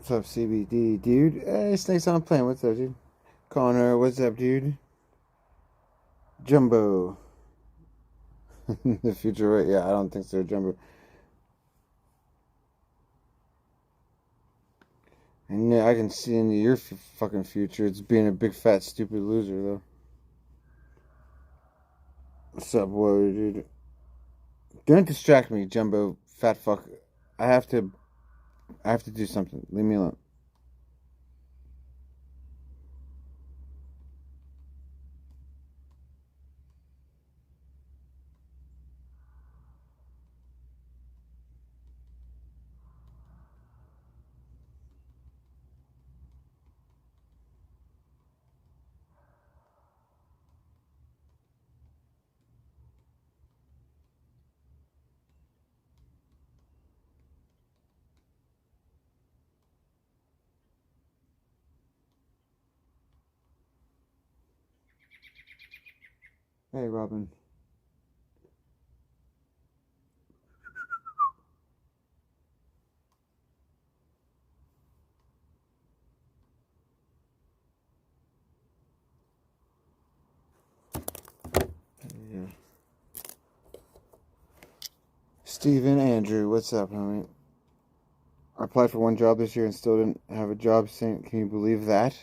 What's up, CBD, dude? Hey, Snakes on a Plane. What's up, dude? Connor, what's up, dude? Jumbo. The future, right? Yeah, I don't think so, Jumbo. And yeah, I can see into your fucking future. It's being a big, fat, stupid loser, though. What's up, boy, dude? Don't distract me, Jumbo, fat fuck. I have to. I have to do something. Leave me alone. Hey, Robin. Yeah. Steven, Andrew, what's up, homie? I applied for one job this year and still didn't have a job. Saying, can you believe that?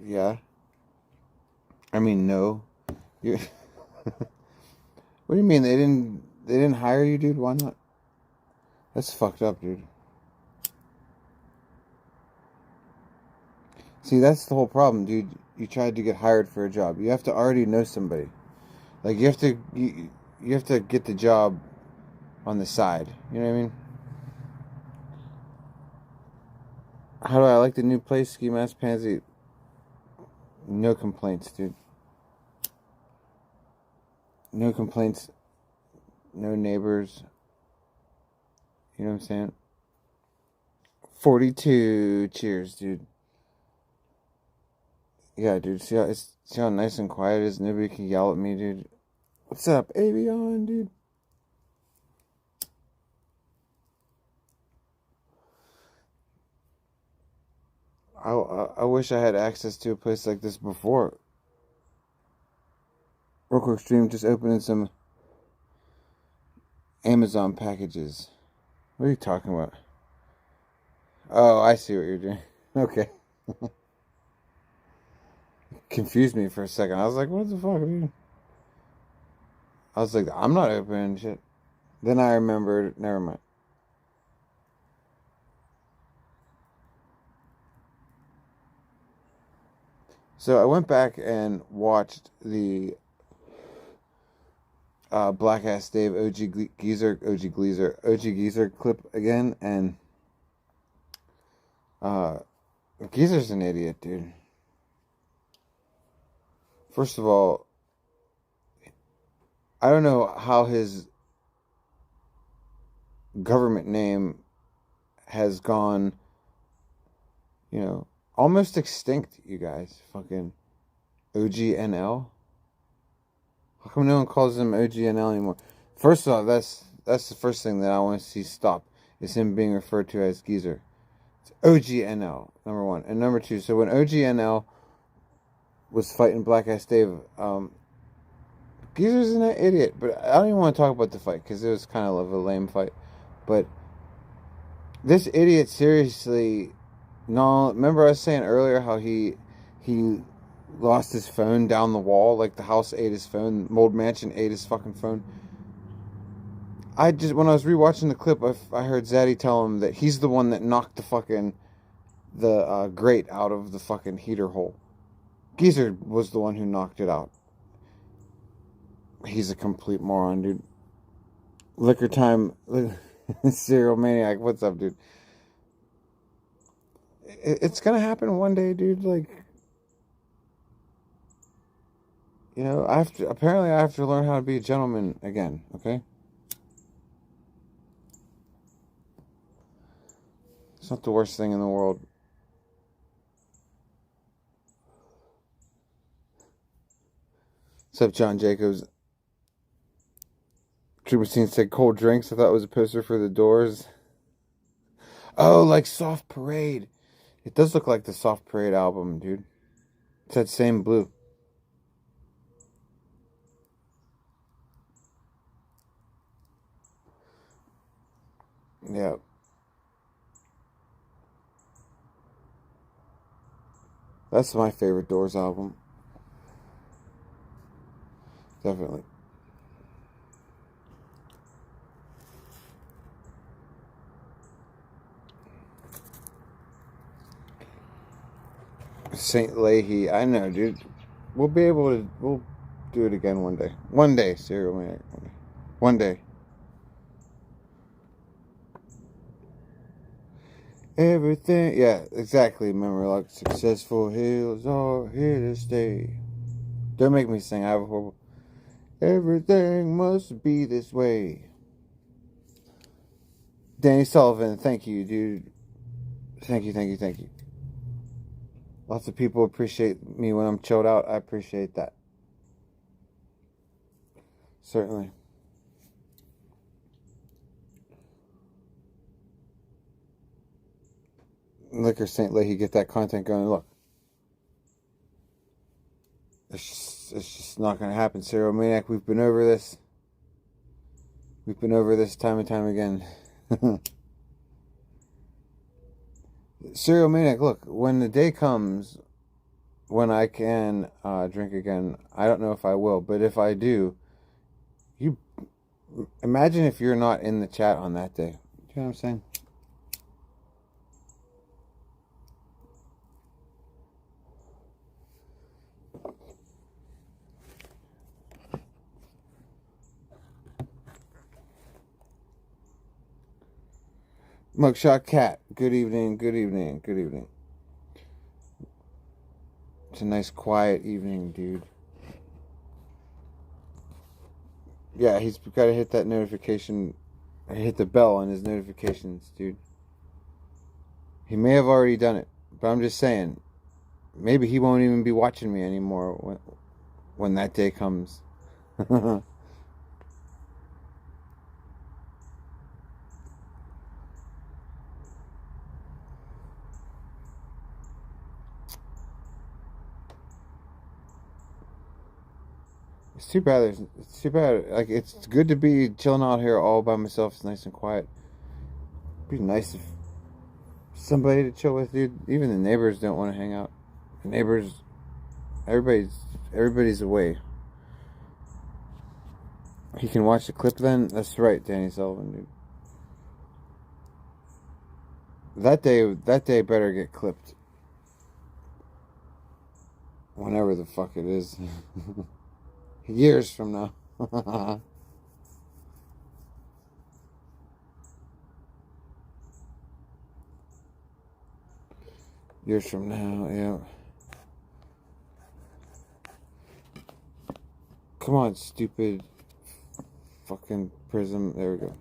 Yeah. I mean, no. You, what do you mean they didn't hire you, dude? Why not? That's fucked up, dude. See, that's the whole problem, dude. You tried to get hired for a job. You have to already know somebody. Like you have to get the job on the side. You know what I mean? How do I like the new place, Ski Mask Pansy? No complaints, dude. No complaints. No neighbors. You know what I'm saying? 42. Cheers, dude. Yeah, dude. See how nice and quiet it is? Nobody can yell at me, dude. What's up, Avion, dude? I wish I had access to a place like this before. Real quick stream, just opening some Amazon packages. What are you talking about? Oh, I see what you're doing. Okay. Confused me for a second. I was like, what the fuck, dude? I was like, I'm not opening shit. Then I remembered, never mind. So I went back and watched the Black Ass Dave OG Geyser clip again, and uh, Geyser's an idiot, dude. First of all, I don't know how his government name has gone, almost extinct, you guys. Fucking OGNL. How come no one calls him OGNL anymore? First off, that's the first thing that I want to see stop, is him being referred to as Geyser. It's OGNL, number one. And number two, so when OGNL was fighting Black Ass Dave, Geyser's an idiot. But I don't even want to talk about the fight, because it was kind of a lame fight. But this idiot seriously... No, remember I was saying earlier how he lost his phone down the wall, like the house ate his phone, Mold Mansion ate his fucking phone. When I was rewatching the clip, I heard Zaddy tell him that he's the one that knocked the grate out of the fucking heater hole. Geyser was the one who knocked it out. He's a complete moron, dude. Liquor time, serial maniac. What's up, dude? It's gonna happen one day, dude. Like, apparently I have to learn how to be a gentleman again, okay? It's not the worst thing in the world. What's up, John Jacobs? Trooper Scene said cold drinks. I thought it was a poster for the Doors. Oh, like Soft Parade. It does look like the Soft Parade album, dude. It's that same blue. Yeah. That's my favorite Doors album. Definitely. St. Leahy. I know, dude. We'll be able to. We'll do it again one day. One day, Serial Maniac. One day. Everything. Yeah, exactly. Remember, like, successful hills are here to stay. Don't make me sing. I have a horrible. Everything must be this way. Danny Sullivan, thank you, dude. Thank you, thank you, thank you. Lots of people appreciate me when I'm chilled out. I appreciate that. Certainly. Liquor St. Leahy, get that content going. Look, it's just not going to happen. Serial Maniac, we've been over this. We've been over this time and time again. Serial Maniac, look, when the day comes when I can drink again, I don't know if I will, but if I do, you imagine if you're not in the chat on that day. Do you know what I'm saying? Mugshot Cat, good evening, good evening, good evening. It's a nice quiet evening, dude. Yeah, he's got to hit that notification, hit the bell on his notifications, dude. He may have already done it, but I'm just saying, maybe he won't even be watching me anymore when that day comes. It's too bad. It's too bad. Like, it's good to be chilling out here all by myself. It's nice and quiet. It'd be nice if somebody to chill with, dude. Even the neighbors don't want to hang out. The neighbors, everybody's away. He can watch the clip then. That's right, Danny Sullivan, dude. That day better get clipped. Whenever the fuck it is. Years from now. Years from now, yeah. Come on, stupid fucking prism. There we go.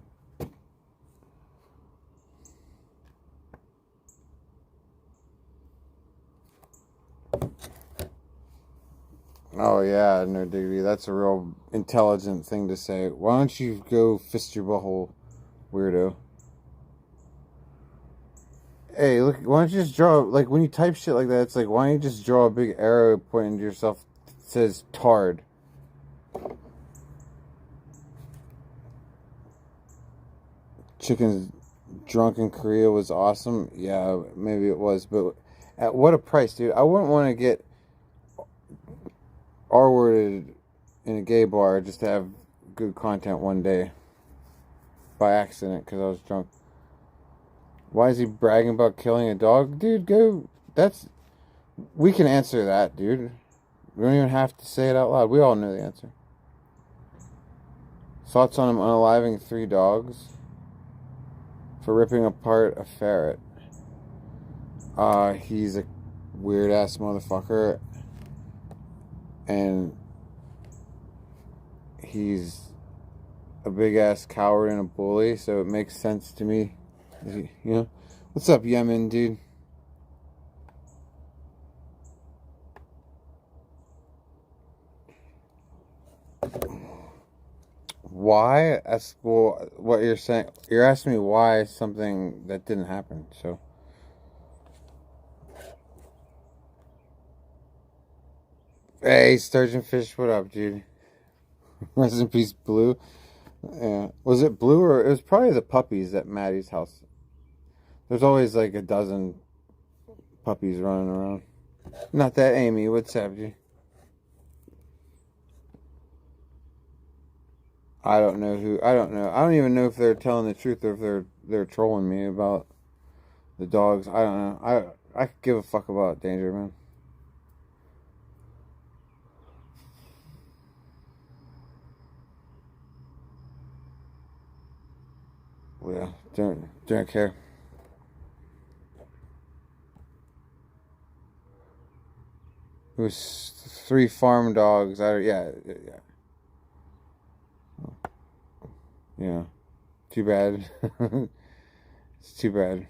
Oh yeah, no diggity. That's a real intelligent thing to say. Why don't you go fist your butthole, weirdo? Hey, look, why don't you just draw, like, when you type shit like that, it's like, why don't you just draw a big arrow pointing to yourself that says tard? Chicken drunk in Korea was awesome. Yeah, maybe it was, but at what a price, dude. I wouldn't want to get R-worded in a gay bar just to have good content one day by accident because I was drunk. Why is he bragging about killing a dog? Dude, go. We can answer that, dude. We don't even have to say it out loud. We all know the answer. Thoughts on him unaliving 3 dogs for ripping apart a ferret. He's a weird ass motherfucker. And he's a big ass coward and a bully, so it makes sense to me. You know? What's up, Yemen, dude? why? That's well, what you're saying. You're asking me why something that didn't happen. So, hey, Sturgeon Fish, what up, dude? Rest in peace, Blue. Yeah, was it Blue or it was probably the puppies at Maddie's house? There's always like a dozen puppies running around. Not that Amy. What's up, dude? I don't know who. I don't know. I don't even know if they're telling the truth or if they're trolling me about the dogs. I don't know. I could give a fuck about Danger, man. Well, yeah, don't care. It was 3 farm dogs. Yeah. Yeah. Too bad. It's too bad.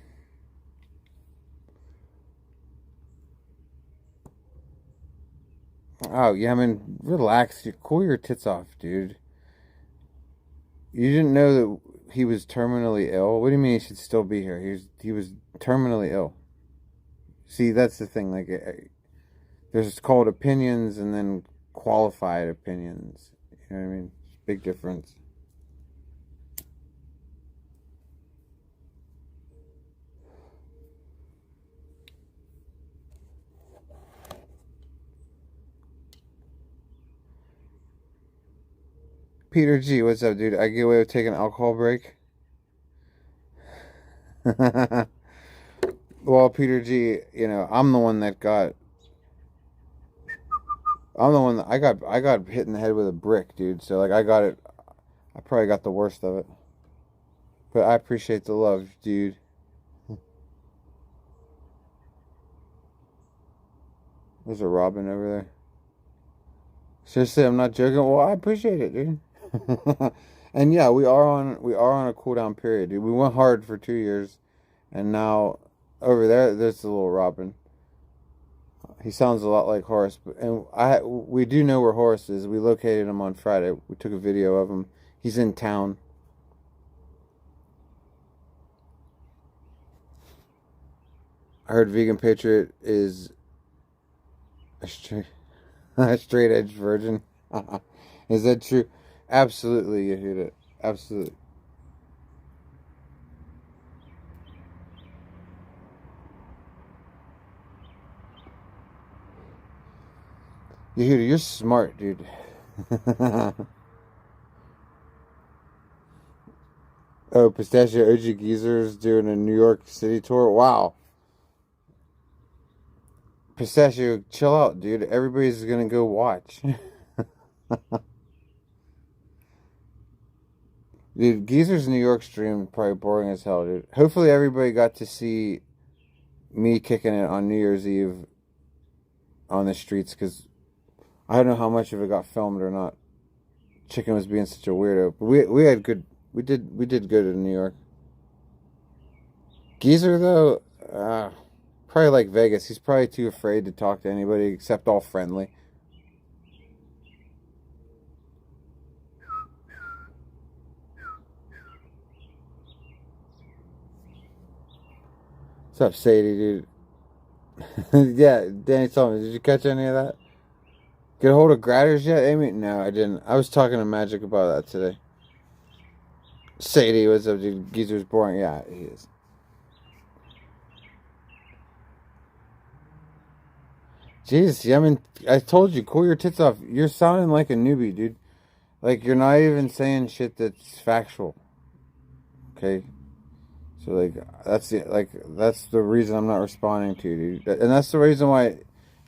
Oh, yeah, I mean, relax. You cool your tits off, dude. You didn't know that he was terminally ill? What do you mean he should still be here? He was terminally ill. See, that's the thing. Like, there's called opinions and then qualified opinions. You know what I mean? Big difference. Peter G, what's up, dude? I get away with taking an alcohol break? Well, Peter G, you know, I'm the one that got. I'm the one that I got hit in the head with a brick, dude. So like I got it. I probably got the worst of it. But I appreciate the love, dude. There's a robin over there. Seriously, I'm not joking. Well, I appreciate it, dude. And yeah, we are on a cool down period, dude. We went hard for 2 years, and now over there's the little robin. He sounds a lot like Horace, and we do know where Horace is. We located him on Friday. We took a video of him. He's in town. I heard Vegan Patriot is a straight edge virgin. Is that true? Absolutely, you heard it. Absolutely. Yehuda, you're smart, dude. Oh, Pistachio OG Geezer's doing a New York City tour. Wow. Pistachio, chill out, dude. Everybody's gonna go watch. Dude, Geezer's New York stream probably boring as hell, dude. Hopefully everybody got to see me kicking it on New Year's Eve on the streets, because I don't know how much of it got filmed or not. Chicken was being such a weirdo. But we had good. We did good in New York. Geyser though, probably like Vegas. He's probably too afraid to talk to anybody except all friendly. What's up, Sadie, dude? Yeah, Danny told me. Did you catch any of that? Get a hold of Gratters yet, Amy? No, I didn't. I was talking to Magic about that today. Sadie, what's up, dude? Geezer's boring. Yeah, he is. Jeez, I mean, I told you, cool your tits off. You're sounding like a newbie, dude. Like, you're not even saying shit that's factual. Okay? So, like, that's the reason I'm not responding to you, dude. And that's the reason why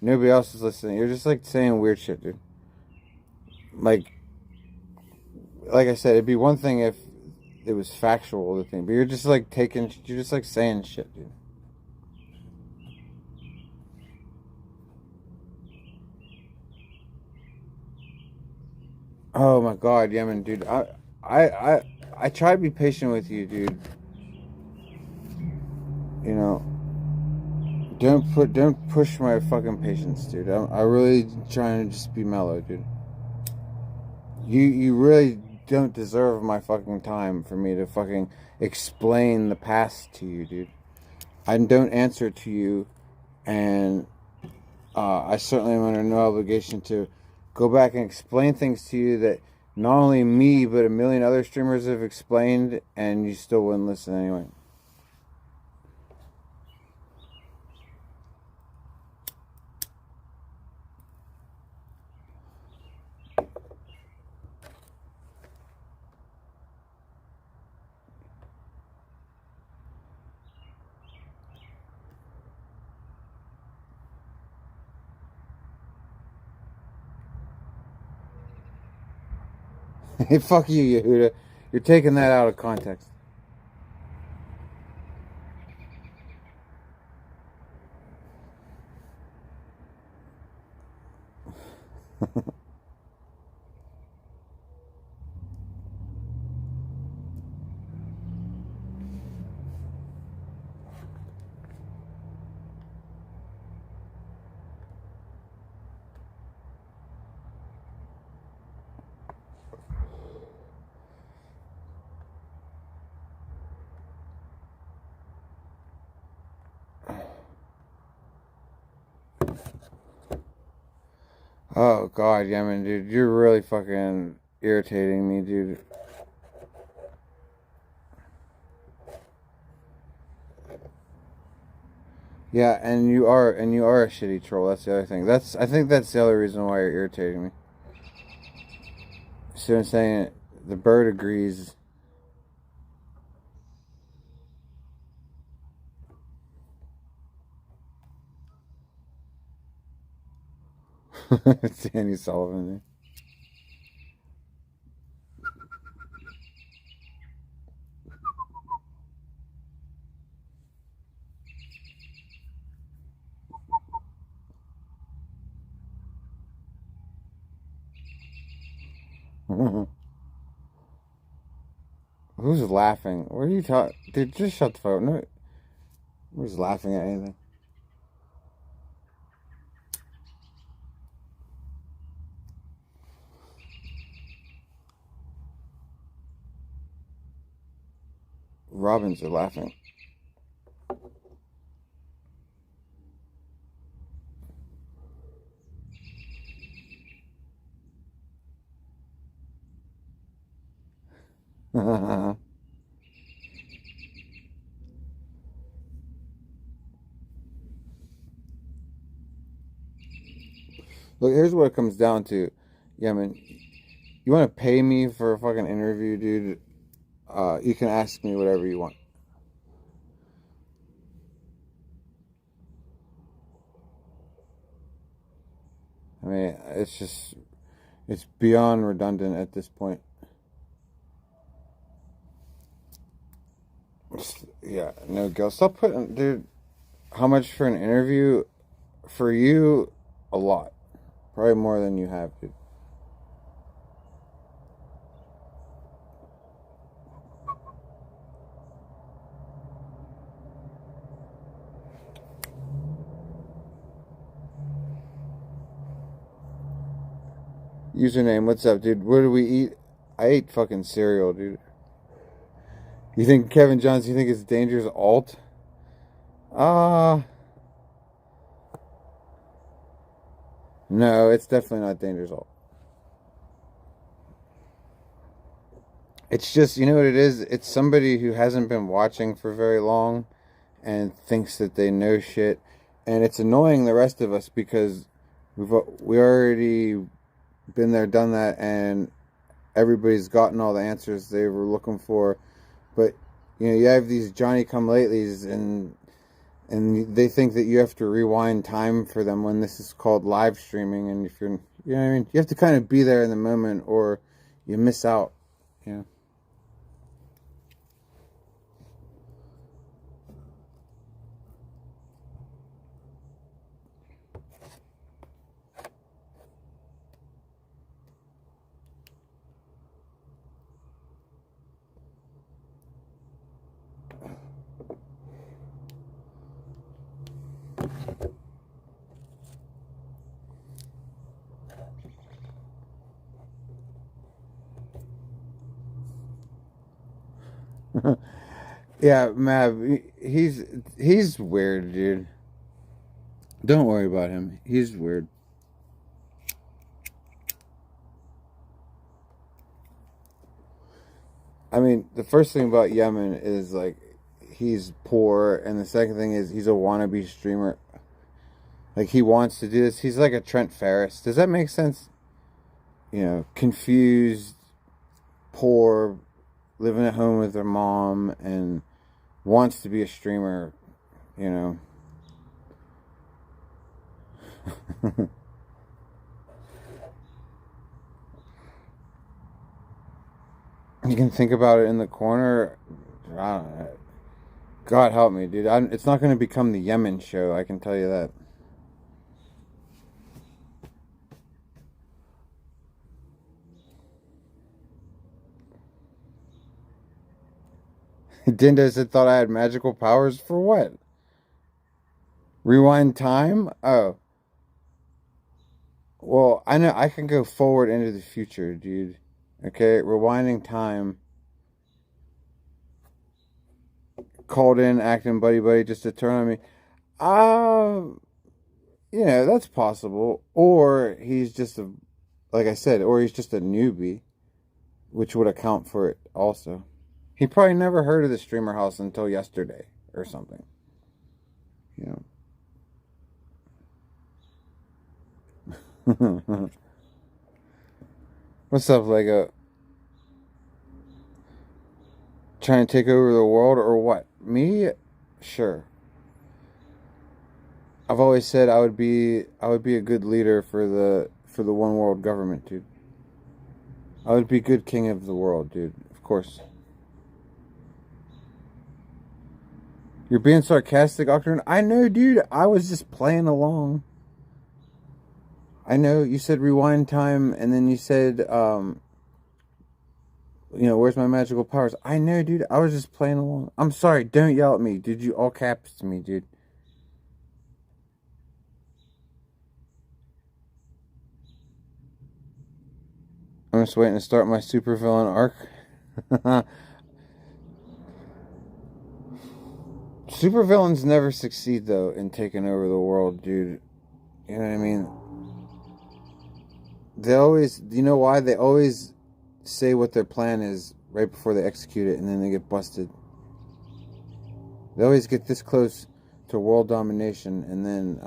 nobody else is listening. You're just, like, saying weird shit, dude. Like I said, it'd be one thing if it was factual, the thing. But you're just, like, you're just, like, saying shit, dude. Oh my God, Yemen, dude. I try to be patient with you, dude. You know, don't push my fucking patience, dude. I really trying to just be mellow, dude. You really don't deserve my fucking time for me to fucking explain the past to you, dude. I don't answer to you, and I certainly am under no obligation to go back and explain things to you that not only me, but a million other streamers have explained, and you still wouldn't listen anyway. Hey, fuck you, Yehuda. You're taking that out of context. Oh, God, Yemen, dude. You're really fucking irritating me, dude. Yeah, and you are a shitty troll. That's the other thing. I think that's the other reason why you're irritating me. See what I'm saying? The bird agrees. It's Danny Sullivan. Who's laughing? What are you talking? Dude, just shut the phone. No, who's laughing at anything? Robins are laughing. Look, here's what it comes down to. Yeah, man. You want to pay me for a fucking interview, dude? You can ask me whatever you want. I mean, it's beyond redundant at this point. Yeah, no, Gil. Stop putting, dude. How much for an interview? For you, a lot. Probably more than you have, dude. Username, what's up, dude? What do we eat? I ate fucking cereal, dude. You think Kevin Johns, you think it's dangerous alt? No, it's definitely not dangerous alt. It's just, you know what it is? It's somebody who hasn't been watching for very long and thinks that they know shit. And it's annoying the rest of us because we already been there, done that, and everybody's gotten all the answers they were looking for. But, you know, you have these Johnny-come-latelys and they think that you have to rewind time for them when this is called live streaming. And if you're, you know what I mean? You have to kind of be there in the moment or you miss out, you know? Yeah, Mav, he's weird, dude. Don't worry about him. He's weird. I mean, the first thing about Yemen is like he's poor, and the second thing is he's a wannabe streamer. Like he wants to do this. He's like a Trent Ferris. Does that make sense? You know, confused, poor, living at home with her mom, and wants to be a streamer. You know. You can think about it in the corner. I don't know. God help me, dude. It's not going to become the Yemen show. I can tell you that. Dindo said, thought I had magical powers for what? Rewind time? Oh. Well, I know I can go forward into the future, dude. Okay, rewinding time. Called in, acting buddy buddy just to turn on me. Yeah, that's possible. Or he's just like I said, or he's just a newbie, which would account for it also. He probably never heard of the streamer house until yesterday or something. You know. What's up, Lego? Trying to take over the world or what? Me? Sure. I've always said I would be a good leader for the one world government, dude. I would be good king of the world, dude. Of course. You're being sarcastic, Octane. I know, dude. I was just playing along. I know you said rewind time, and then you said, where's my magical powers? I know, dude. I was just playing along. I'm sorry. Don't yell at me, dude. You all caps to me, dude. I'm just waiting to start my supervillain arc. Supervillains never succeed, though, in taking over the world, dude. You know what I mean? They always, you know why? They always say what their plan is right before they execute it, and then they get busted. They always get this close to world domination, and then,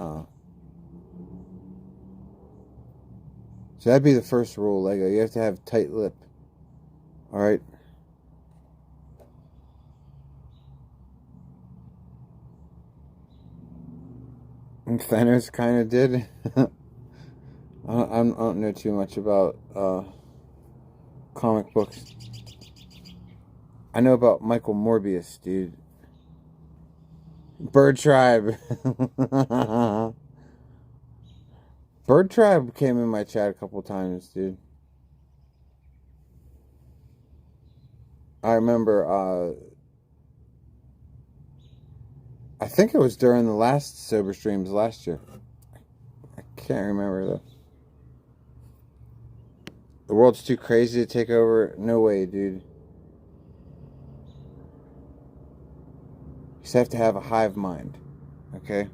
so that'd be the first rule, Lego. You have to have tight lip. Alright? And Thanos kind of did. I don't know too much about comic books. I know about Michael Morbius, dude. Bird Tribe. Bird Tribe came in my chat a couple times, dude. I remember, I think it was during the last Sober Streams last year. I can't remember, though. The world's too crazy to take over? No way, dude. You just have to have a hive mind, okay?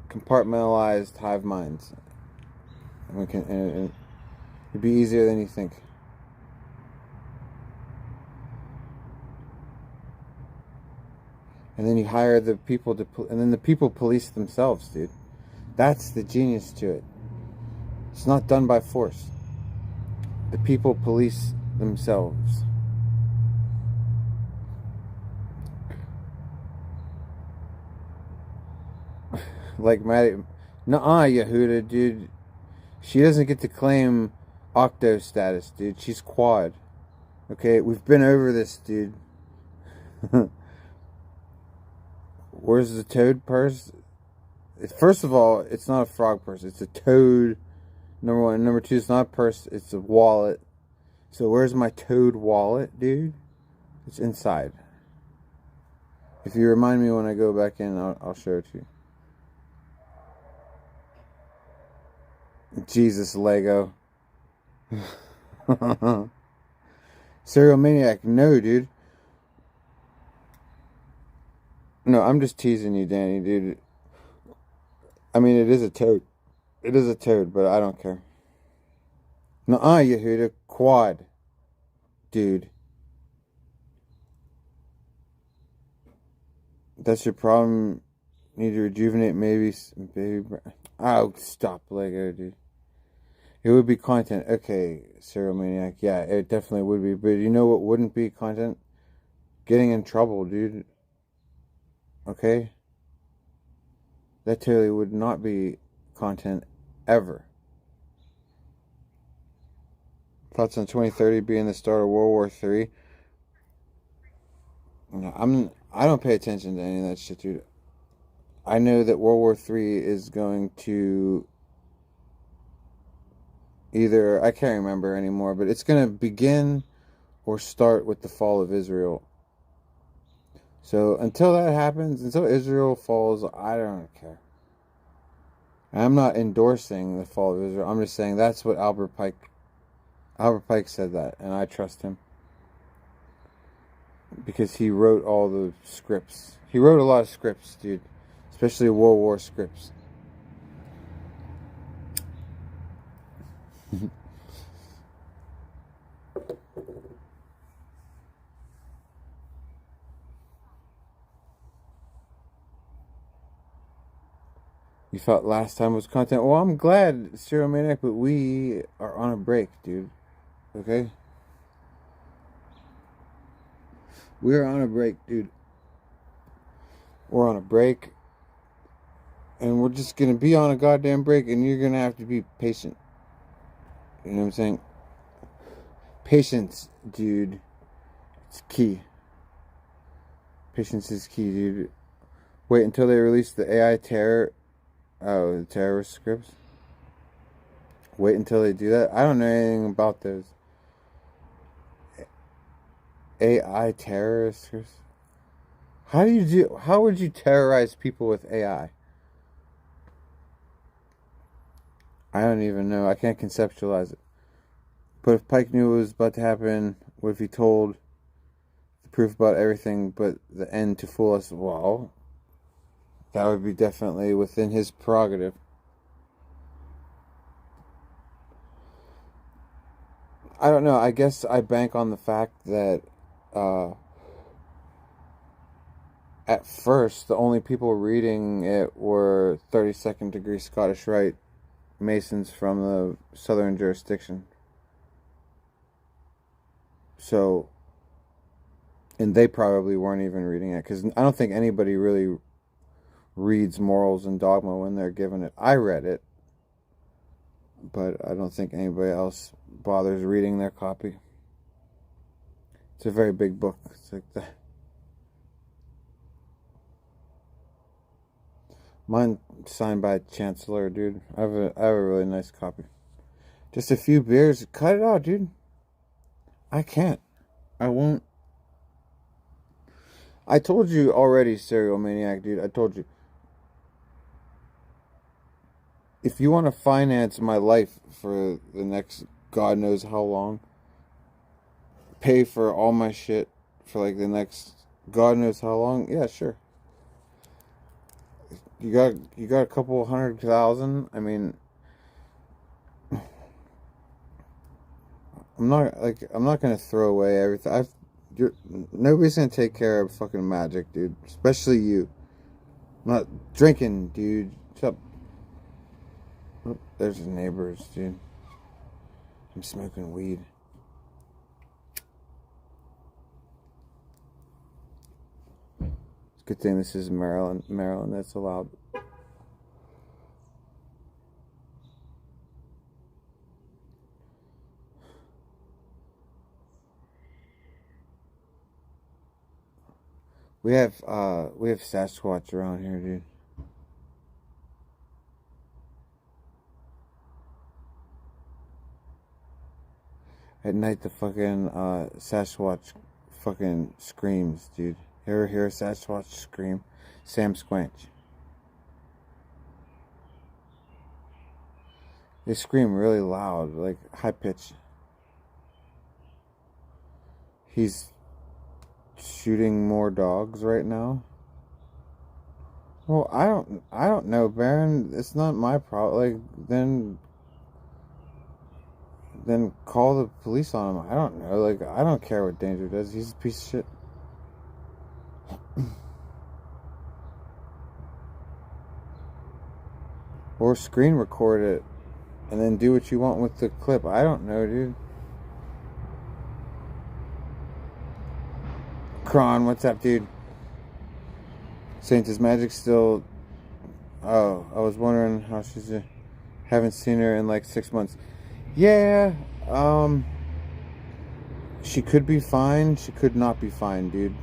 Compartmentalized hive minds. And it'd be easier than you think. And then you hire the people and then the people police themselves, dude. That's the genius to it. It's not done by force. The people police themselves. Like Maddie, nuh-uh, Yehuda, dude. She doesn't get to claim Octo status, dude. She's quad. Okay, we've been over this, dude. Where's the toad purse? First of all, it's not a frog purse. It's a toad. Number one. And number two, it's not a purse. It's a wallet. So where's my toad wallet, dude? It's inside. If you remind me when I go back in, I'll show it to you. Jesus, Lego. Serial maniac, no, dude. No, I'm just teasing you, Danny, dude. I mean, it is a toad. It is a toad, but I don't care. Nuh-uh, Yehuda. Quad, dude. That's your problem. Need to rejuvenate, maybe, baby. Oh, stop, Lego, dude. It would be content. Okay, Serial Maniac. Yeah, it definitely would be. But you know what wouldn't be content? Getting in trouble, dude. Okay? That totally would not be content ever. Thoughts on 2030 being the start of World War III? No, I don't pay attention to any of that shit, dude. I know that World War III is going to either, I can't remember anymore, but it's going to begin or start with the fall of Israel. So until that happens, until Israel falls, I don't care. I'm not endorsing the fall of Israel. I'm just saying that's what Albert Pike said that, and I trust him. Because he wrote all the scripts. He wrote a lot of scripts, dude. Especially World War scripts. You thought last time was content. Well, I'm glad, Serial Maniac, but we are on a break, dude. Okay? We're on a break, dude. We're on a break. And we're just going to be on a goddamn break, and you're going to have to be patient. You know what I'm saying? Patience, dude. It's key. Patience is key, dude. Wait until they release the AI terror. Oh, the terrorist scripts? Wait until they do that? I don't know anything about those. AI terrorist scripts? How would you terrorize people with AI? I don't even know. I can't conceptualize it. But if Pike knew it was about to happen, what if he told the proof about everything but the end to fool us? Well, that would be definitely within his prerogative. I don't know. I guess I bank on the fact that at first the only people reading it were 32nd degree Scottish Rite Masons from the southern jurisdiction. So, and they probably weren't even reading it because I don't think anybody really reads Morals and Dogma when they're given it. I read it, but I don't think anybody else bothers reading their copy. It's a very big book. It's like that. Mine signed by Chancellor, dude. I have a really nice copy. Just a few beers. Cut it out, dude. I can't. I won't. I told you already, Serial Maniac, dude. I told you. If you want to finance my life for the next God knows how long, pay for all my shit for like the next God knows how long, yeah, sure. You got a couple 100,000. I mean, I'm not gonna throw away everything. Nobody's gonna take care of fucking magic, dude. Especially you. I'm not drinking, dude. Shut up. Oh, there's the neighbors, dude. I'm smoking weed. It's a good thing this is Maryland. Maryland, that's allowed. We have Sasquatch around here, dude. At night, the fucking Sasquatch fucking screams, dude. Hear Sasquatch scream? Sam Squanch. They scream really loud, like high pitch. He's shooting more dogs right now. Well, I don't know, Baron. It's not my problem. Like, then call the police on him. I don't know. Like, I don't care what Danger does. He's a piece of shit. Or screen record it and then do what you want with the clip. I don't know, dude. Kron, what's up, dude? Saint, is Magic still... Oh, I was wondering how she's... Haven't seen her in like 6 months. Yeah, she could be fine. She could not be fine, dude.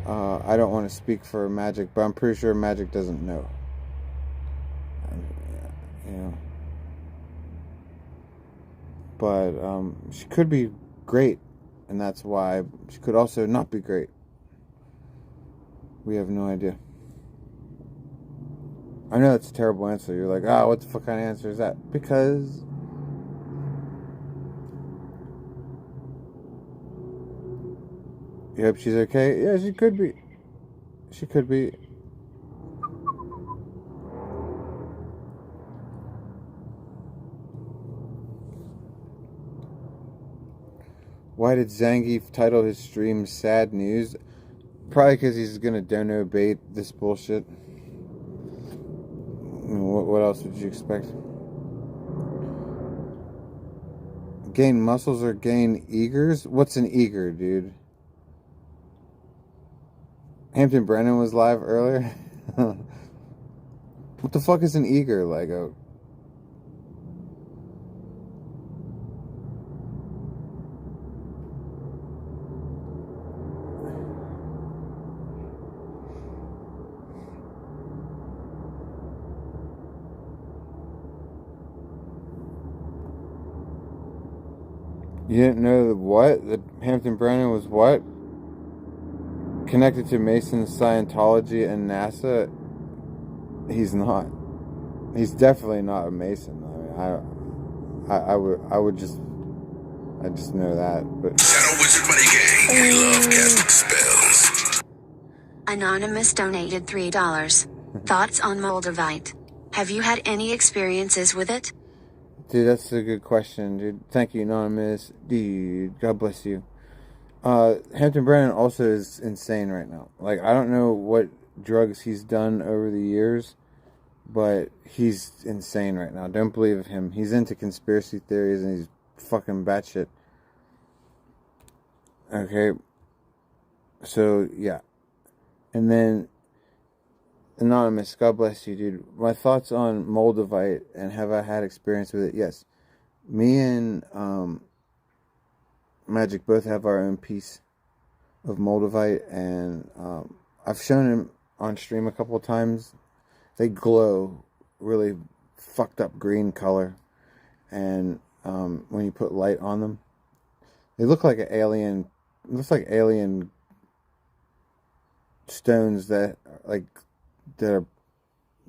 I don't want to speak for Magic, but I'm pretty sure Magic doesn't know. You know. But she could be great, and that's why she could also not be great. We have no idea. I know that's a terrible answer. You're like, oh, what the fuck kind of answer is that? Because you hope she's okay? Yeah, she could be. She could be. Why did Zangief title his stream Sad News? Probably because he's gonna dono bait this bullshit. What else would you expect? Gain muscles or gain eagers? What's an eager, dude? Hampton Brennan was live earlier. What the fuck is an eager, Lego? You didn't know what? That Hampton Brennan was what? Connected to Mason's Scientology and NASA? He's not. He's definitely not a Mason. I mean, I would just, I just know that. But Shadow Wizard Money Gang, we love casting spells. Anonymous donated $3. Thoughts on Moldavite? Have you had any experiences with it? Dude, that's a good question, dude. Thank you, Anonymous. Dude, God bless you. Hampton Brennan also is insane right now. Like, I don't know what drugs he's done over the years, but he's insane right now. Don't believe him. He's into conspiracy theories and he's fucking batshit. Okay. So, yeah. And then, Anonymous, God bless you, dude. My thoughts on Moldavite and have I had experience with it? Yes. Me and Magic both have our own piece of Moldavite, and I've shown him on stream a couple of times. They glow really fucked up green color, and when you put light on them, they look like an alien. It looks like alien stones that are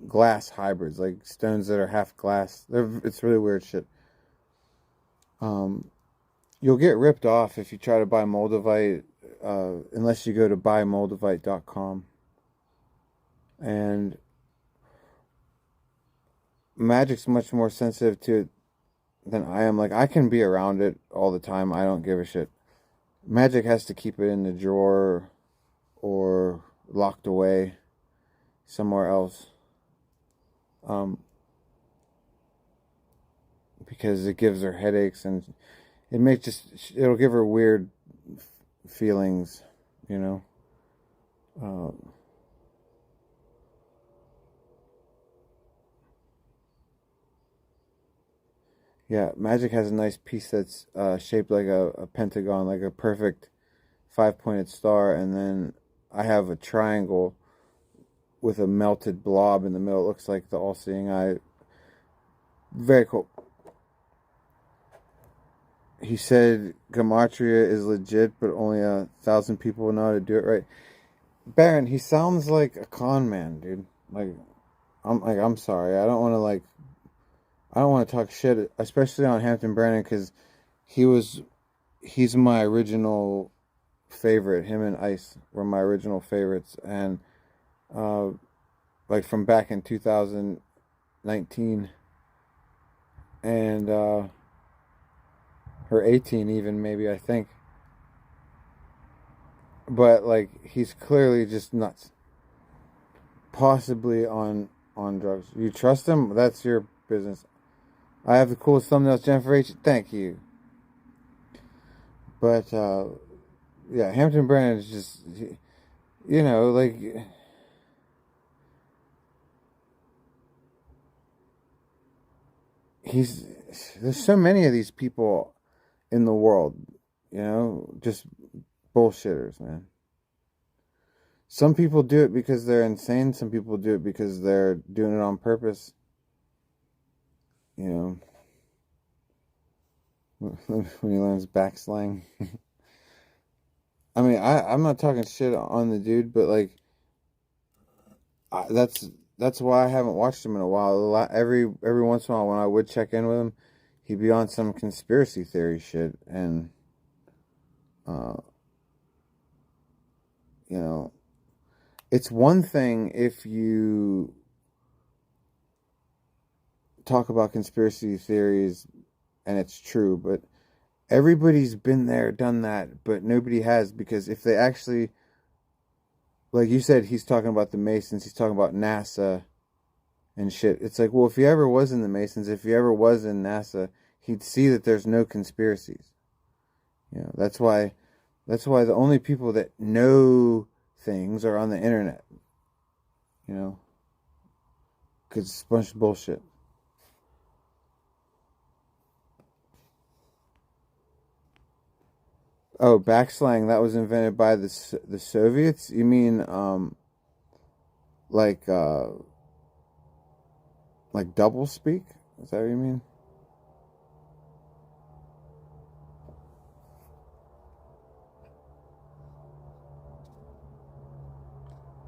glass hybrids, like stones that are half glass. It's really weird shit. You'll get ripped off if you try to buy Moldavite, unless you go to buymoldavite.com. And Magic's much more sensitive to it than I am. Like, I can be around it all the time. I don't give a shit. Magic has to keep it in the drawer or locked away somewhere else. Because it gives her headaches and it'll give her weird feelings, you know. Yeah, Magic has a nice piece that's shaped like a pentagon, like a perfect 5-pointed star, and then I have a triangle with a melted blob in the middle. It looks like the all-seeing eye. Very cool. He said Gematria is legit, but only 1,000 people know how to do it right. Baron, he sounds like a con man, dude. Like, I'm sorry. I don't want to talk shit, especially on Hampton Brandon, because he's my original favorite. Him and Ice were my original favorites, and uh, like from back in 2019 and or 18 even maybe I think. But like he's clearly just nuts, possibly on drugs. You trust him? That's your business. I have the coolest thumbnails, Jennifer H. Thank you. But yeah, Hampton Brandon is just, you know, like he's there's so many of these people in the world, you know, just bullshitters, man. Some people do it because they're insane. Some people do it because they're doing it on purpose. You know, when he learns backslang. I mean, I'm not talking shit on the dude, but like, that's why I haven't watched him in a while. Every once in a while, when I would check in with him, he'd be on some conspiracy theory shit, and you know, it's one thing if you talk about conspiracy theories and it's true, but everybody's been there, done that, but nobody has, because if they actually, like you said, he's talking about the Masons, he's talking about NASA and shit. It's like, well, if he ever was in the Masons, if he ever was in NASA, he'd see that there's no conspiracies. You know, that's why the only people that know things are on the internet. You know, because it's a bunch of bullshit. Oh, backslang, that was invented by the Soviets? You mean like double speak? Is that what you mean?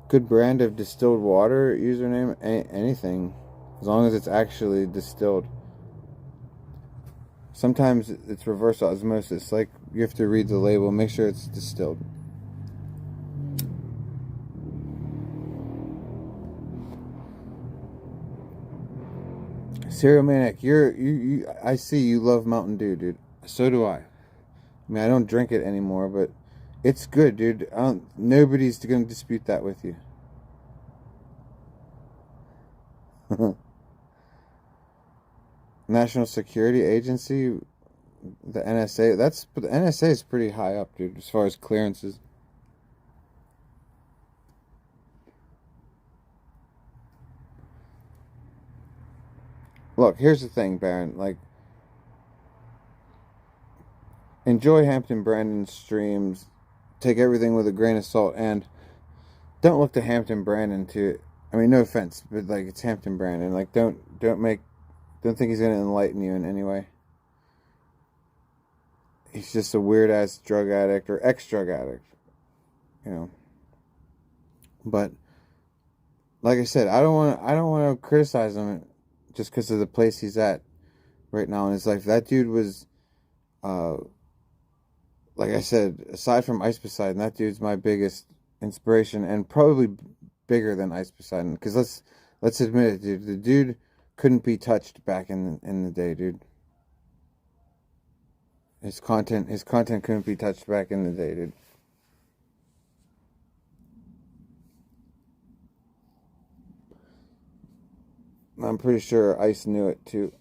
Good brand of distilled water username, anything, as long as it's actually distilled. Sometimes it's reverse osmosis. Like, you have to read the label, make sure it's distilled. Serial Maniac, you I see you love Mountain Dew, dude. So do I. I mean, I don't drink it anymore, but it's good, dude. Nobody's going to dispute that with you. National Security Agency, the NSA. But the NSA is pretty high up, dude, as far as clearances. Look, here's the thing, Baron. Like, enjoy Hampton Brandon's streams. Take everything with a grain of salt, and don't look to Hampton Brandon to. I mean, no offense, but like, it's Hampton Brandon. Like, don't think he's gonna enlighten you in any way. He's just a weird ass drug addict or ex drug addict, you know. But like I said, I don't want to criticize him just because of the place he's at right now in his life. That dude was, like I said, aside from Ice Poseidon, that dude's my biggest inspiration, and probably bigger than Ice Poseidon. Because let's admit it, dude. The dude couldn't be touched back in the day, dude. His content couldn't be touched back in the day, dude. I'm pretty sure Ice knew it too.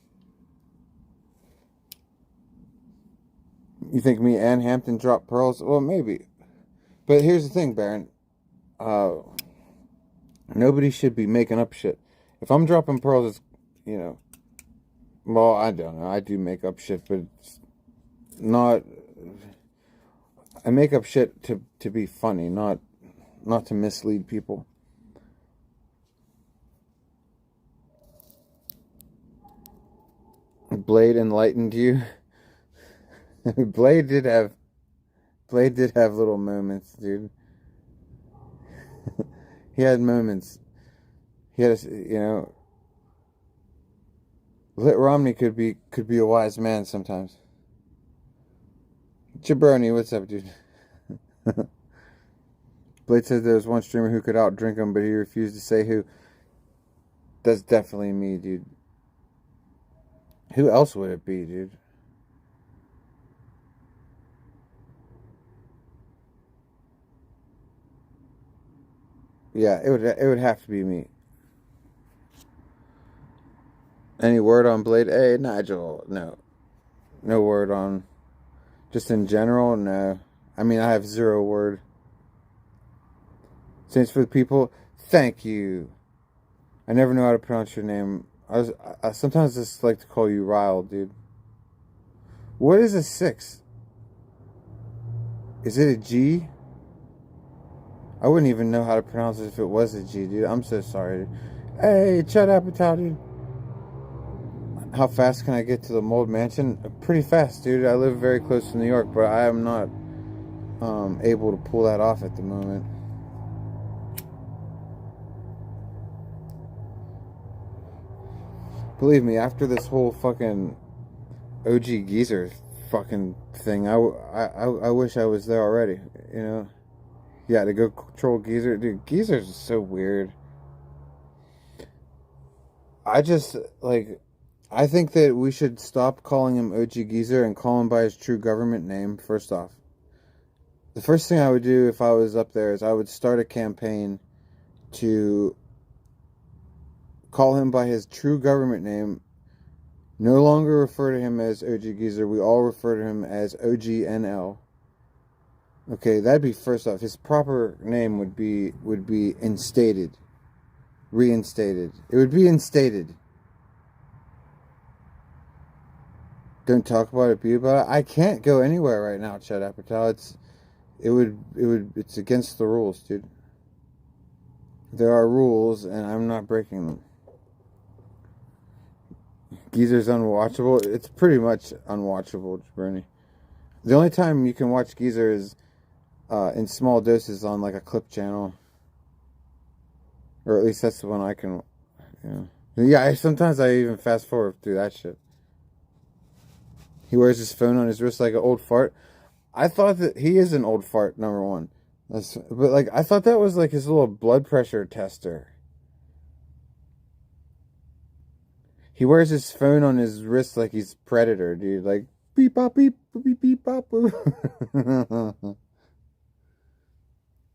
You think me and Hampton dropped pearls? Well, maybe. But here's the thing, Baron. Nobody should be making up shit. If I'm dropping pearls, it's, you know, well, I don't know. I do make up shit, but it's not. I make up shit to be funny, not to mislead people. Blade enlightened you. Blade did have little moments, dude. He had moments. He had, Lit Romney could be a wise man sometimes. Jabroni, what's up, dude? Blade said there was one streamer who could outdrink him, but he refused to say who. That's definitely me, dude. Who else would it be, dude? Yeah, it would have to be me. Any word on Blade? Hey, Nigel, no. No word on... Just in general, no. I mean, I have 0 word. Saints for the people, thank you. I never know how to pronounce your name. I sometimes just like to call you Ryle, dude. What is a 6? Is it a G? I wouldn't even know how to pronounce it if it was a G, dude. I'm so sorry, dude. Hey, Chud Apatow, dude. How fast can I get to the Mold Mansion? Pretty fast, dude. I live very close to New York, but I am not able to pull that off at the moment. Believe me, after this whole fucking OG Geyser fucking thing, I wish I was there already, you know? Yeah, to go control Geyser. Dude, Geyser's so weird. I think that we should stop calling him OG Geyser and call him by his true government name, first off. The first thing I would do if I was up there is I would start a campaign to call him by his true government name. No longer refer to him as OG Geyser. We all refer to him as OGNL. Okay, that'd be first off. His proper name would be instated. Reinstated. It would be instated. Don't talk about it, be about it. I can't go anywhere right now, Chad Apatow. It's against the rules, dude. There are rules, and I'm not breaking them. Geyser's unwatchable. It's pretty much unwatchable, Bernie. The only time you can watch Geyser is in small doses on like a clip channel, or at least that's the one I can. Yeah. Sometimes I even fast forward through that shit. He wears his phone on his wrist like an old fart. I thought that he is an old fart, number one. But I thought that was like his little blood pressure tester. He wears his phone on his wrist like he's Predator, dude. Like, beep, bop, beep, beep, beep, bop, boop.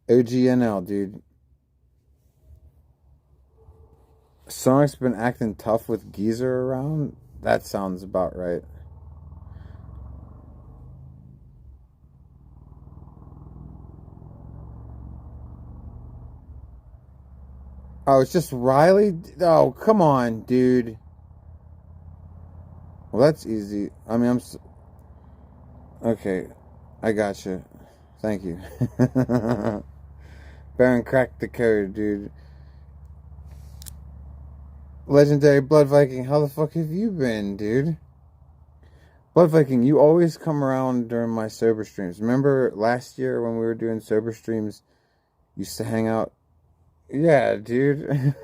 OGNL, dude. Sonic's been acting tough with Geyser around? That sounds about right. Oh, it's just Riley? Oh, come on, dude. Well, that's easy. I mean, okay, I gotcha. Thank you. Baron cracked the code, dude. Legendary Blood Viking, how the fuck have you been, dude? Blood Viking, you always come around during my sober streams. Remember last year when we were doing sober streams, you used to hang out? Yeah, dude.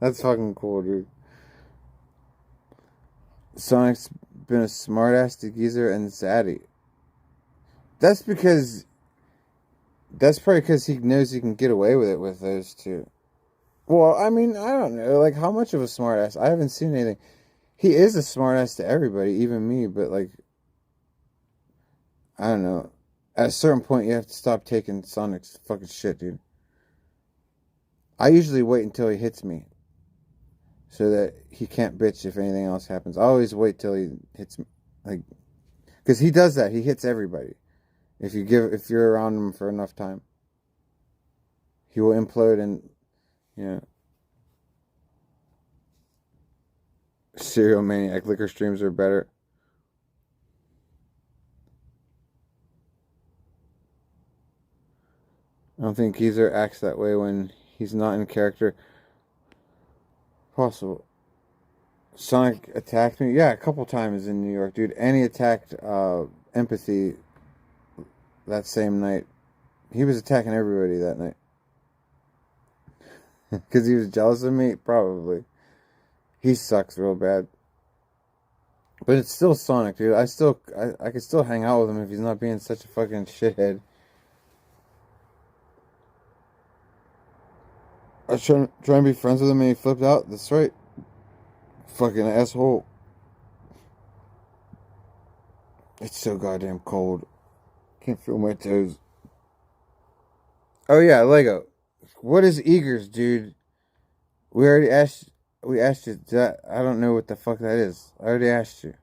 That's fucking cool, dude. Sonic's been a smartass to Geyser and Zaddy. That's probably because he knows he can get away with it with those two. Well, I mean, I don't know. Like, how much of a smartass? I haven't seen anything. He is a smartass to everybody, even me, but like, I don't know. At a certain point, you have to stop taking Sonic's fucking shit, dude. I usually wait until he hits me so that he can't bitch if anything else happens. I always wait till he hits me, like, because he does that. He hits everybody. If you're around him for enough time, he will implode and, Serial Maniac liquor streams are better. I don't think Geyser acts that way when he's not in character. Possible. Sonic attacked me? Yeah, a couple times in New York, dude. And he attacked Empathy that same night. He was attacking everybody that night. Because he was jealous of me? Probably. He sucks real bad. But it's still Sonic, dude. I could still hang out with him if he's not being such a fucking shithead. I was trying to be friends with him and he flipped out. That's right. Fucking asshole. It's so goddamn cold. Can't feel my toes. Oh yeah, Lego. What is Eagers, dude? We already asked. We asked you. I don't know what the fuck that is. I already asked you.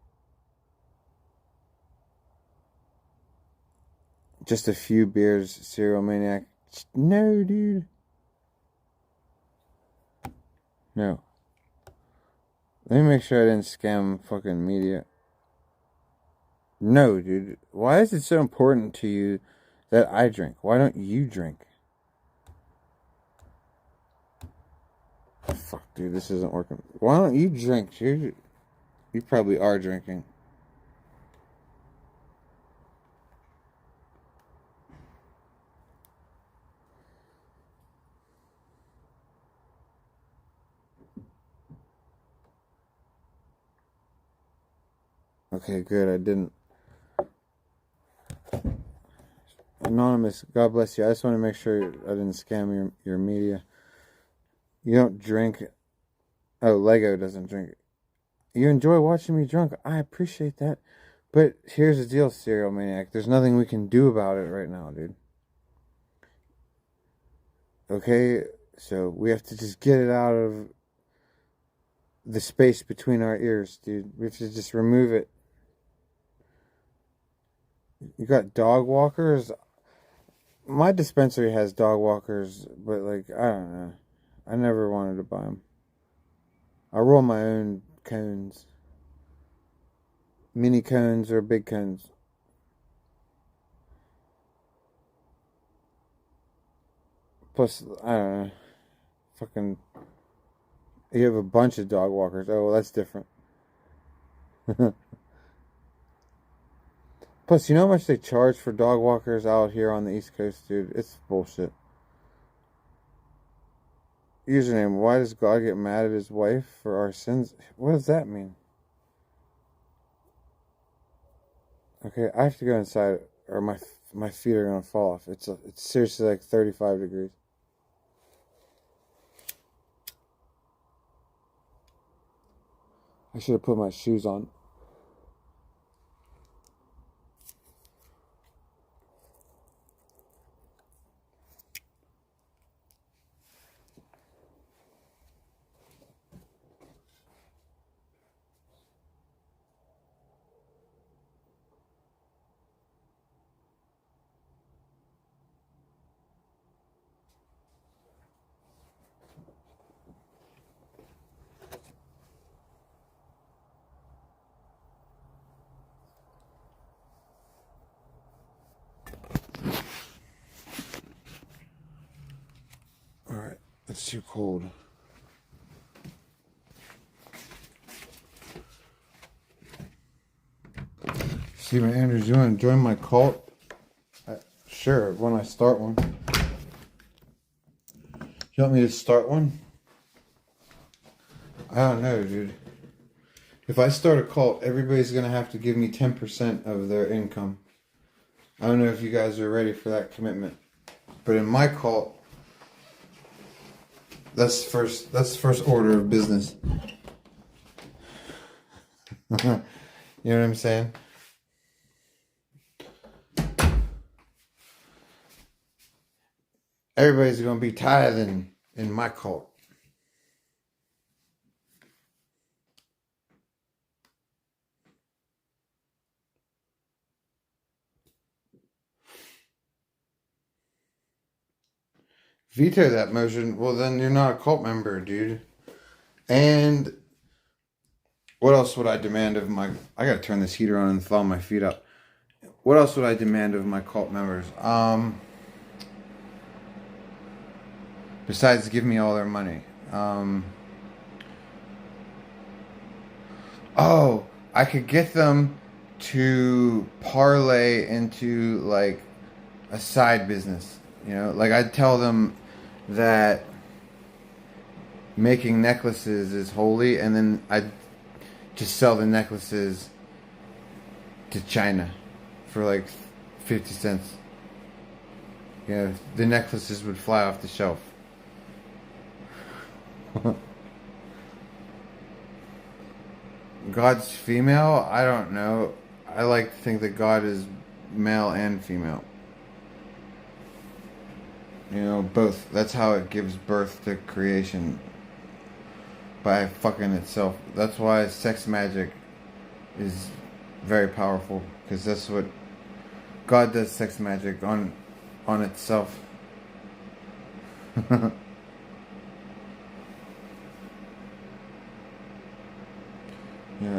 Just a few beers, Serial Maniac. No, dude. No. Let me make sure I didn't scam fucking media. No, dude. Why is it so important to you that I drink? Why don't you drink? Fuck, dude. This isn't working. Why don't you drink, dude? You probably are drinking. Okay, good. I didn't. Anonymous, God bless you. I just want to make sure I didn't scam your media. You don't drink. Oh, Lego doesn't drink. You enjoy watching me drunk. I appreciate that. But here's the deal, Serial Maniac. There's nothing we can do about it right now, dude. Okay? So we have to just get it out of the space between our ears, dude. We have to just remove it. You got dog walkers? My dispensary has dog walkers, but like, I don't know. I never wanted to buy them. I roll my own cones. Mini cones or big cones. Plus, I don't know. Fucking, you have a bunch of dog walkers. Oh, well, that's different. Plus, you know how much they charge for dog walkers out here on the East Coast, dude? It's bullshit. Username, why does God get mad at his wife for our sins? What does that mean? Okay, I have to go inside or my feet are going to fall off. It's seriously like 35 degrees. I should have put my shoes on. Alright, it's too cold. Steven Andrews, you want to join my cult? Sure, when I start one. You want me to start one? I don't know, dude. If I start a cult, everybody's going to have to give me 10% of their income. I don't know if you guys are ready for that commitment. But in my cult, that's first order of business. You know what I'm saying? Everybody's going to be tithing in my cult. Veto that motion. Well, then you're not a cult member, dude. And what else would I demand of my... I gotta turn this heater on and thaw my feet up. What else would I demand of my cult members? Besides give me all their money. Oh, I could get them to parlay into like a side business. You know, like I'd tell them that making necklaces is holy, and then I just sell the necklaces to China for like 50 cents. The necklaces would fly off the shelf. God's female? I don't know. I like to think that God is male and female. Both. That's how it gives birth to creation. By fucking itself. That's why sex magic is very powerful. Because that's what God does, sex magic on itself.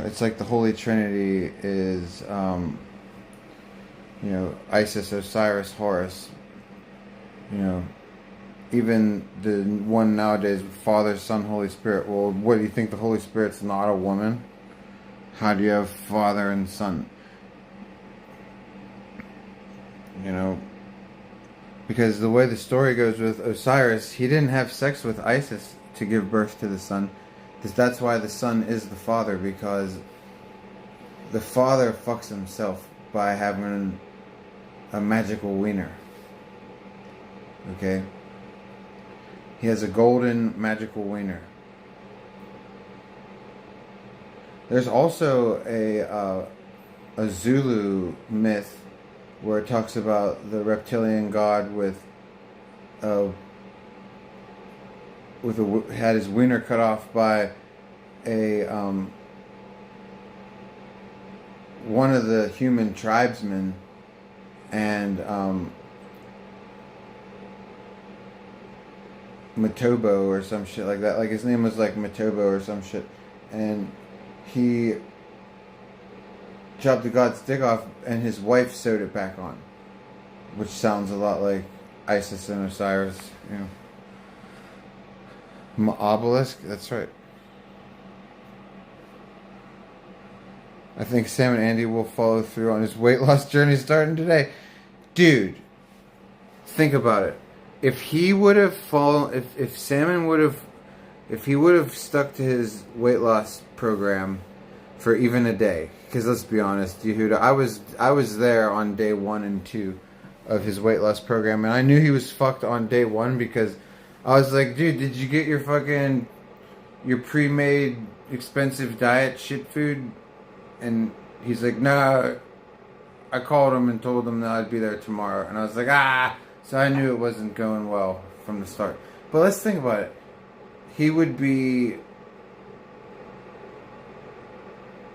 It's like the Holy Trinity is, Isis, Osiris, Horus. Even the one nowadays, Father, Son, Holy Spirit. Well, what do you think? The Holy Spirit's not a woman? How do you have Father and Son? Because the way the story goes with Osiris, he didn't have sex with Isis to give birth to the son. That's why the son is the father, because the father fucks himself by having a magical wiener. Okay? He has a golden magical wiener. There's also a Zulu myth where it talks about the reptilian god had his wiener cut off by one of the human tribesmen, and Matobo or some shit like that. Like his name was like Matobo or some shit, and he chopped the god's dick off, and his wife sewed it back on, which sounds a lot like Isis and Osiris. Obelisk, that's right. I think Sam and Andy will follow through on his weight loss journey starting today. Dude, think about it. If he would have if Salmon would have, if he would have stuck to his weight loss program for even a day, because let's be honest, Yehuda, I was there on day 1 and 2 of his weight loss program, and I knew he was fucked on day 1 because I was like, dude, did you get your pre-made expensive diet shit food? And he's like, nah. I called him and told him that I'd be there tomorrow, and I was like, so I knew it wasn't going well from the start. But let's think about it. He would be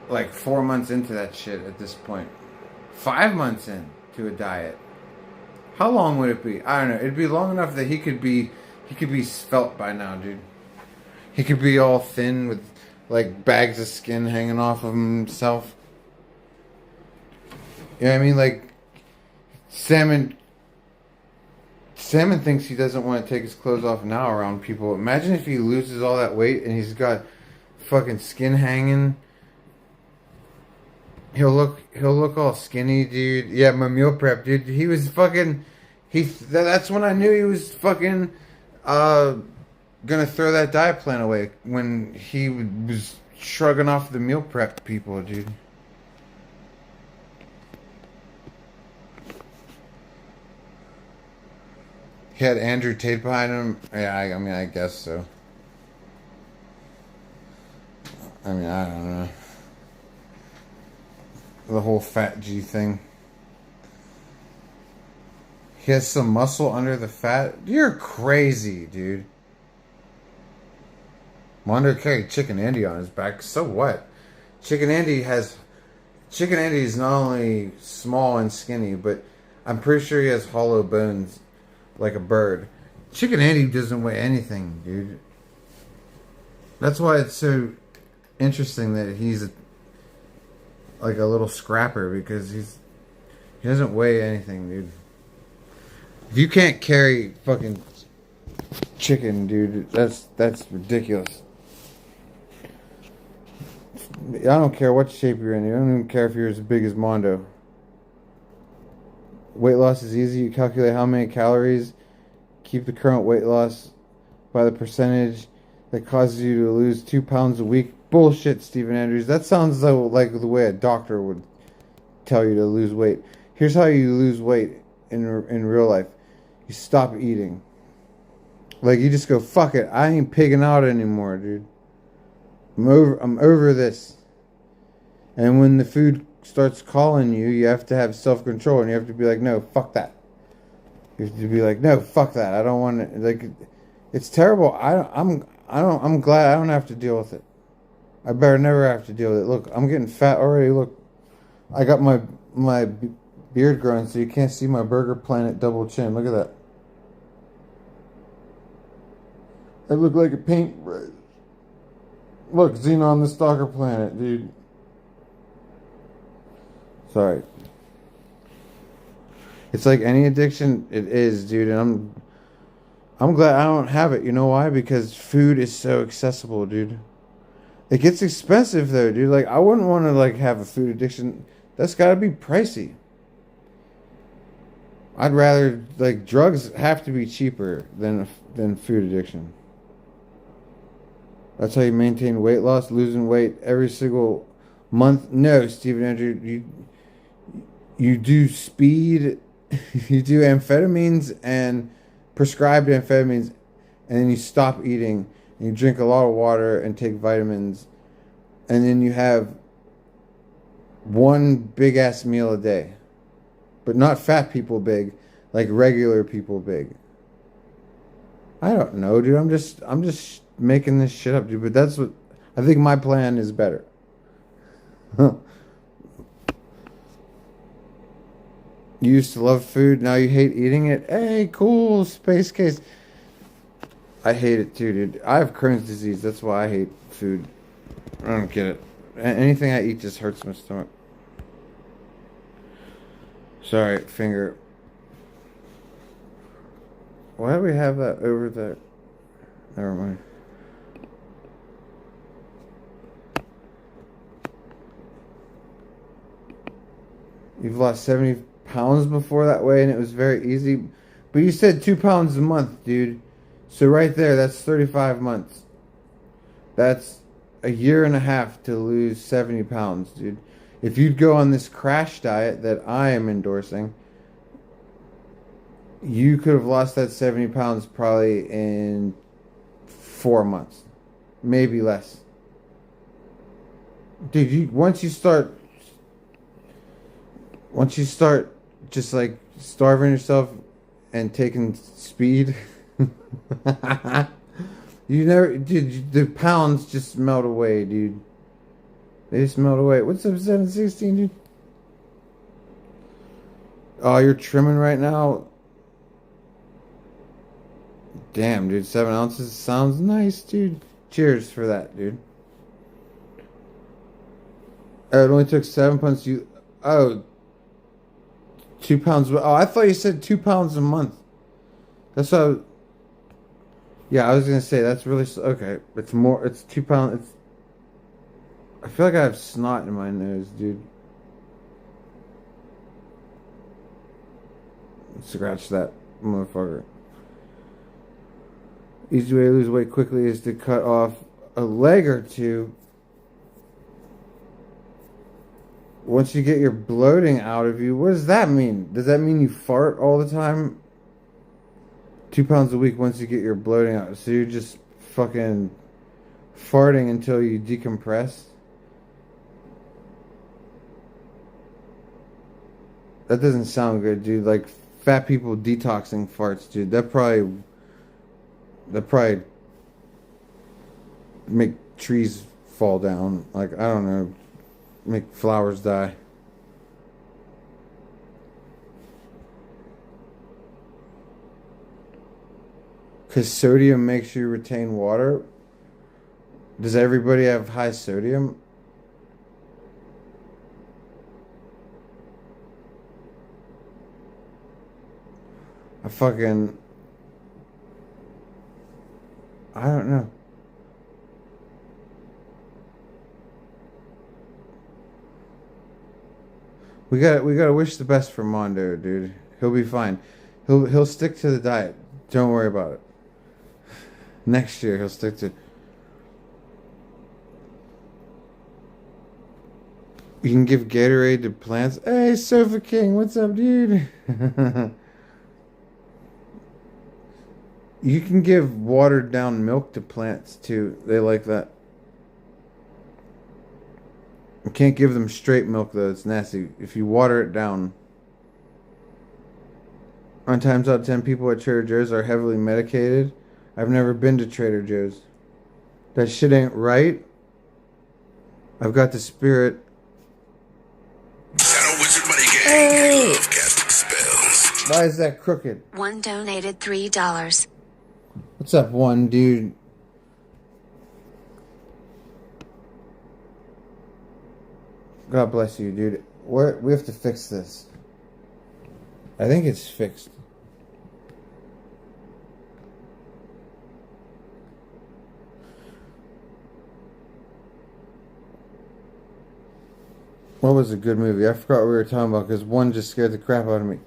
like 4 months into that shit at this point. 5 months into a diet. How long would it be? I don't know. It'd be long enough that he could be svelte by now, dude. He could be all thin with like bags of skin hanging off of himself. You know what I mean? Like Salmon thinks he doesn't want to take his clothes off now around people. Imagine if he loses all that weight and he's got fucking skin hanging. He'll look all skinny, dude. Yeah, my meal prep, dude. He was fucking. That's when I knew he was fucking gonna throw that diet plan away, when he was shrugging off the meal prep people, dude. He had Andrew Tate behind him. Yeah, I mean, I guess so. I mean, I don't know. The whole fat G thing. He has some muscle under the fat. You're crazy, dude. Wonder carried Chicken Andy on his back. So what? Chicken Andy is not only small and skinny, but I'm pretty sure he has hollow bones like a bird. Chicken Andy doesn't weigh anything, dude. That's why it's so interesting that he's like a little scrapper, because he doesn't weigh anything, dude. If you can't carry fucking chicken, dude, that's ridiculous. I don't care what shape you're in. I don't even care if you're as big as Mondo. Weight loss is easy. You calculate how many calories, keep the current weight loss by the percentage, that causes you to lose 2 pounds a week. Bullshit, Stephen Andrews. That sounds like the way a doctor would tell you to lose weight. Here's how you lose weight in real life. You stop eating. Like, you just go, fuck it, I ain't pigging out anymore, dude. I'm over this. And when the food starts calling you, you have to have self-control, and you have to be like, no, fuck that. You have to be like, no, fuck that. I don't want to, like, it's terrible. I'm glad I don't have to deal with it. I better never have to deal with it. Look, I'm getting fat already. Look, I got my beard growing, so you can't see my Burger Planet double chin. Look at that. I look like a paintbrush. Look, Xenon the Stalker Planet, dude. Sorry. It's like any addiction, it is, dude, and I'm glad I don't have it. You know why? Because food is so accessible, dude. It gets expensive though, dude. Like, I wouldn't want to like have a food addiction. That's got to be pricey. I'd rather, like, drugs have to be cheaper than food addiction. That's how you maintain weight loss, losing weight every single month. No, Stephen Andrew, you do speed, you do amphetamines and prescribed amphetamines, and then you stop eating, and you drink a lot of water and take vitamins, and then you have one big ass meal a day. But not fat people big, like regular people big. I don't know, dude. I'm just making this shit up, dude. But that's what I think. My plan is better. You used to love food, now you hate eating it. Hey, cool, space case. I hate it too, dude. I have Crohn's disease. That's why I hate food. I don't get it. Anything I eat just hurts my stomach. Sorry, finger. Why do we have that over there? Never mind. You've lost 70 pounds before that way, and it was very easy. But you said 2 pounds a month, dude. So right there, that's 35 months. That's a year and a half to lose 70 pounds, dude. If you'd go on this crash diet that I am endorsing, you could have lost that 70 pounds probably in 4 months. Maybe less. Dude, once you start just like starving yourself and taking speed, you never, dude, the pounds just melt away, dude. They just melt away. What's up, 716, dude? Oh, you're trimming right now? Damn, dude, 7 ounces sounds nice, dude. Cheers for that, dude. Oh, it only took 7 pounds. 2 pounds. Oh, I thought you said 2 pounds a month. That's what yeah, I was going to say, that's really, okay. It's more, it's 2 pounds. I feel like I have snot in my nose, dude. Scratch that, motherfucker. Easy way to lose weight quickly is to cut off a leg or two. Once you get your bloating out of you, what does that mean? Does that mean you fart all the time? 2 pounds a week once you get your bloating out. So you're just fucking farting until you decompress? That doesn't sound good, dude. Like, fat people detoxing farts, dude. That probably make trees fall down. Like, I don't know. Make flowers die. Because sodium makes you retain water. Does everybody have high sodium? I don't know. We gotta wish the best for Mondo, dude. He'll be fine. He'll stick to the diet. Don't worry about it. Next year he'll stick to. You can give Gatorade to plants. Hey, Sofa King, what's up, dude? You can give watered down milk to plants too. They like that. You can't give them straight milk though. It's nasty. If you water it down. 9 times out of 10, people at Trader Joe's are heavily medicated. I've never been to Trader Joe's. That shit ain't right. I've got the spirit. Shadow Wizard Money Gang, you love casting spells. Why is that crooked? One donated $3. What's up, one dude? God bless you, dude. We have to fix this. I think it's fixed. What was a good movie? I forgot what we were talking about because one just scared the crap out of me.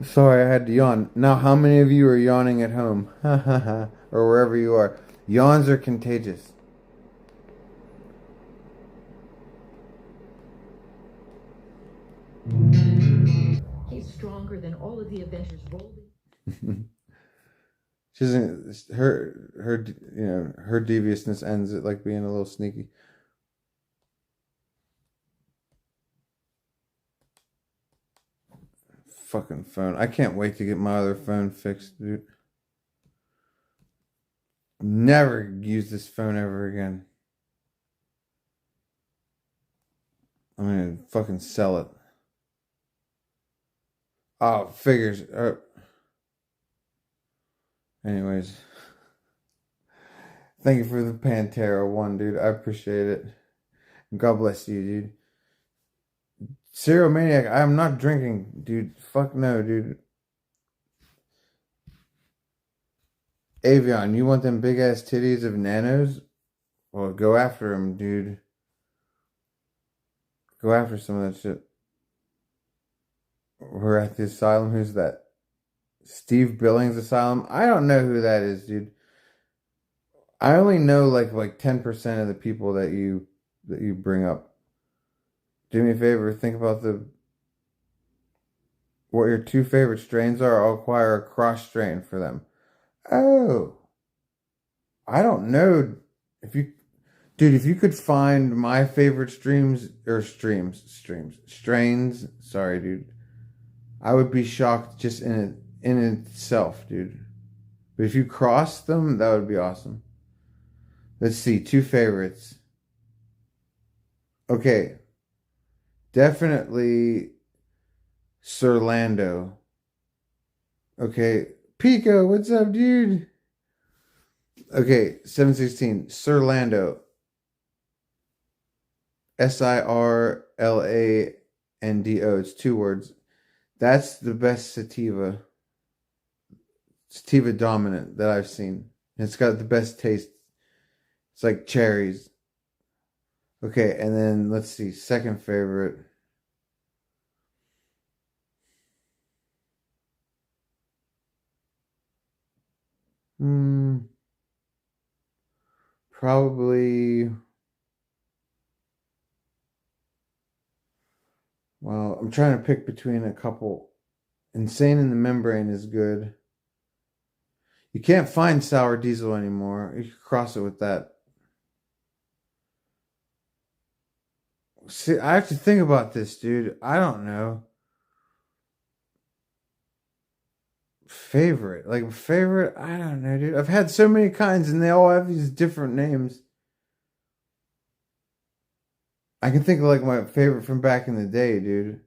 Sorry, I had to yawn. Now, how many of you are yawning at home? Or wherever you are. Yawns are contagious. He's stronger than all of the Avengers rolled in. She doesn't. Her deviousness ends at like being a little sneaky. Fucking phone. I can't wait to get my other phone fixed, dude. Never use this phone ever again. I'm gonna fucking sell it. Oh, figures. Anyways. Thank you for the Pantera one, dude. I appreciate it. God bless you, dude. Serial Maniac, I am not drinking, dude. Fuck no, dude. Avion, you want them big ass titties of nanos? Well, go after them, dude. Go after some of that shit. We're at the asylum. Who's that? Steve Billings Asylum? I don't know who that is, dude. I only know like 10% of the people that you bring up. Do me a favor, think about what your 2 favorite strains are. I'll acquire a cross strain for them. Oh. I don't know if you could find my favorite strains, sorry, dude. I would be shocked just in itself, dude. But if you cross them, that would be awesome. Let's see, 2 favorites. Okay. Definitely Sir Lando. Okay. Pico, what's up, dude? Okay, 716. Sir Lando. Sirlando. It's 2 words. That's the best sativa dominant that I've seen. It's got the best taste. It's like cherries. Okay, and then let's see, second favorite. Probably. Well, I'm trying to pick between a couple. Insane in the Membrane is good. You can't find Sour Diesel anymore. You can cross it with that. See, I have to think about this, dude. I don't know. Favorite. I don't know, dude. I've had so many kinds and they all have these different names. I can think of like my favorite from back in the day, dude.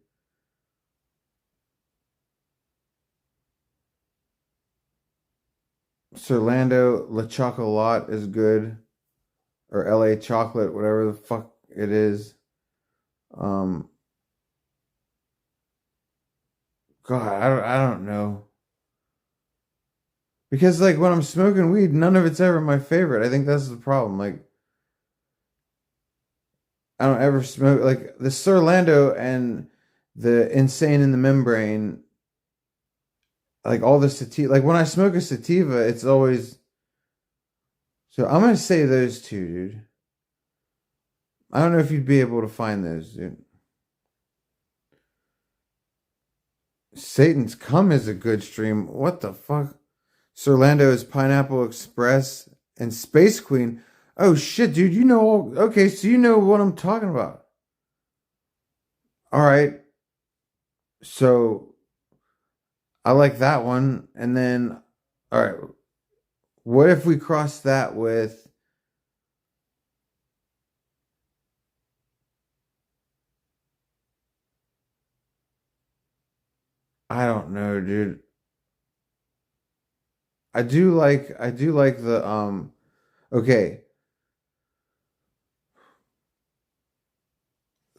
Sirlando La Chocolat is good. Or LA Chocolate, whatever the fuck it is. God, I don't know. Because like when I'm smoking weed, none of it's ever my favorite. I think that's the problem. Like I don't ever smoke like the Sirlando and the insane in the membrane, like all the sativa. Like when I smoke a sativa, it's always. So I'm gonna say those two, dude. I don't know if you'd be able to find those, dude. Satan's Come is a good stream. What the fuck? Sirlando's Pineapple Express and Space Queen. Oh shit, dude. You know. Okay, so you know what I'm talking about. All right. So I like that one. And then, all right. What if we cross that with. I don't know, dude. I do like the. Okay.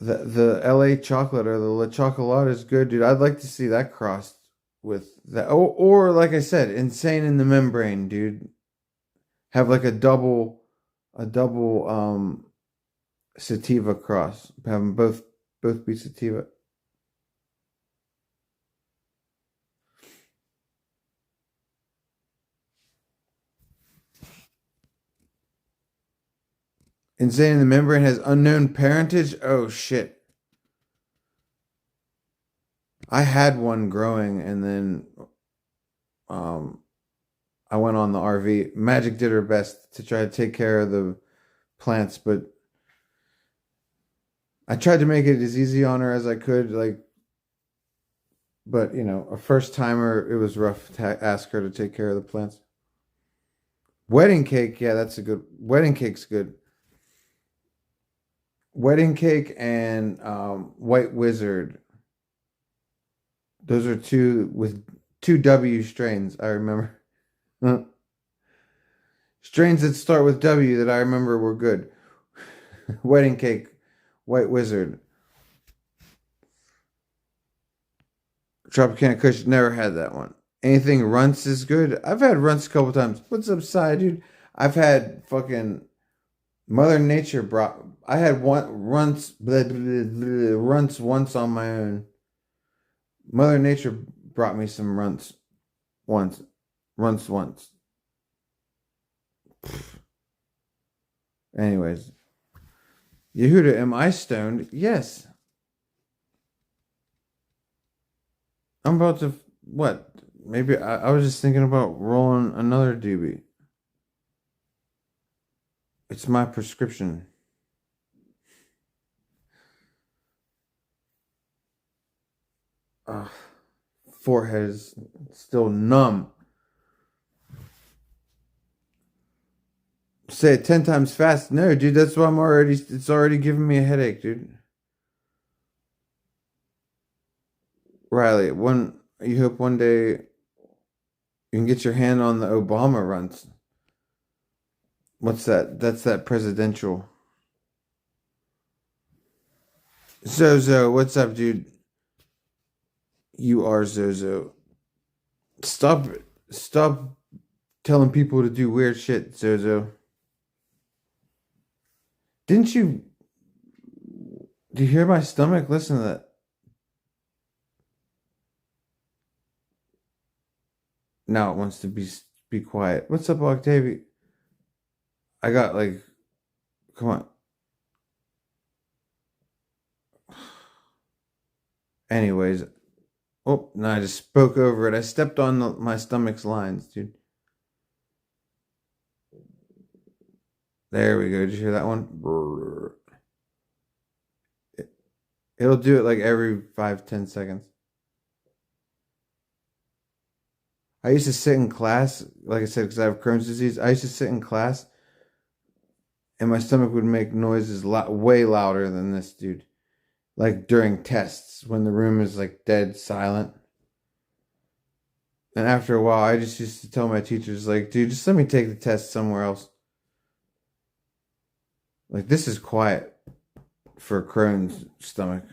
The LA chocolate or the La Chocolate is good, dude. I'd like to see that crossed with that. Or like I said, Insane in the Membrane, dude. Have like a double sativa cross. Have them both be sativa. Insane in the Membrane has unknown parentage. Oh shit. I had one growing and then um I went on the RV. Magic did her best to try to take care of the plants, but I tried to make it as easy on her as I could, like, but you know, a first timer, it was rough to ask her to take care of the plants. Wedding cake, yeah, that's a good. Wedding cake's good. Wedding cake and White Wizard. Those are two with two W strains. I remember strains that start with W that I remember were good. Wedding cake, White Wizard. Tropicana Kush, never had that one. Anything Runts is good. I've had Runts a couple times. What's up, side dude? I've had fucking Mother Nature brought. I had one Runts, Runts once on my own. Mother Nature brought me some Runts once. Runts once. Anyways. Yehuda, am I stoned? Yes. I'm about to. What? Maybe I was just thinking about rolling another doobie. It's my prescription. Forehead is still numb. Say it 10 times fast. No, dude, that's why it's already giving me a headache, dude. Riley, you hope one day you can get your hand on the Obama Runts. What's that? That's that presidential. Zozo, what's up, dude? You are Zozo. Stop telling people to do weird shit, Zozo. Did you hear my stomach? Listen to that. Now it wants to be quiet. What's up, Octavia? I got like, come on. Anyways, oh, no, I just spoke over it. I stepped on my stomach's lines, dude. There we go. Did you hear that one? It'll do it like every 5-10 seconds. I used to sit in class, like I said, because I have Crohn's disease. I used to sit in class, and my stomach would make noises way louder than this, dude. Like during tests, when the room is like dead silent. And after a while, I just used to tell my teachers, like, dude, just let me take the test somewhere else. Like, this is quiet for Crohn's stomach.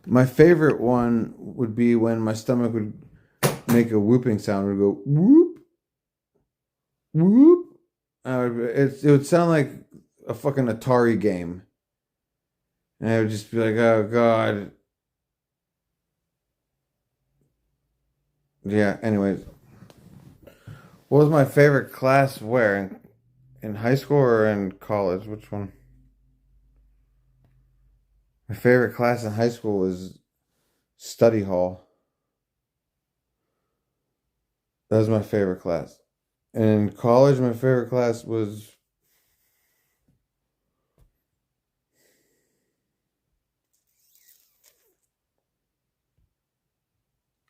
My favorite one would be when my stomach would make a whooping sound. It would go, whoop, whoop. It would sound like a fucking Atari game. And I would just be like, oh God. Yeah, anyways. What was my favorite class where? In high school or in college? Which one? My favorite class in high school was study hall. That was my favorite class. And in college, my favorite class was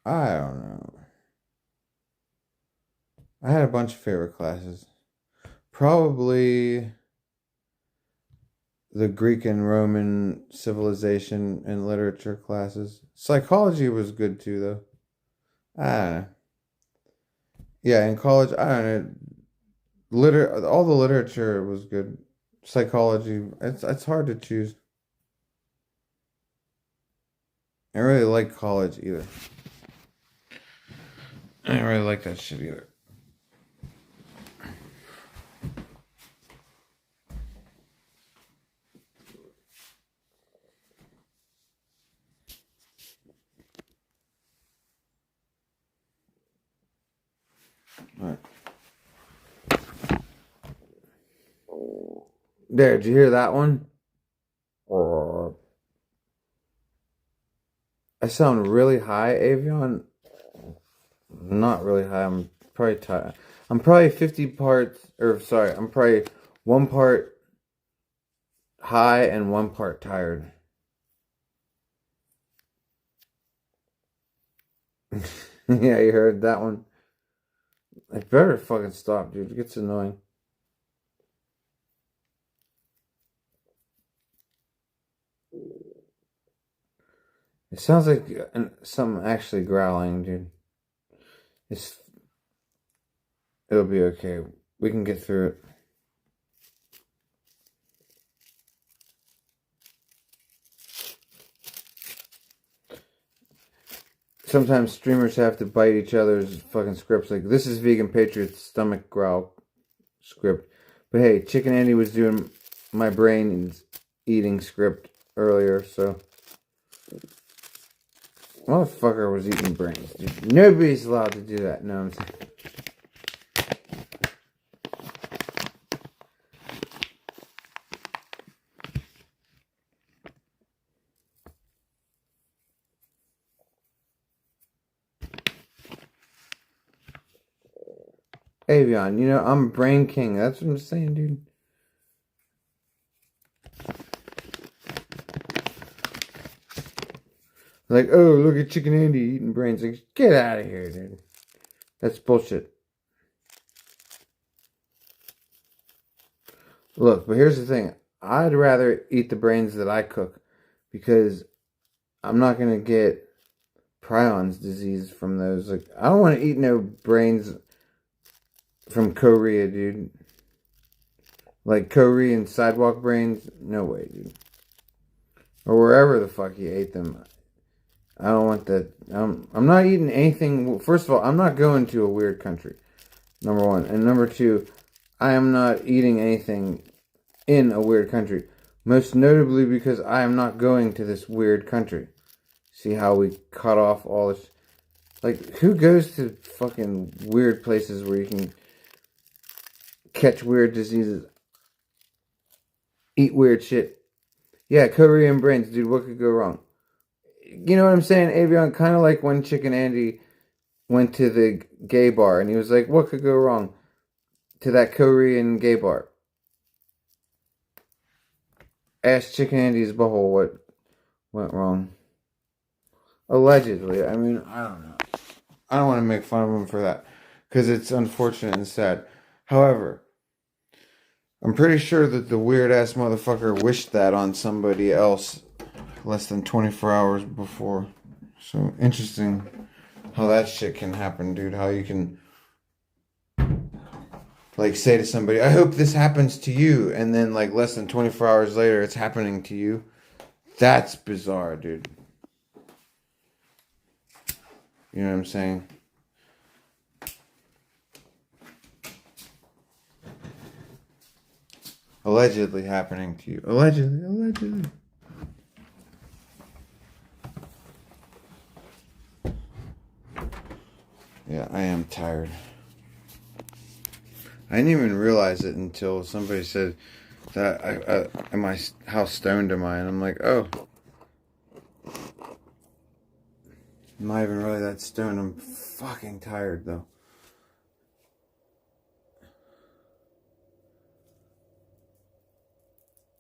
I don't know. I had a bunch of favorite classes. Probably the Greek and Roman civilization and literature classes. Psychology was good too, though. I don't know. Yeah, in college, I don't know. All the literature was good. Psychology, it's hard to choose. I don't really like college either. I didn't really like that shit either. Alright. There, did you hear that one? I sound really high, Avion. Not really high. I'm probably tired. I'm probably 50 parts, or sorry, I'm probably 1 part high and 1 part tired. Yeah, you heard that one. I better fucking stop, dude. It gets annoying. It sounds like something actually growling, dude. It'll be okay. We can get through it. Sometimes streamers have to bite each other's fucking scripts. Like, this is Vegan Patriot's stomach growl script. But hey, Chicken Andy was doing my brain eating script earlier, so. Motherfucker was eating brains, dude. Nobody's allowed to do that. No, I'm saying. Avion, I'm Brain King. That's what I'm saying, dude. Like, oh, look at Chicken Andy eating brains. Like, get out of here, dude. That's bullshit. Look, but here's the thing. I'd rather eat the brains that I cook because I'm not going to get prions disease from those. Like, I don't want to eat no brains from Korea, dude. Like Korean sidewalk brains? No way, dude. Or wherever the fuck you ate them. I don't want that. I'm not eating anything. First of all, I'm not going to a weird country. Number one. And number two, I am not eating anything in a weird country. Most notably because I am not going to this weird country. See how we cut off all this. Like, who goes to fucking weird places where you can catch weird diseases? Eat weird shit. Yeah, Korean brains, dude. What could go wrong? You know what I'm saying, Avion? Kind of like when Chicken Andy went to the gay bar and he was like, what could go wrong? To that Korean gay bar. Ask Chicken Andy's butthole what went wrong. Allegedly. I mean, I don't know. I don't want to make fun of him for that because it's unfortunate and sad. However, I'm pretty sure that the weird ass motherfucker wished that on somebody else less than 24 hours before. So interesting how that shit can happen, dude. How you can like say to somebody, I hope this happens to you, and then like less than 24 hours later it's happening to you. That's bizarre, dude. You know what I'm saying? Allegedly happening to you. Allegedly. Yeah, I am tired. I didn't even realize it until somebody said that how stoned am I? And I'm like, oh, I'm not even really that stoned. I'm fucking tired though.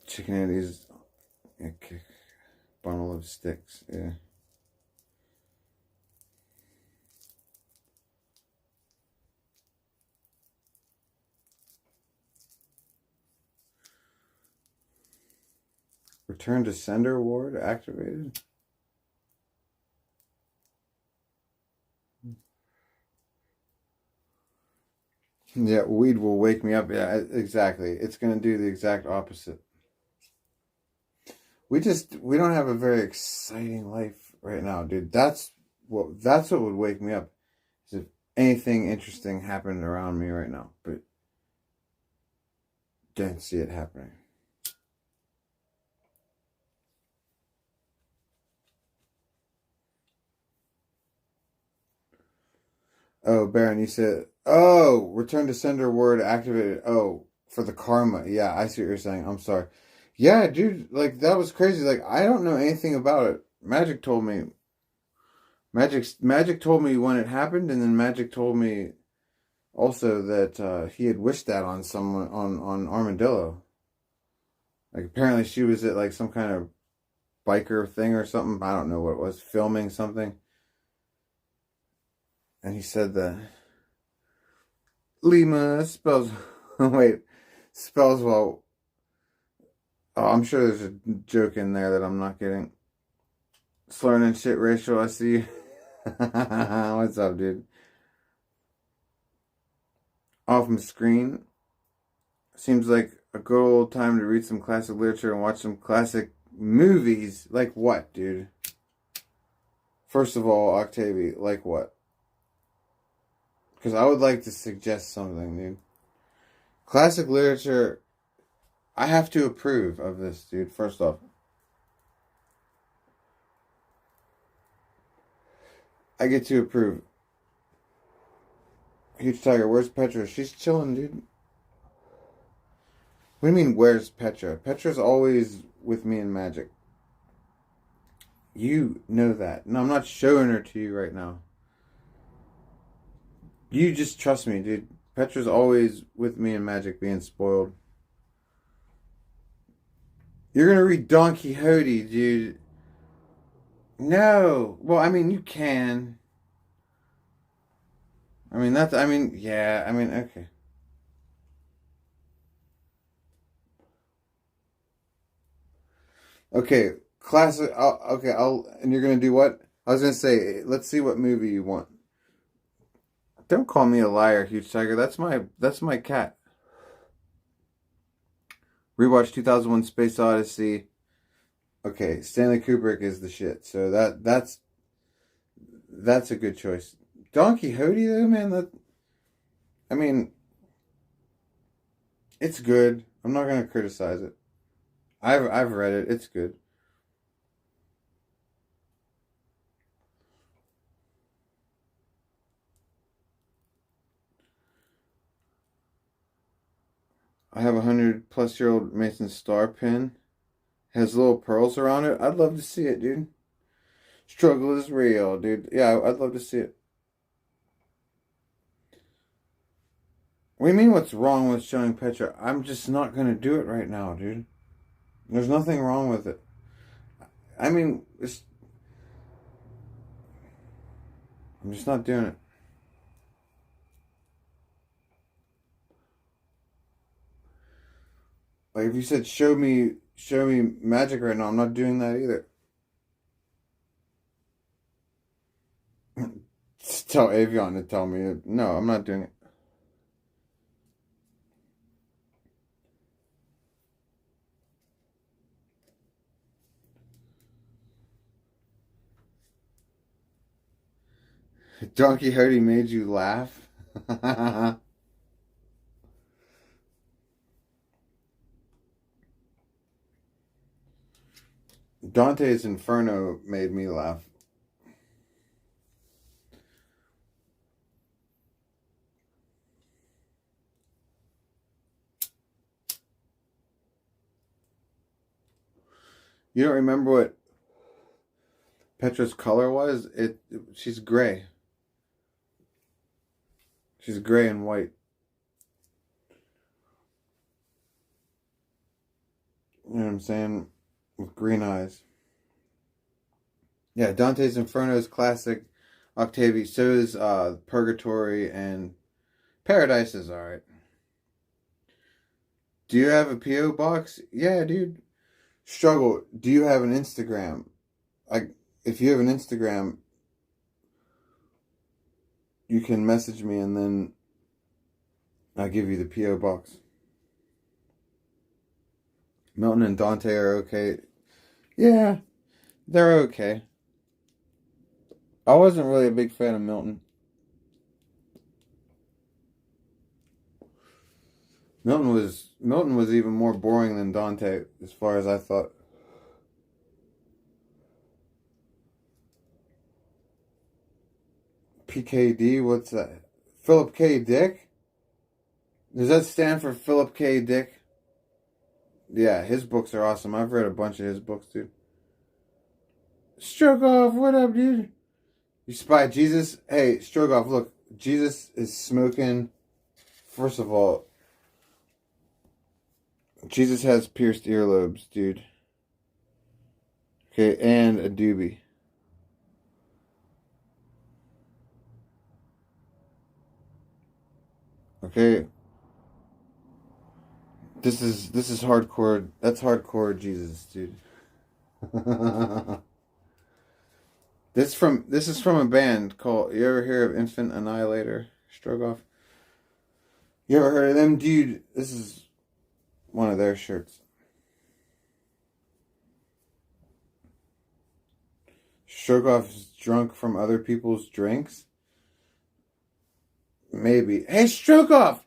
Chicken and these bundle of sticks, yeah. Return to sender ward activated. Yeah, weed will wake me up. Yeah, exactly. It's gonna do the exact opposite. We don't have a very exciting life right now, dude. That's what would wake me up. Is if anything interesting happened around me right now, but don't see it happening. Oh, Baron, you said, oh, return to sender word activated. Oh, for the karma. Yeah, I see what you're saying. I'm sorry. Yeah, dude, like, that was crazy. Like, I don't know anything about it. Magic told me. Magic told me when it happened, and then Magic told me also that he had wished that on someone, on Armadillo. Like, apparently she was at, like, some kind of biker thing or something. I don't know what it was. Filming something. And he said that Lima spells... Wait. Spells well... Oh, I'm sure there's a joke in there that I'm not getting. Slurring and shit, Rachel, I see you. What's up, dude? Off my screen. Seems like a good old time to read some classic literature and watch some classic movies. Like what, dude? First of all, Octavie, like what? Because I would like to suggest something, dude. Classic literature, I have to approve of this, dude, first off. I get to approve. Huge Tiger, where's Petra? She's chilling, dude. What do you mean, where's Petra? Petra's always with me in Magic. You know that. No, I'm not showing her to you right now. You just trust me, dude. Petra's always with me in Magic being spoiled. You're gonna read Don Quixote, dude. No. Well, I mean, you can. I mean, yeah, I mean, okay. Okay, classic, and you're gonna do what? I was gonna say, let's see what movie you want. Don't call me a liar, Huge Tiger. That's my cat. Rewatch 2001 Space Odyssey. Okay, Stanley Kubrick is the shit. So that's a good choice. Don Quixote though, man, I mean, it's good. I'm not gonna criticize it. I've read it. It's good. I have a 100-plus-year-old Mason star pin. Has little pearls around it. I'd love to see it, dude. Struggle is real, dude. Yeah, I'd love to see it. What do you mean what's wrong with showing Petra? I'm just not going to do it right now, dude. There's nothing wrong with it. I mean, I'm just not doing it. Like, if you said show me Magic right now, I'm not doing that either. Just tell Avion to tell me. No, I'm not doing it. Don Quixote made you laugh? Dante's Inferno made me laugh. You don't remember what Petra's color was? She's gray. She's gray and white. You know what I'm saying? With green eyes. Yeah, Dante's Inferno is classic. Octavia, so is Purgatory, and Paradise is alright. Do you have a P.O. box? Yeah, dude. Struggle. Do you have an Instagram? If you have an Instagram, you can message me and then I'll give you the P.O. box. Milton and Dante are okay. Yeah, they're okay. I wasn't really a big fan of Milton. Milton was even more boring than Dante, as far as I thought. PKD, what's that? Philip K. Dick? Does that stand for Philip K. Dick? Yeah, his books are awesome. I've read a bunch of his books, dude. Strogoff, what up, dude? You spy Jesus? Hey, Strogoff, look. Jesus is smoking. First of all, Jesus has pierced earlobes, dude. Okay, and a doobie. Okay. This is hardcore. That's hardcore Jesus, dude. This is from a band called, you ever hear of Infant Annihilator? Strogoff? You ever heard of them? Dude, this is one of their shirts. Strogoff's drunk from other people's drinks? Maybe. Hey, Strogoff!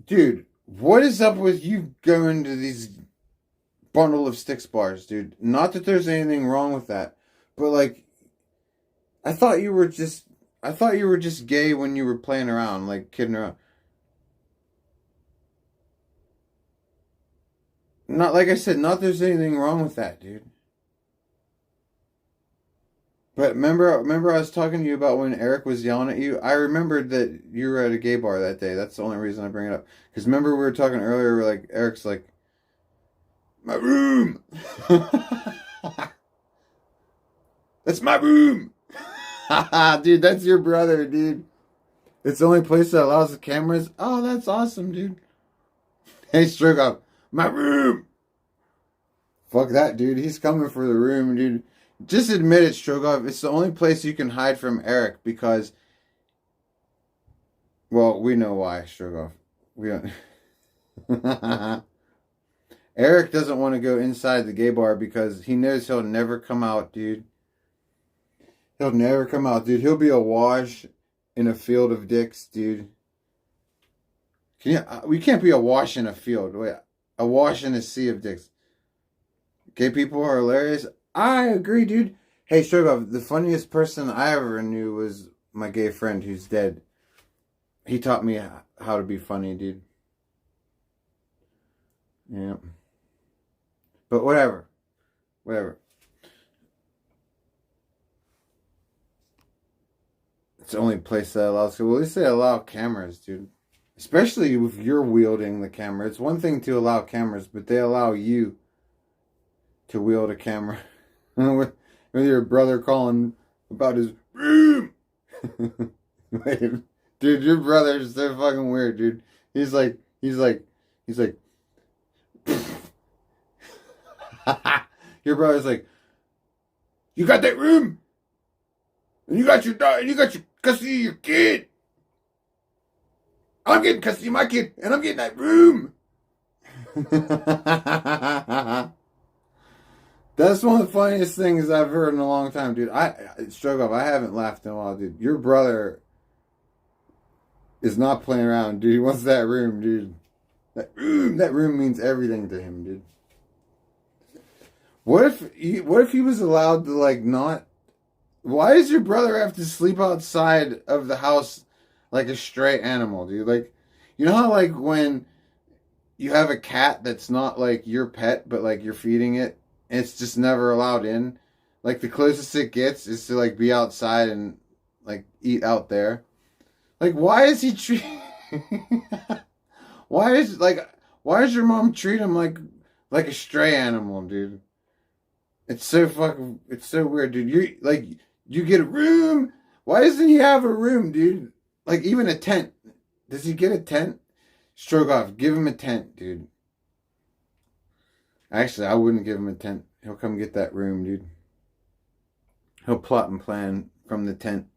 Dude, what is up with you going to these bundle of sticks bars, dude? Not that there's anything wrong with that, but like, I thought you were just gay when you were playing around, like kidding around. Not, like I said, not there's anything wrong with that, dude. But remember I was talking to you about when Eric was yelling at you? I remembered that you were at a gay bar that day. That's the only reason I bring it up. Because remember we were talking earlier, like, Eric's like, my room! That's my room! Dude, that's your brother, dude. It's the only place that allows the cameras. Oh, that's awesome, dude. Hey, Strogoff, my room! Fuck that, dude. He's coming for the room, dude. Just admit it, Strogoff. It's the only place you can hide from Eric because, well, we know why, Strogoff. We don't. Eric doesn't want to go inside the gay bar because he knows he'll never come out, dude. He'll never come out, dude. He'll be awash in a field of dicks, dude. We can't be awash in a field. Wait, awash in a sea of dicks. Gay people are hilarious. I agree, dude. Hey, Strogoff, the funniest person I ever knew was my gay friend who's dead. He taught me how to be funny, dude. Yeah. But whatever. Whatever. It's the only place that allows... Well, at least they allow cameras, dude. Especially if you're wielding the camera. It's one thing to allow cameras, but they allow you to wield a camera. with your brother calling about his room. Wait, dude, your brother is so fucking weird, dude. He's like your brother's like, you got that room, and you got your dog, and you got your custody of your kid. I'm getting custody of my kid, and I'm getting that room. That's one of the funniest things I've heard in a long time, dude. Strogoff, I haven't laughed in a while, dude. Your brother is not playing around, dude. He wants that room, dude. That room means everything to him, dude. What if he was allowed to, like, not... Why does your brother have to sleep outside of the house like a stray animal, dude? Like, you know how, like, when you have a cat that's not, like, your pet, but, like, you're feeding it, and it's just never allowed in. Like, the closest it gets is to, like, be outside and, like, eat out there. Like, why is he treat? Why is, like, why does your mom treat him like a stray animal, dude? It's so fucking, it's so weird, dude. You, like, you get a room. Why doesn't he have a room, dude? Like, even a tent. Does he get a tent? Stroke off. Give him a tent, dude. Actually, I wouldn't give him a tent. He'll come get that room, dude. He'll plot and plan from the tent.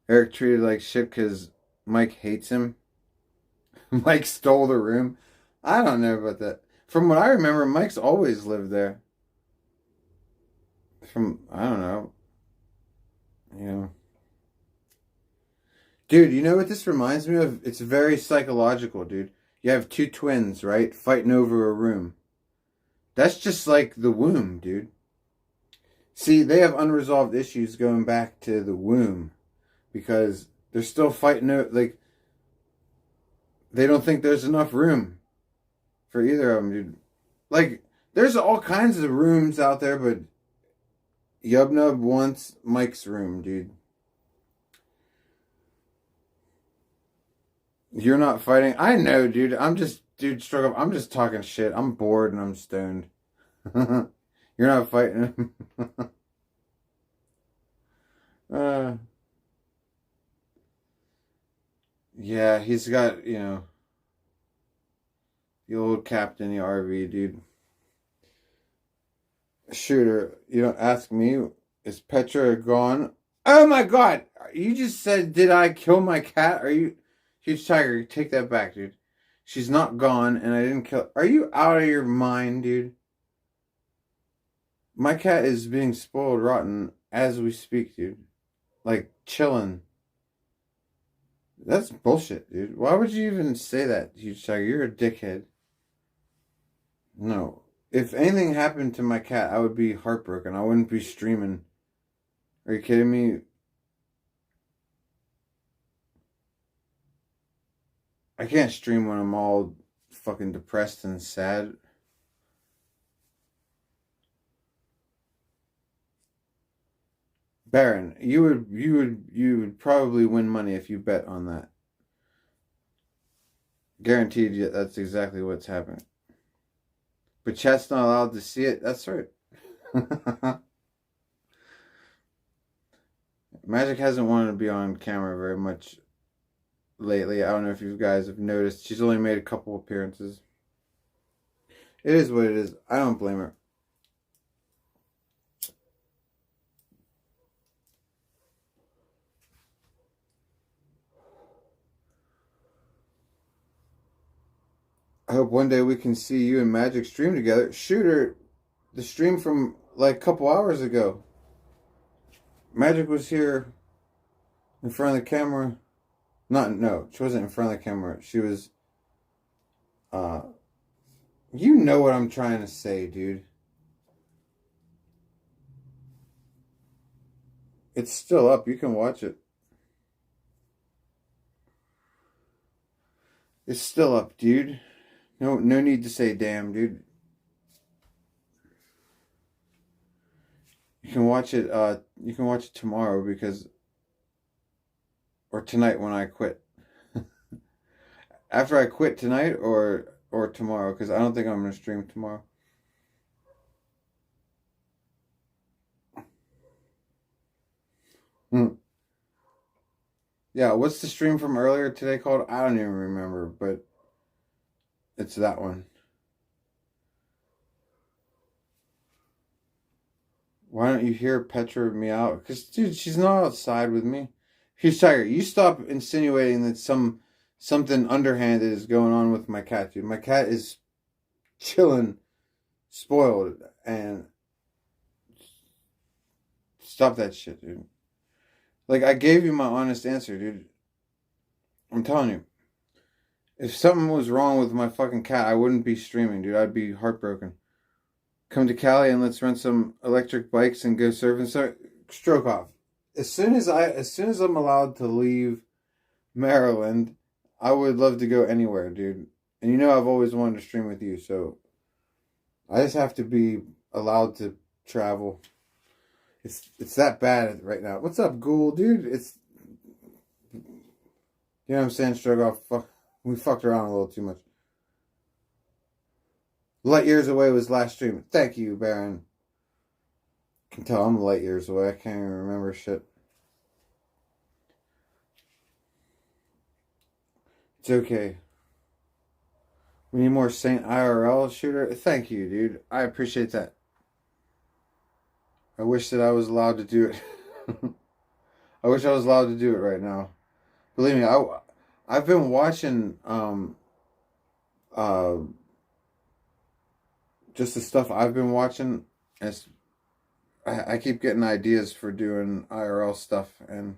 Eric treated like shit because Mike hates him. Mike stole the room. I don't know about that. From what I remember, Mike's always lived there. I don't know. You know. Dude, you know what this reminds me of? It's very psychological, dude. You have two twins, right? Fighting over a room. That's just like the womb, dude. See, they have unresolved issues going back to the womb. Because they're still fighting, like, they don't think there's enough room for either of them, dude. Like, there's all kinds of rooms out there, but Yubnub wants Mike's room, dude. You're not fighting. I know, dude. Dude, struggle. I'm just talking shit. I'm bored and I'm stoned. You're not fighting. Yeah, he's got, you know, the old captain, the RV, dude. Shooter, you don't ask me, is Petra gone? Oh my god! You just said, did I kill my cat? Are you... Huge Tiger, take that back, dude. She's not gone, and I didn't kill... Are you out of your mind, dude? My cat is being spoiled rotten as we speak, dude. Like, chilling. That's bullshit, dude. Why would you even say that, Huge Tiger? You're a dickhead. No. If anything happened to my cat, I would be heartbroken. I wouldn't be streaming. Are you kidding me? I can't stream when I'm all fucking depressed and sad. Baron, you would probably win money if you bet on that. Guaranteed you that's exactly what's happening. But chat's not allowed to see it. That's right. Magic hasn't wanted to be on camera very much lately. I don't know if you guys have noticed. She's only made a couple appearances. It is what it is. I don't blame her. I hope one day we can see you and Magic stream together. Shooter, the stream from like a couple hours ago. Magic was here in front of the camera. No, she wasn't in front of the camera. She was, you know what I'm trying to say, dude. It's still up. You can watch it. It's still up, dude. No need to say damn, dude. You can watch it, tomorrow because, or tonight when I quit. After I quit tonight or tomorrow, because I don't think I'm going to stream tomorrow. Yeah, what's the stream from earlier today called? I don't even remember, but it's that one. Why don't you hear Petra meow? Because, dude, she's not outside with me. He's tired. You stop insinuating that something underhanded is going on with my cat, dude. My cat is chilling, spoiled, and stop that shit, dude. Like, I gave you my honest answer, dude. I'm telling you. If something was wrong with my fucking cat, I wouldn't be streaming, dude. I'd be heartbroken. Come to Cali and let's rent some electric bikes and go surfing. So, stroke off. As soon as I'm allowed to leave Maryland, I would love to go anywhere, dude. And you know I've always wanted to stream with you, so I just have to be allowed to travel. It's that bad right now. What's up, Ghoul, dude? It's, you know what I'm saying, Strogoff? We fucked around a little too much. Light years away was last stream. Thank you, Baron. Can tell I'm light years away. I can't even remember shit. It's okay. We need more Saint IRL shooter. Thank you, dude. I appreciate that. I wish that I was allowed to do it. I wish I was allowed to do it right now. Believe me, I've been watching just the stuff I've been watching. As I keep getting ideas for doing IRL stuff, and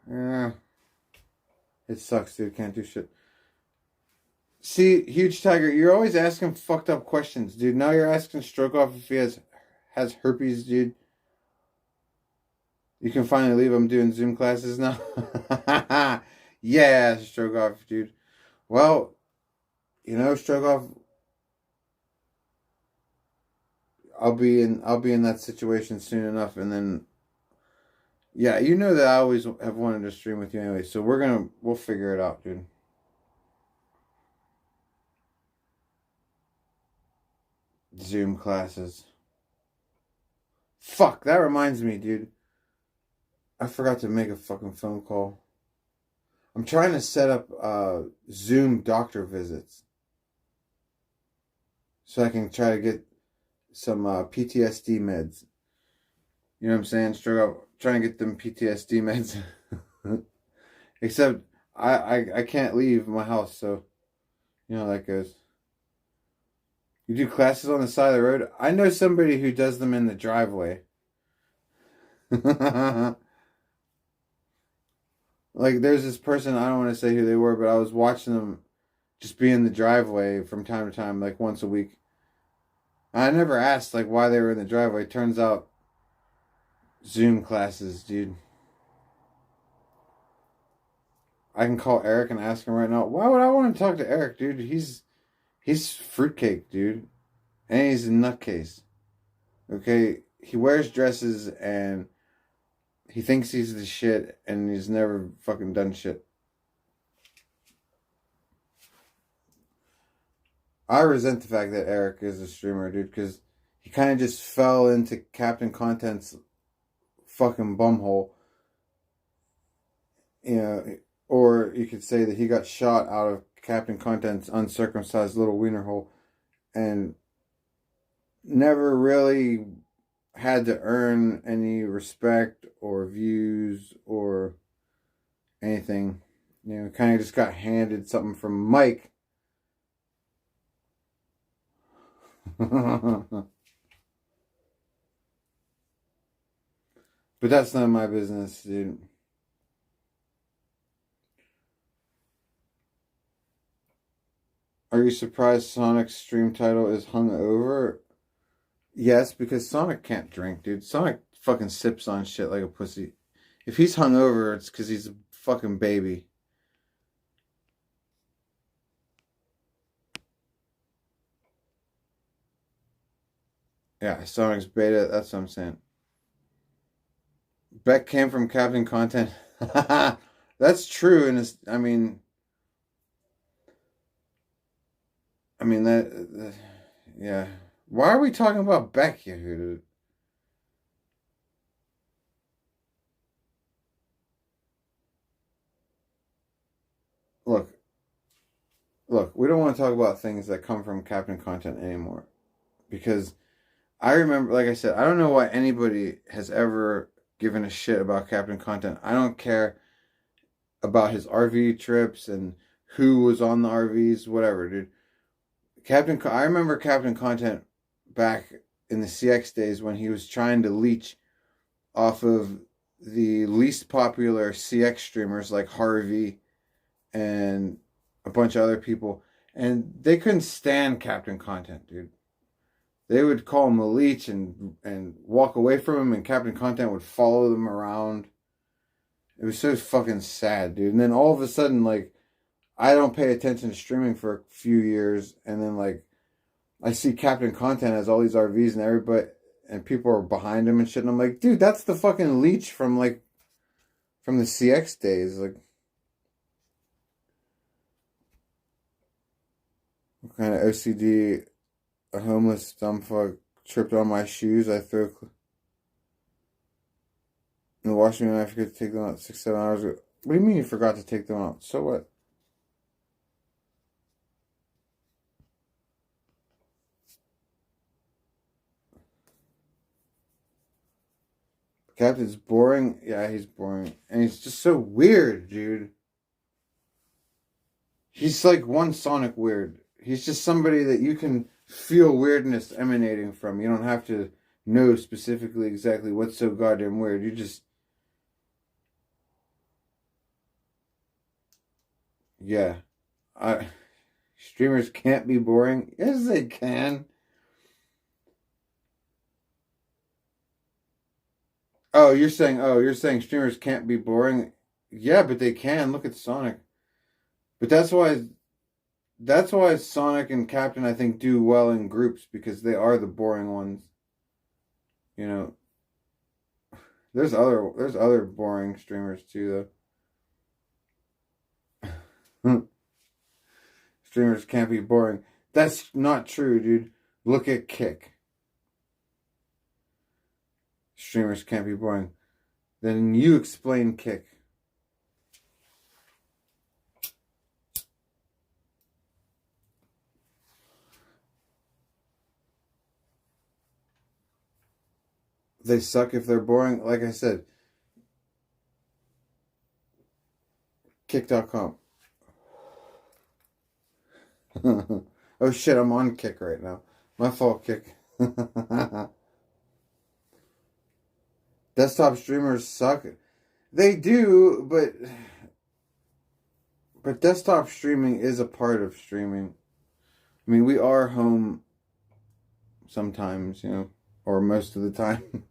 yeah, it sucks, dude. Can't do shit. See, Huge Tiger, you're always asking fucked up questions, dude. Now you're asking Strokeoff if he has herpes, dude. You can finally leave. I'm doing Zoom classes now. Yeah, Strokeoff, dude. Well, you know, Strokeoff, I'll be in that situation soon enough, and then yeah, you know that I always have wanted to stream with you anyway, so we'll figure it out, dude. Zoom classes. Fuck, that reminds me, dude. I forgot to make a fucking phone call. I'm trying to set up Zoom doctor visits so I can try to get some PTSD meds. You know what I'm saying? Trying to get them PTSD meds. Except I can't leave my house, so you know how that goes. You do classes on the side of the road? I know somebody who does them in the driveway. Like, there's this person, I don't want to say who they were, but I was watching them just be in the driveway from time to time, like once a week. I never asked, like, why they were in the driveway. Turns out, Zoom classes, dude. I can call Eric and ask him right now. Why would I want to talk to Eric, dude? He's fruitcake, dude. And he's a nutcase. Okay? He wears dresses and he thinks he's the shit, and he's never fucking done shit. I resent the fact that Eric is a streamer, dude, because he kind of just fell into Captain Content's fucking bumhole. You know, or you could say that he got shot out of Captain Content's uncircumcised little wiener hole and never really had to earn any respect or views or anything. You know, kind of just got handed something from Mike. But that's not my business, dude. Are you surprised Sonic's stream title is hungover? Yes, because Sonic can't drink, dude. Sonic fucking sips on shit like a pussy. If he's hungover, it's because he's a fucking baby. Yeah, Sonic's beta, that's what I'm saying. Beck came from Captain Content. That's true, and it's, I mean that yeah. Why are we talking about Beck here, dude? Look, we don't want to talk about things that come from Captain Content anymore. Because I remember, like I said, I don't know why anybody has ever given a shit about Captain Content. I don't care about his RV trips and who was on the RVs, whatever, dude. I remember Captain Content back in the CX days when he was trying to leech off of the least popular CX streamers like Harvey and a bunch of other people, and they couldn't stand Captain Content, dude. They would call him a leech and walk away from him, and Captain Content would follow them around. It was so fucking sad, dude. And then all of a sudden, like, I don't pay attention to streaming for a few years, and then, like, I see Captain Content has all these RVs and everybody, and people are behind him and shit. And I'm like, dude, that's the fucking leech from the CX days. Like, what kind of OCD? A homeless dumb fuck tripped on my shoes. I threw in the washing machine. I forgot to take them out 6-7 hours ago. What do you mean you forgot to take them out? So what? Captain's boring. Yeah, he's boring. And he's just so weird, dude. He's like one Sonic weird. He's just somebody that you can feel weirdness emanating from. You don't have to know specifically exactly what's so goddamn weird. You just... Yeah. Streamers can't be boring. Yes, they can. You're saying streamers can't be boring? Yeah, but they can. Look at Sonic. But that's why Sonic and Captain, I think, do well in groups, because they are the boring ones. You know, there's other boring streamers too, though. Streamers can't be boring. That's not true, dude. Look at Kick. Streamers can't be boring. Then you explain Kick. They suck if they're boring. Like I said, Kick.com. Oh shit, I'm on Kick right now. My fault, Kick. Desktop streamers suck. They do, but desktop streaming is a part of streaming. I mean, we are home sometimes, or most of the time.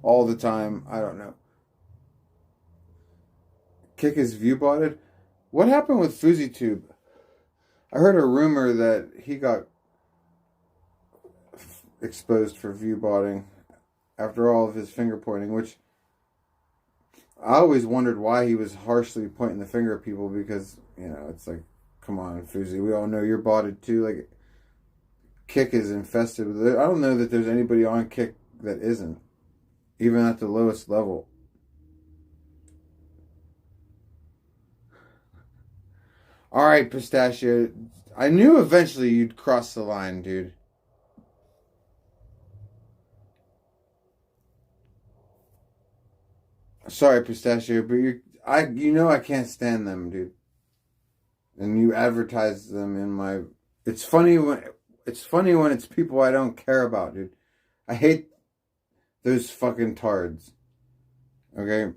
All the time, I don't know. Kick is view botted. What happened with FuzzyTube? I heard a rumor that he got exposed for view botting after all of his finger pointing, which I always wondered why he was harshly pointing the finger at people, because, it's like, come on, Fuzzy, we all know you're botted too. Like, Kick is infested with it. I don't know that there's anybody on Kick that isn't, even at the lowest level. All right, Pistachio. I knew eventually you'd cross the line, dude. Sorry, Pistachio, but I can't stand them, dude. And you advertise them in my... It's funny when it's people I don't care about, dude. I hate those fucking tards. Okay?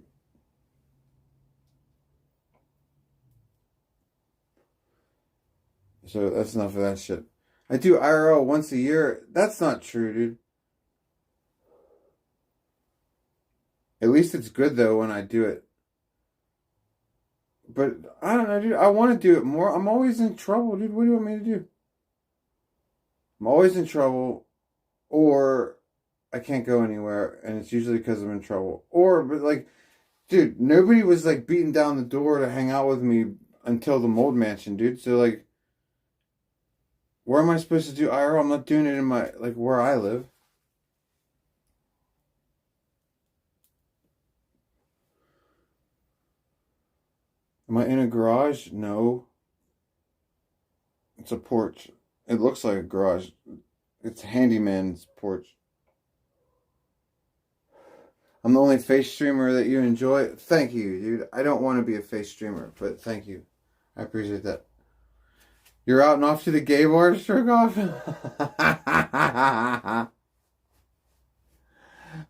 So that's enough of that shit. I do IRL once a year. That's not true, dude. At least it's good, though, when I do it. But, I don't know, dude. I want to do it more. I'm always in trouble, dude. What do you want me to do? I'm always in trouble. Or I can't go anywhere. And it's usually because I'm in trouble. But like, dude, nobody was, like, beating down the door to hang out with me until the Mold Mansion, dude. So, like, where am I supposed to do IRL? I'm not doing it in where I live. Am I in a garage? No. It's a porch. It looks like a garage. It's a handyman's porch. I'm the only face streamer that you enjoy. Thank you, dude. I don't want to be a face streamer, but thank you. I appreciate that. You're out and off to the gay bar to stroke off?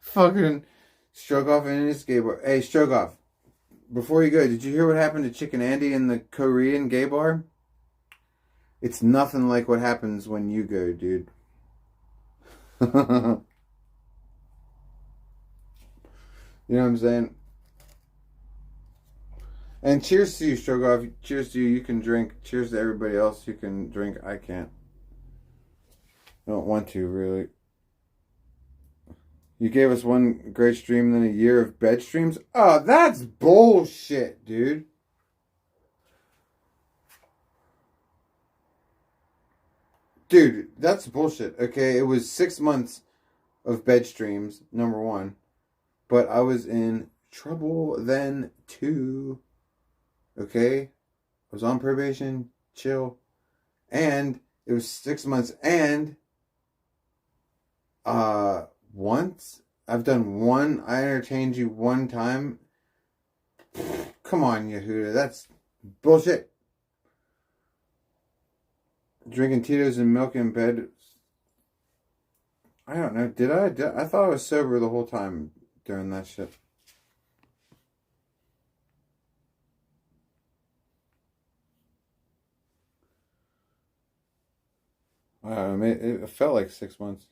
Fucking stroke off in this gay bar. Hey, stroke off. Before you go, did you hear what happened to Chicken Andy in the Korean gay bar? It's nothing like what happens when you go, dude. You know what I'm saying? And cheers to you, Strogoff. Cheers to you. You can drink. Cheers to everybody else who can drink. I can't. I don't want to, really. You gave us one great stream, then a year of bed streams? Oh, that's bullshit, dude. Dude, that's bullshit. Okay, it was 6 months of bed streams, number one. But I was in trouble then, too. Okay? I was on probation, chill. And it was 6 months, and once I've done one, I entertained you one time. Come on, Yehuda, that's bullshit. Drinking Tito's and milk in bed. I don't know. Did I? I thought I was sober the whole time during that shit. I don't know. It felt like 6 months.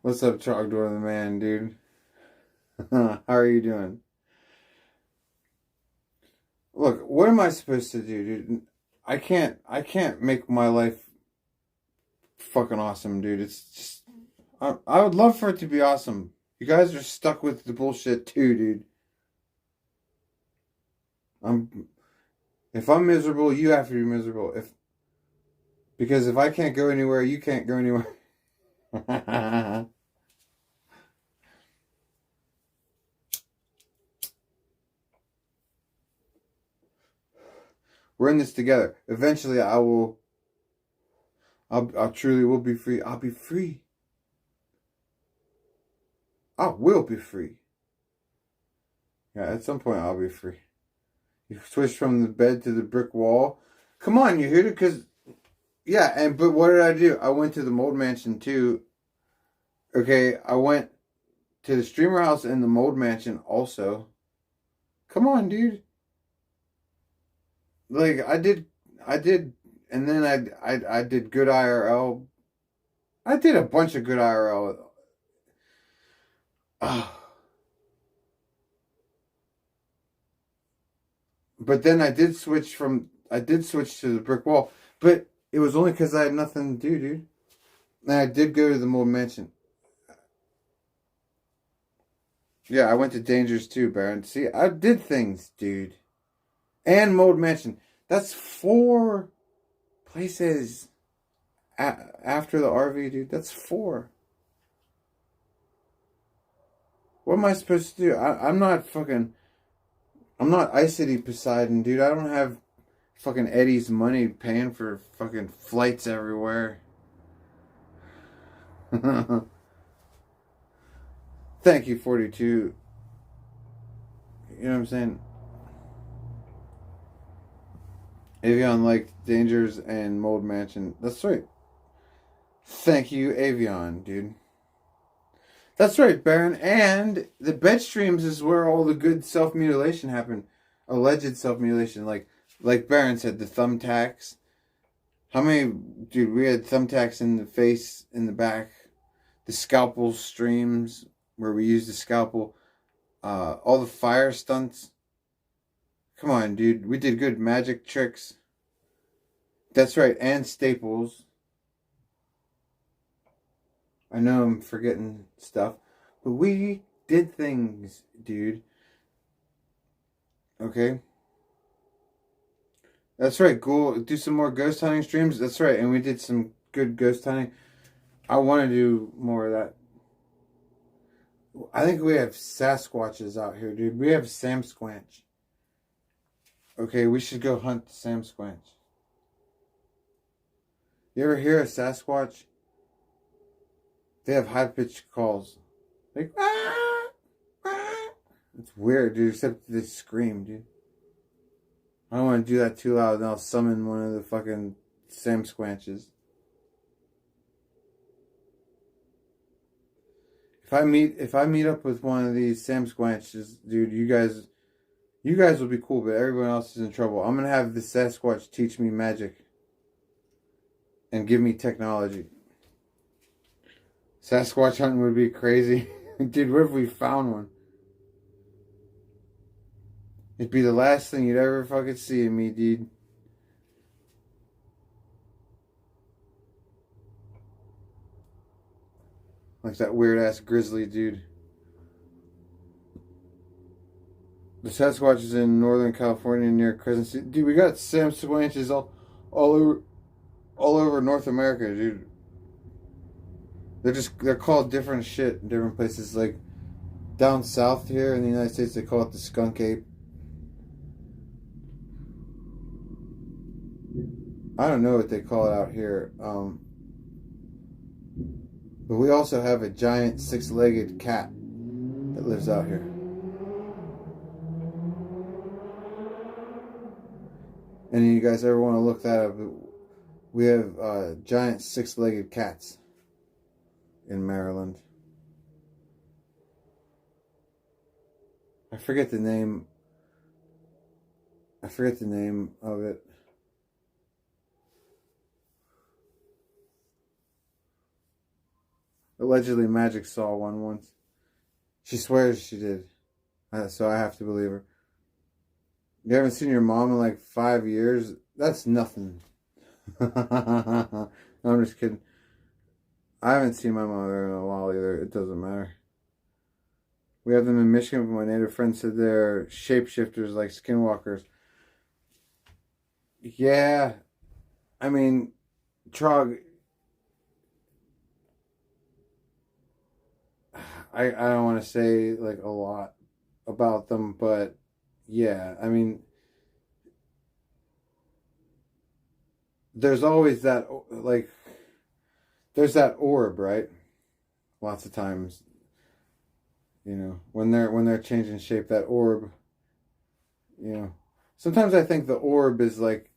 What's up, Trogdor the man, dude? How are you doing? Look, what am I supposed to do, dude? I can't make my life fucking awesome, dude. It's just, I would love for it to be awesome. You guys are stuck with the bullshit too, dude. If I'm miserable, you have to be miserable. Because if I can't go anywhere, you can't go anywhere. We're in this together. Eventually, I truly will be free. I'll be free. I will be free. Yeah, at some point, I'll be free. You switched from the bed to the brick wall. Come on, you heard it? Because, yeah, but what did I do? I went to the Mold Mansion, too. Okay, I went to the streamer house and the Mold Mansion also. Come on, dude. Like, I did, and then I did good IRL. I did a bunch of good IRL. But then I did switch to the brick wall. But it was only because I had nothing to do, dude. And I did go to the Mold Mansion. Yeah, I went to Dangers too, Baron. See, I did things, dude. And Mold Mansion. That's 4 places after the RV, dude. That's 4. What am I supposed to do? I'm not Ice City Poseidon, dude. I don't have fucking Eddie's money paying for fucking flights everywhere. Thank you, 42. You know what I'm saying? Avion liked Dangers and Mold Mansion. That's right. Thank you, Avion, dude. That's right, Baron. And the bed streams is where all the good self-mutilation happened. Alleged self-mutilation. Like Baron said, the thumbtacks. How many... Dude, we had thumbtacks in the face, in the back. The scalpel streams, where we used the scalpel. All the fire stunts. Come on, dude. We did good magic tricks. That's right, and staples. I know I'm forgetting stuff, but we did things, dude. Okay? That's right, go do some more ghost hunting streams. That's right, and we did some good ghost hunting. I want to do more of that. I think we have Sasquatches out here, dude. We have Sam Squanch. Okay, we should go hunt Sam Squanch. You ever hear a Sasquatch? They have high-pitched calls. Like, ah, ah. It's weird, dude, except they scream, dude. I don't want to do that too loud, then I'll summon one of the fucking Sam Squanches. If I meet up with one of these Sam Squanches, dude, you guys will be cool, but everyone else is in trouble. I'm gonna have the Sasquatch teach me magic. And give me technology. Sasquatch hunting would be crazy. Dude, what if we found one? It'd be the last thing you'd ever fucking see of me, dude. Like that weird ass grizzly dude. The Sasquatch is in Northern California near Crescent City. Dude, we got Sam Squanches all over North America, dude. They're called different shit in different places. Like down south here in the United States, they call it the skunk ape. I don't know what they call it out here. But we also have a giant six-legged cat that lives out here. And you guys ever want to look that up? We have giant six-legged cats in Maryland. I forget the name. I forget the name of it. Allegedly, Magic saw one once. She swears she did. So I have to believe her. You haven't seen your mom in like 5 years? That's nothing. No, I'm just kidding. I haven't seen my mother in a while either. It doesn't matter. We have them in Michigan, but my native friend said they're shapeshifters like skinwalkers. Yeah. I mean, Trog, I don't want to say like a lot about them, but yeah, I mean, there's always that, like, there's that orb, right? Lots of times, you know, when they're changing shape, that orb, you know, sometimes I think the orb is like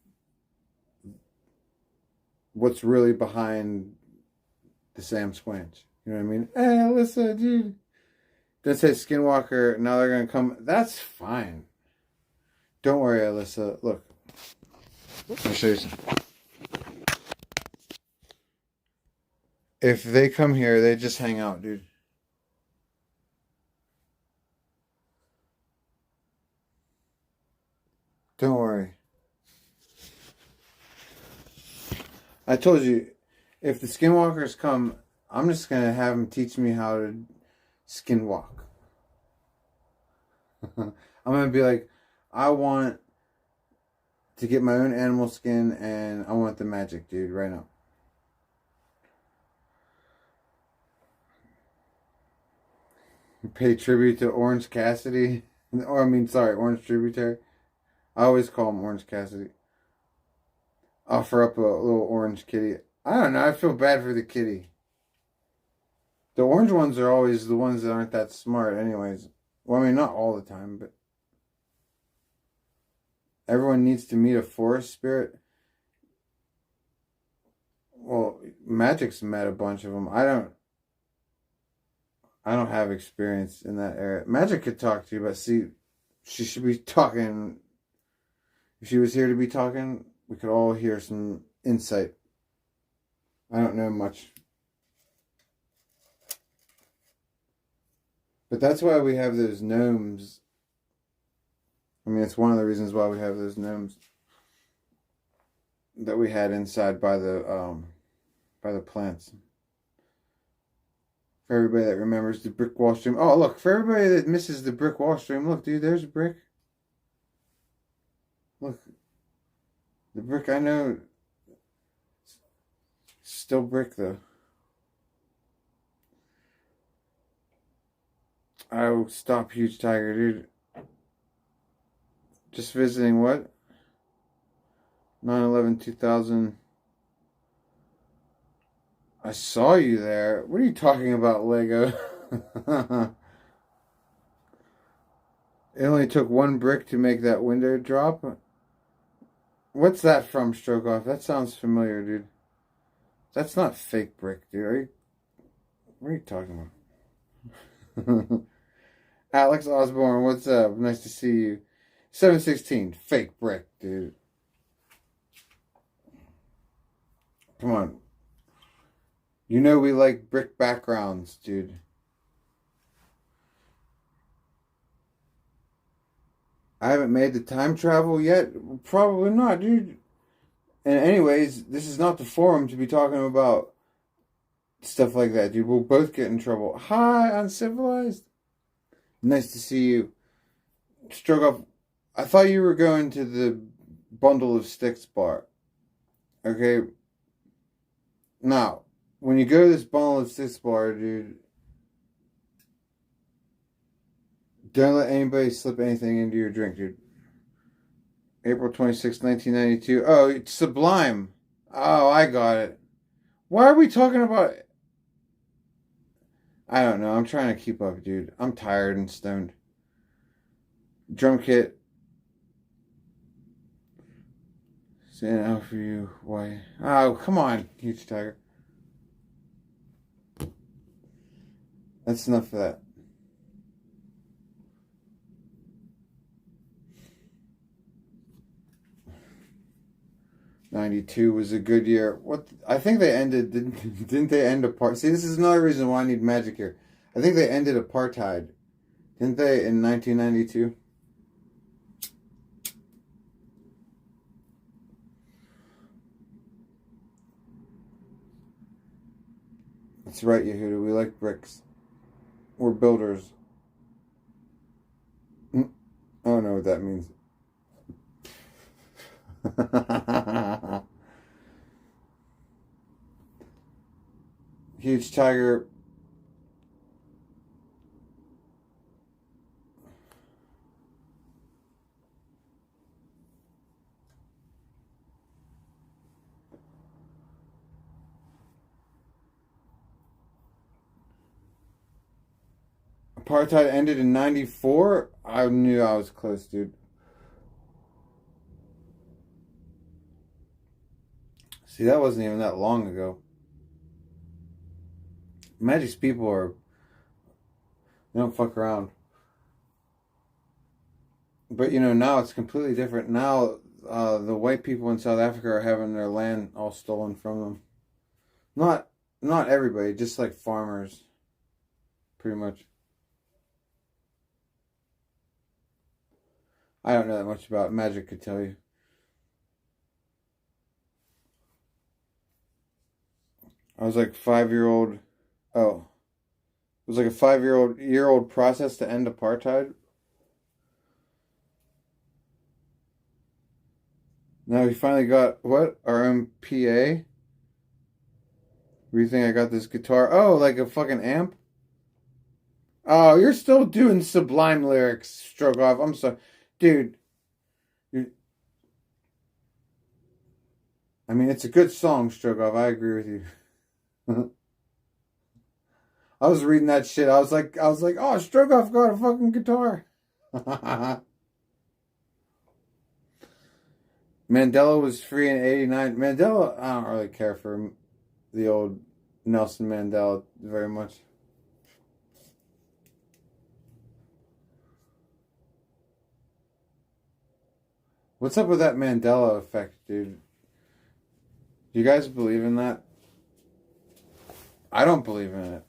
what's really behind the Sam Squanch. You know what I mean? Hey, Alyssa, dude. Don't say Skinwalker. Now they're going to come. That's fine. Don't worry, Alyssa. Look. Let me show you something. If they come here, they just hang out, dude. Don't worry. I told you, if the Skinwalkers come, I'm just going to have them teach me how to skinwalk. I'm going to be like, I want to get my own animal skin and I want the magic, dude, right now. Pay tribute to Orange Cassidy. Or, Orange Tributary. I always call him Orange Cassidy. Offer up a little orange kitty. I don't know, I feel bad for the kitty. The orange ones are always the ones that aren't that smart anyways. Well, I mean, not all the time, but everyone needs to meet a forest spirit. Well, Magic's met a bunch of them. I don't have experience in that area. Magic could talk to you, but see, she should be talking. If she was here to be talking, we could all hear some insight. I don't know much. But that's why we have those gnomes. I mean, it's one of the reasons why we have those gnomes that we had inside by the plants. For everybody that remembers the brick wall stream. Oh, look, for everybody that misses the brick wall stream, look, dude, there's a brick. Look. The brick, I know, still brick, though. Oh, stop, Huge Tiger, dude. Just visiting what? 9/11/2000. I saw you there. What are you talking about, Lego? It only took one brick to make that window drop. What's that from, Stroke Off? That sounds familiar, dude. That's not fake brick, dude. What are you talking about? Alex Osborne, what's up? Nice to see you. 716, fake brick, dude. Come on. You know we like brick backgrounds, dude. I haven't made the time travel yet. Probably not, dude. And anyways, this is not the forum to be talking about stuff like that, dude. We'll both get in trouble. Hi, uncivilized. Nice to see you. Strogoff, I thought you were going to the Bundle of Sticks bar. Okay? Now, when you go to this Bundle of Sticks bar, dude, don't let anybody slip anything into your drink, dude. April 26, 1992. Oh, it's Sublime. Oh, I got it. Why are we talking about... I don't know. I'm trying to keep up, dude. I'm tired and stoned. Drum kit. Stand out for you. Why? Oh, come on, huge tiger. That's enough of that. '92 was a good year. What? I think they ended. Didn't they end apartheid? See, this is another reason why I need magic here. I think they ended apartheid, didn't they, in 1992? That's right, Yehuda. We like bricks. We're builders. I don't know what that means. Huge tiger. Apartheid ended in '94. I knew I was close, dude. See, that wasn't even that long ago. Magic's people are... They don't fuck around. But, you know, now it's completely different. Now, the white people in South Africa are having their land all stolen from them. Not everybody, just like farmers. Pretty much. I don't know that much about magic, could tell you. I was like 5-year-old. Oh. It was like a 5-year-old process to end apartheid. Now we finally got, what? Our own PA? Where do you think I got this guitar? Oh, like a fucking amp? Oh, you're still doing Sublime lyrics, Strogoff. I'm sorry. Dude. I mean, it's a good song, Strogoff. I agree with you. I was reading that shit. I was like, oh, Strogoff got a fucking guitar. Mandela was free in '89. Mandela, I don't really care for the old Nelson Mandela very much. What's up with that Mandela effect, dude? Do you guys believe in that? I don't believe in it.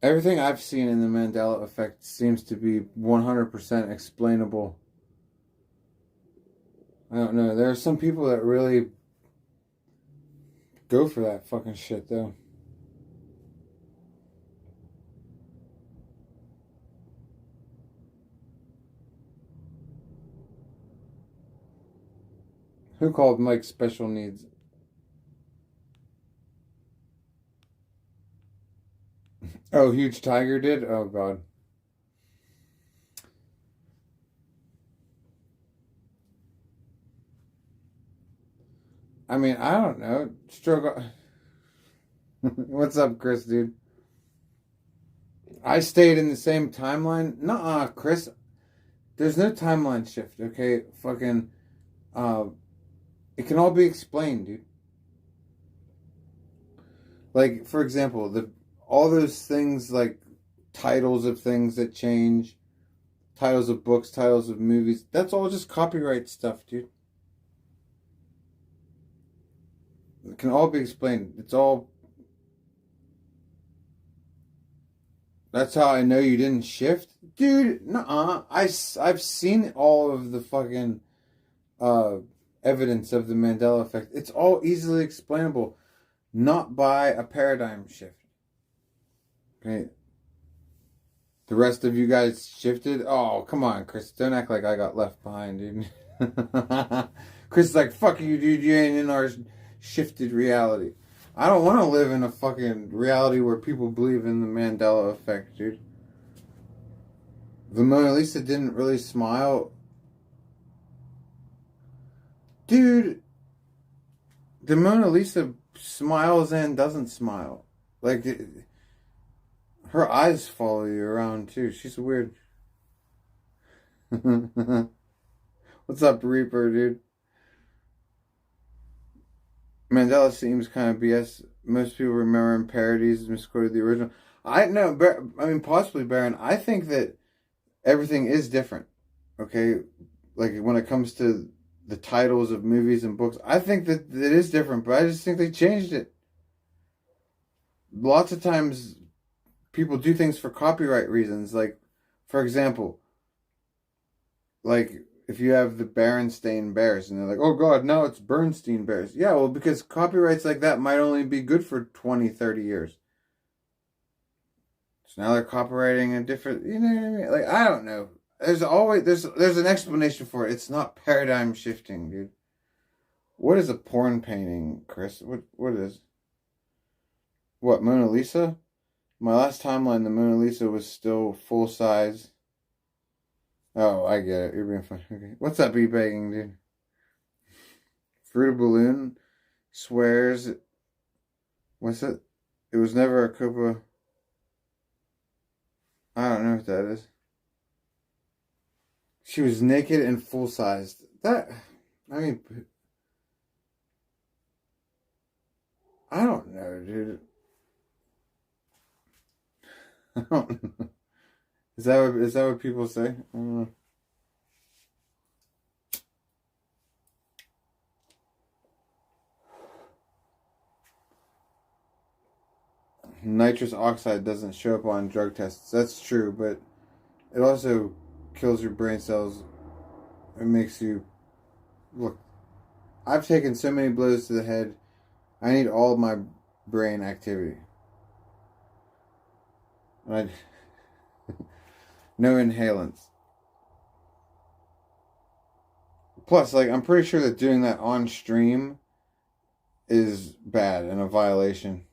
Everything I've seen in the Mandela effect seems to be 100% explainable. I don't know. There are some people that really go for that fucking shit, though. Who called Mike special needs? Oh, Huge Tiger did? Oh, God. I mean, I don't know. Struggle. What's up, Chris, dude? I stayed in the same timeline. Nuh-uh, Chris. There's no timeline shift, okay? Fucking, it can all be explained, dude. Like, for example, all those things, like titles of things that change, titles of books, titles of movies, that's all just copyright stuff, dude. It can all be explained. It's all... That's how I know you didn't shift? Dude, nuh-uh. I've seen all of the fucking evidence of the Mandela effect. It's all easily explainable. Not by a paradigm shift. Okay. The rest of you guys shifted? Oh, come on, Chris. Don't act like I got left behind, dude. Chris is like, fuck you, dude. You ain't in our shifted reality. I don't want to live in a fucking reality where people believe in the Mandela effect, dude. The Mona Lisa didn't really smile. Dude, the Mona Lisa smiles and doesn't smile. Like, her eyes follow you around, too. She's weird. What's up, Reaper, dude? Mandela seems kind of BS. Most people remember in parodies misquoted the original. I know, I mean, possibly, Baron. I think that everything is different. Okay? Like, when it comes to the titles of movies and books, I think that it is different, but I just think they changed it. Lots of times, people do things for copyright reasons. Like, for example, like, if you have the Berenstain Bears, and they're like, oh god, now it's Bernstein Bears. Yeah, well, because copyrights like that might only be good for 20, 30 years. So now they're copyrighting a different, you know what I mean? Like, I don't know. There's always, there's an explanation for it. It's not paradigm shifting, dude. What is a porn painting, Chris? What is? What, Mona Lisa? My last timeline, the Mona Lisa was still full size. Oh, I get it. You're being funny. Okay. What's up, e-begging, dude? Fruit Balloon swears. What's it? It was never a Copa. I don't know what that is. She was naked and full sized. That, I mean, I don't know, dude. I don't know. Is that what people say? I don't know. Nitrous oxide doesn't show up on drug tests. That's true, but it also kills your brain cells. It makes you look. I've taken so many blows to the head. I need all of my brain activity. No inhalants. Plus, like, I'm pretty sure that doing that on stream is bad and a violation.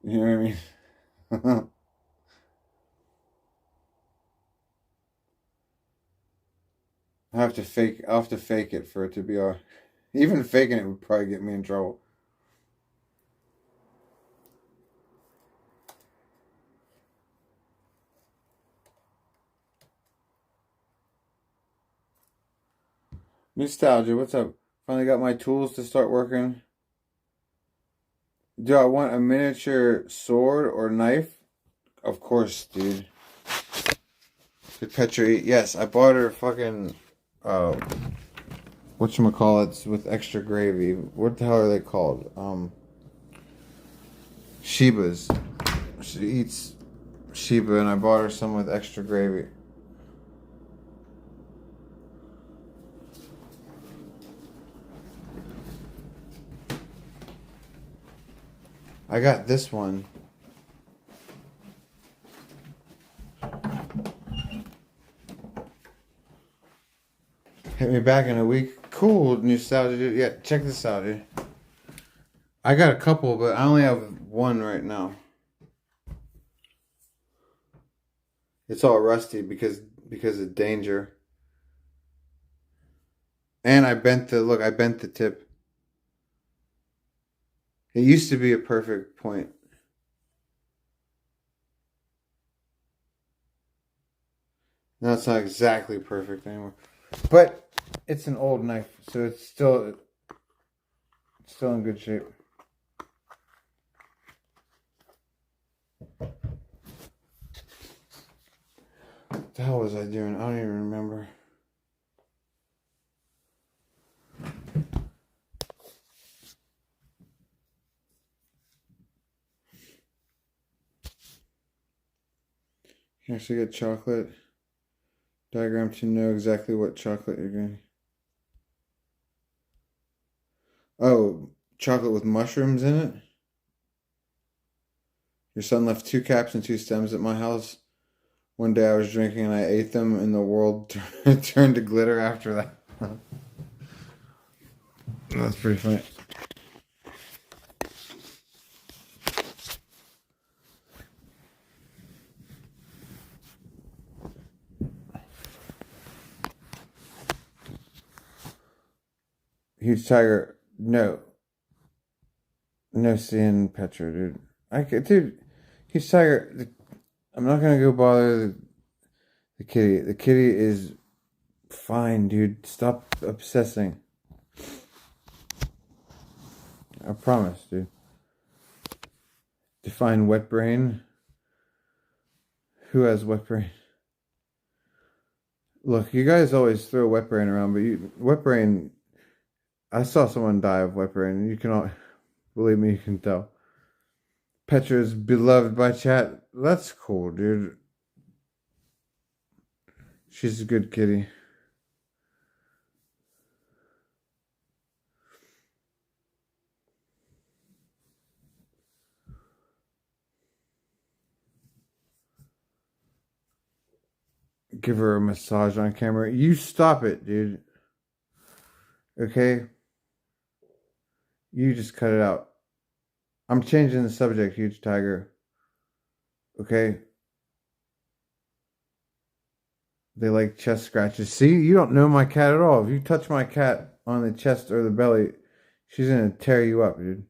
You know what I mean? I'll have to fake it for it to be all. Even faking it would probably get me in trouble. Nostalgia, what's up? Finally got my tools to start working. Do I want a miniature sword or knife? Of course, dude. Petri, yes, I bought her fucking whatchamacallits with extra gravy. What the hell are they called? Shebas. She eats Sheba, and I bought her some with extra gravy. I got this one. Hit me back in a week. Cool, nostalgia, dude. Yeah, check this out, dude. I got a couple, but I only have one right now. It's all rusty because of danger. And I bent the tip. It used to be a perfect point. Now it's not exactly perfect anymore. But it's an old knife, so it's still in good shape. What the hell was I doing? I don't even remember. You actually get chocolate diagram to know exactly what chocolate you're getting. Oh, chocolate with mushrooms in it? Your son left 2 caps and 2 stems at my house. One day I was drinking and I ate them, and the world turned to glitter after that. That's pretty funny. Huge tiger. No. No seeing Petra, dude. Dude, huge tiger. I'm not gonna go bother the kitty. The kitty is fine, dude. Stop obsessing. I promise, dude. Define wet brain. Who has wet brain? Look, you guys always throw wet brain around, but wet brain. I saw someone die of wet brain. You cannot believe me. You can tell. Petra is beloved by chat. That's cool, dude. She's a good kitty. Give her a massage on camera. You stop it, dude. Okay? You just cut it out. I'm changing the subject, huge tiger. Okay? They like chest scratches. See, you don't know my cat at all. If you touch my cat on the chest or the belly, she's gonna tear you up, dude.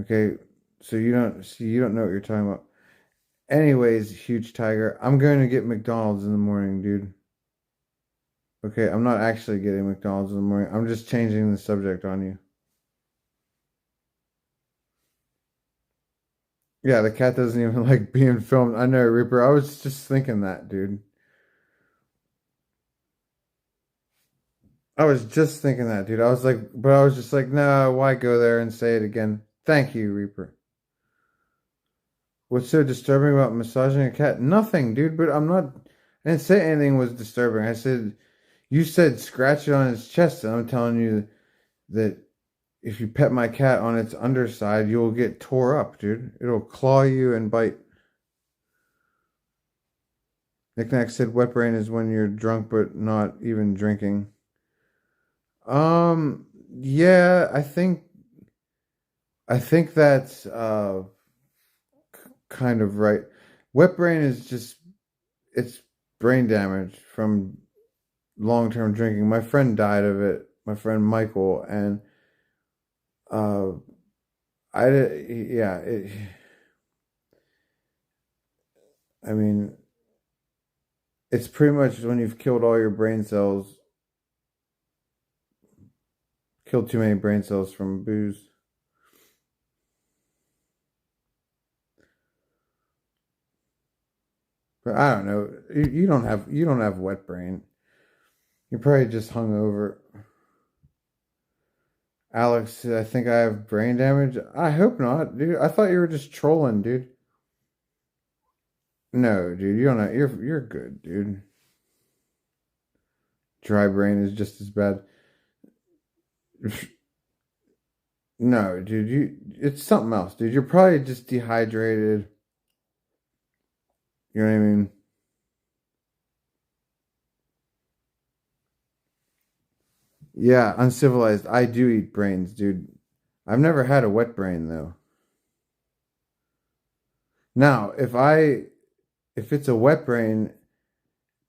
Okay? So you don't know what you're talking about. Anyways, huge tiger, I'm going to get McDonald's in the morning, dude. Okay, I'm not actually getting McDonald's in the morning. I'm just changing the subject on you. Yeah, the cat doesn't even like being filmed. I know, Reaper. I was just thinking that, dude. I was just thinking that, dude. I was just like, no, why go there and say it again? Thank you, Reaper. What's so disturbing about massaging a cat? Nothing, dude, but I didn't say anything was disturbing. You said scratch it on its chest, and I'm telling you that if you pet my cat on its underside, you'll get tore up, dude. It'll claw you and bite. Knick-Knack said wet brain is when you're drunk but not even drinking. Yeah, I think that's kind of right. Wet brain is just it's brain damage from long-term drinking. My friend died of it. My friend Michael, and I mean, it's pretty much when you've killed all your brain cells, killed too many brain cells from booze. But I don't know. You don't have wet brain. You're probably just hungover. Alex, I think I have brain damage. I hope not, dude. I thought you were just trolling, dude. No, dude, you don't have, you're good, dude. Dry brain is just as bad. No, dude, it's something else, dude. You're probably just dehydrated. You know what I mean? Yeah, uncivilized. I do eat brains, dude. I've never had a wet brain though. Now, if it's a wet brain,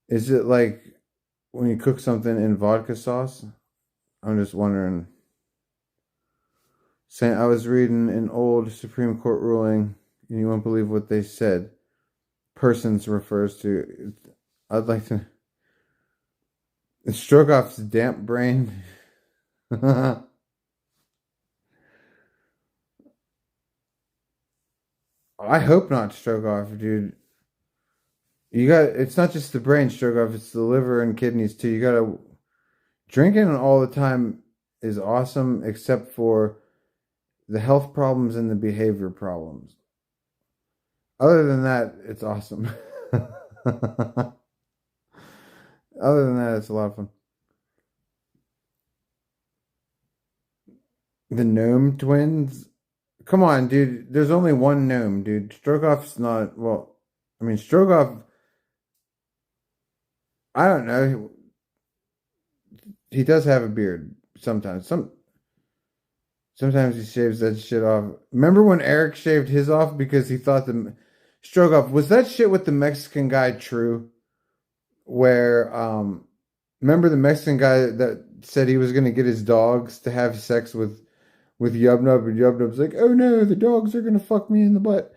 is it like when you cook something in vodka sauce? I'm just wondering. Saying I was reading an old Supreme Court ruling, and you won't believe what they said. Persons refers to. I'd like to. Strogoff's damp brain. I hope not Strogoff, dude. It's not just the brain Strogoff, it's the liver and kidneys too. You gotta drinking all the time is awesome, except for the health problems and the behavior problems. Other than that, it's awesome. Other than that, it's a lot of fun. The gnome twins. Come on, dude. There's only one gnome, dude. Strogoff's not. Well, I mean, Strogoff. I don't know. He does have a beard sometimes. Sometimes he shaves that shit off. Remember when Eric shaved his off because he thought the Strogoff was that shit with the Mexican guy true? Where remember the Mexican guy that said he was gonna get his dogs to have sex with Yubnub, and Yubnub's like, oh no, the dogs are gonna fuck me in the butt.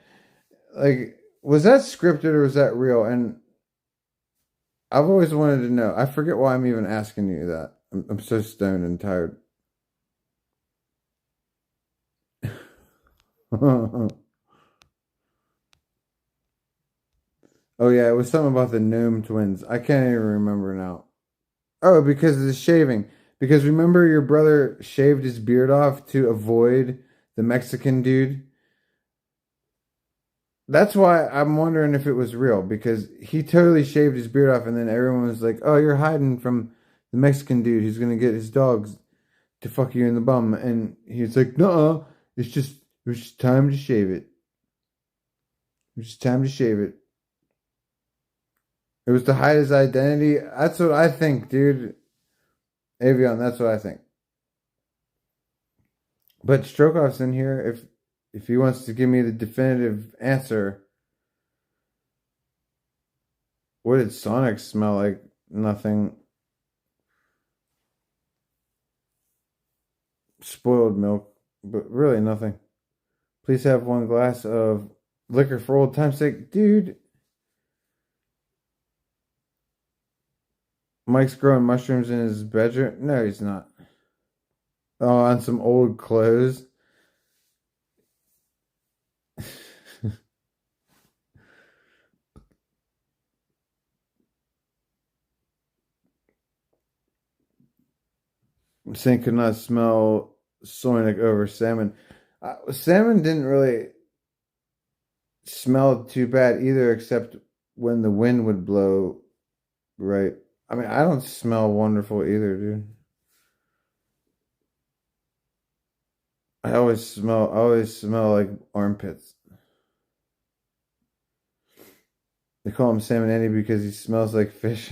Like, was that scripted or was that real? And I've always wanted to know. I forget why I'm even asking you that. I'm so stoned and tired. Oh yeah, it was something about the gnome twins. I can't even remember now. Oh, because of the shaving. Because remember your brother shaved his beard off to avoid the Mexican dude? That's why I'm wondering if it was real, because he totally shaved his beard off and then everyone was like, oh, you're hiding from the Mexican dude who's gonna get his dogs to fuck you in the bum. And he's like, no, it was just time to shave it. It was just time to shave it. It was to hide his identity. That's what I think, dude. Avion, that's what I think. But Strokoff's in here. If he wants to give me the definitive answer, what did Sonic smell like? Nothing. Spoiled milk, but really nothing. Please have one glass of liquor for old time's sake. Dude, Mike's growing mushrooms in his bedroom. No, he's not. Oh, on some old clothes. Saint could not smell Sonic over salmon. Salmon didn't really smell too bad either, except when the wind would blow. Right. I mean, I don't smell wonderful either, dude. I always smell like armpits. They call him Salmon Andy because he smells like fish.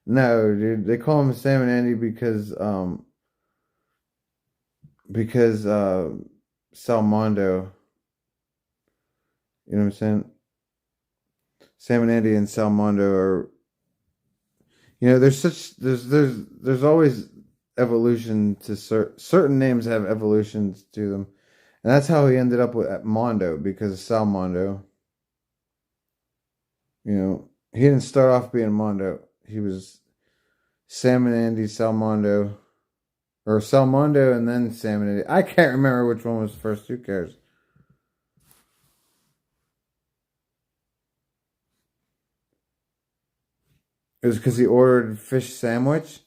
No, dude. They call him Salmon Andy because Salmondo. You know what I'm saying? Salmon Andy and Salmondo are, you know, there's always evolution to certain names have evolutions to them. And that's how he ended up with at Mondo, because of Salmondo. You know, he didn't start off being Mondo. He was Salmon Andy Salmondo, or Salmondo and then Salmon Andy. I can't remember which one was first. Who cares? It was because he ordered fish sandwich.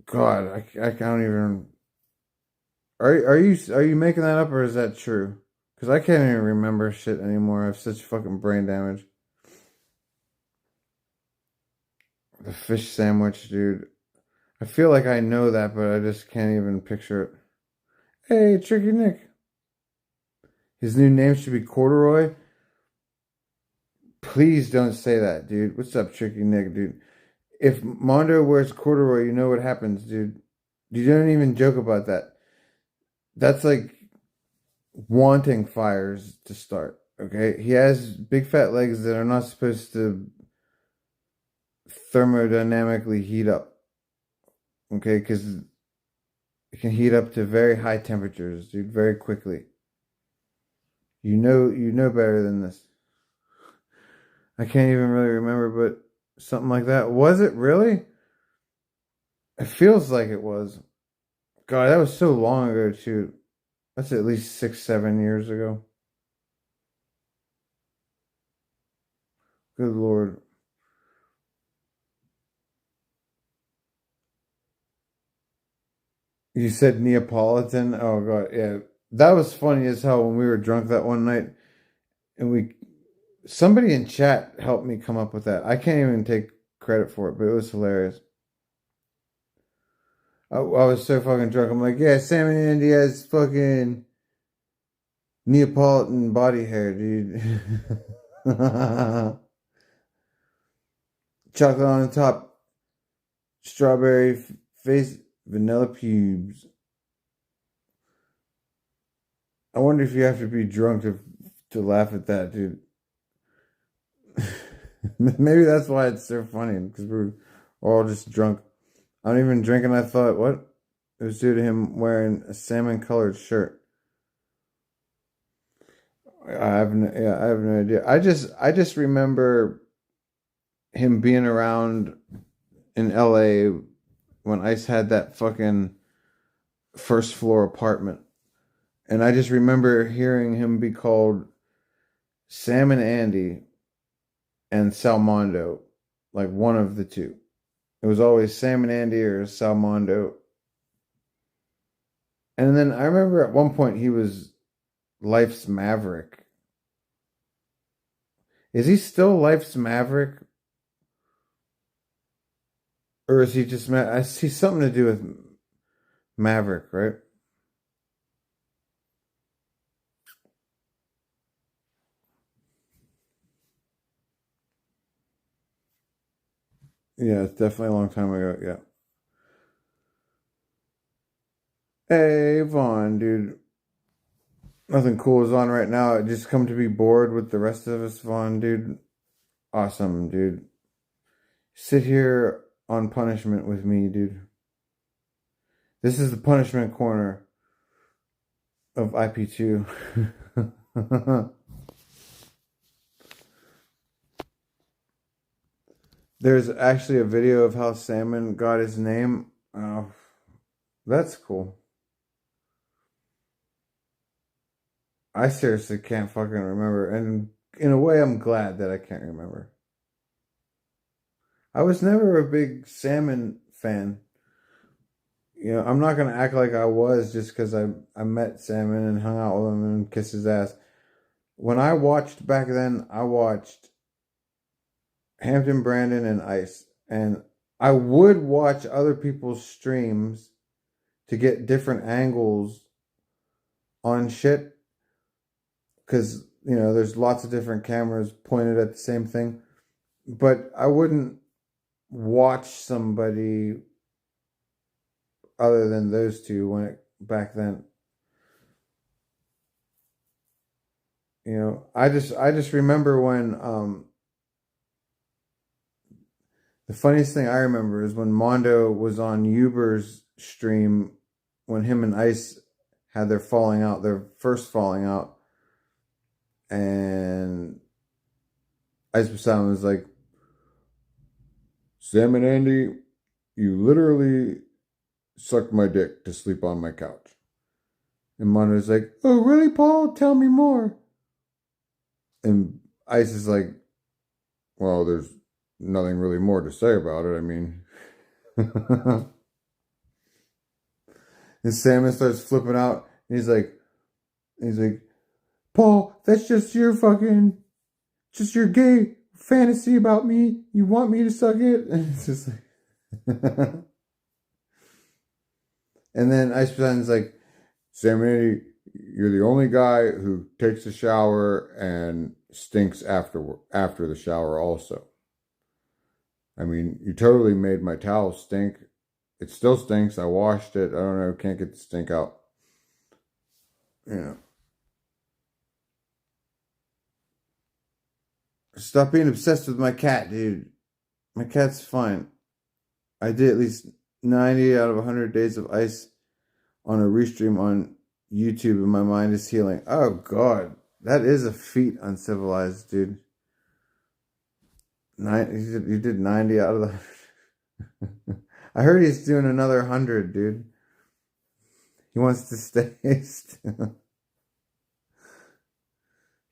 God, I can't even. Are you making that up or is that true? Because I can't even remember shit anymore. I have such fucking brain damage. The fish sandwich, dude. I feel like I know that, but I just can't even picture it. Hey, Tricky Nick. His new name should be Corduroy. Please don't say that, dude. What's up, Tricky Nick, dude? If Mondo wears corduroy, you know what happens, dude. You don't even joke about that. That's like wanting fires to start, okay? He has big fat legs that are not supposed to thermodynamically heat up, okay? Because it can heat up to very high temperatures, dude, very quickly. You know better than this. I can't even really remember, but something like that. Was it really? It feels like it was. God, that was so long ago, too. That's at least 6, 7 years ago. Good Lord. You said Neapolitan? Oh, God, yeah. that was funny as hell when we were drunk that one night, and somebody in chat helped me come up with that. I can't even take credit for it, but it was hilarious. I was so fucking drunk. I'm like, yeah, Sam and Andy has fucking Neapolitan body hair, dude. Chocolate on the top, strawberry face, vanilla pubes. I wonder if you have to be drunk to laugh at that, dude. Maybe that's why it's so funny, because we're all just drunk. I'm even drinking. I thought, what? It was due to him wearing a salmon-colored shirt. I have no idea. I just remember him being around in LA when Ice had that fucking first floor apartment. And I just remember hearing him be called Sam and Andy and Salmondo, like one of the two. It was always Sam and Andy or Salmondo. And then I remember at one point he was Life's Maverick. Is he still Life's Maverick? Or is he just I see something to do with Maverick, right? Yeah, it's definitely a long time ago. Yeah. Hey, Vaughn, dude. Nothing cool is on right now. I just come to be bored with the rest of us, Vaughn, dude. Awesome, dude. Sit here on punishment with me, dude. This is the punishment corner of IP2. There's actually a video of how Salmon got his name. Oh, that's cool. I seriously can't fucking remember. And in a way, I'm glad that I can't remember. I was never a big Salmon fan. You know, I'm not going to act like I was just because I met Salmon and hung out with him and kissed his ass. When I watched back then, I watched Hampton, Brandon, and Ice. And I would watch other people's streams to get different angles on shit. Because, you know, there's lots of different cameras pointed at the same thing. But I wouldn't watch somebody other than those two back then. You know, I just remember when the funniest thing I remember is when Mondo was on Uber's stream when him and Ice had their first falling out, and Ice Basan was like, Sam and Andy, you literally sucked my dick to sleep on my couch. And Mondo's like, oh, really, Paul? Tell me more. And Ice is like, well, there's nothing really more to say about it. I mean, and Salmon starts flipping out. And he's like, Paul, that's just your gay fantasy about me. You want me to suck it? And it's just like, and then Ice Basan's like, Sam and Andy, you're the only guy who takes a shower and stinks after the shower also. I mean, you totally made my towel stink. It still stinks. I washed it. I don't know. Can't get the stink out. You know. Stop being obsessed with my cat, dude. My cat's fine. I did at least 90 out of 100 days of Ice on a restream on YouTube, and my mind is healing. Oh, God. That is a feat, Uncivilized, dude. You did 90 out of the... I heard he's doing another 100, dude. He wants to stay still.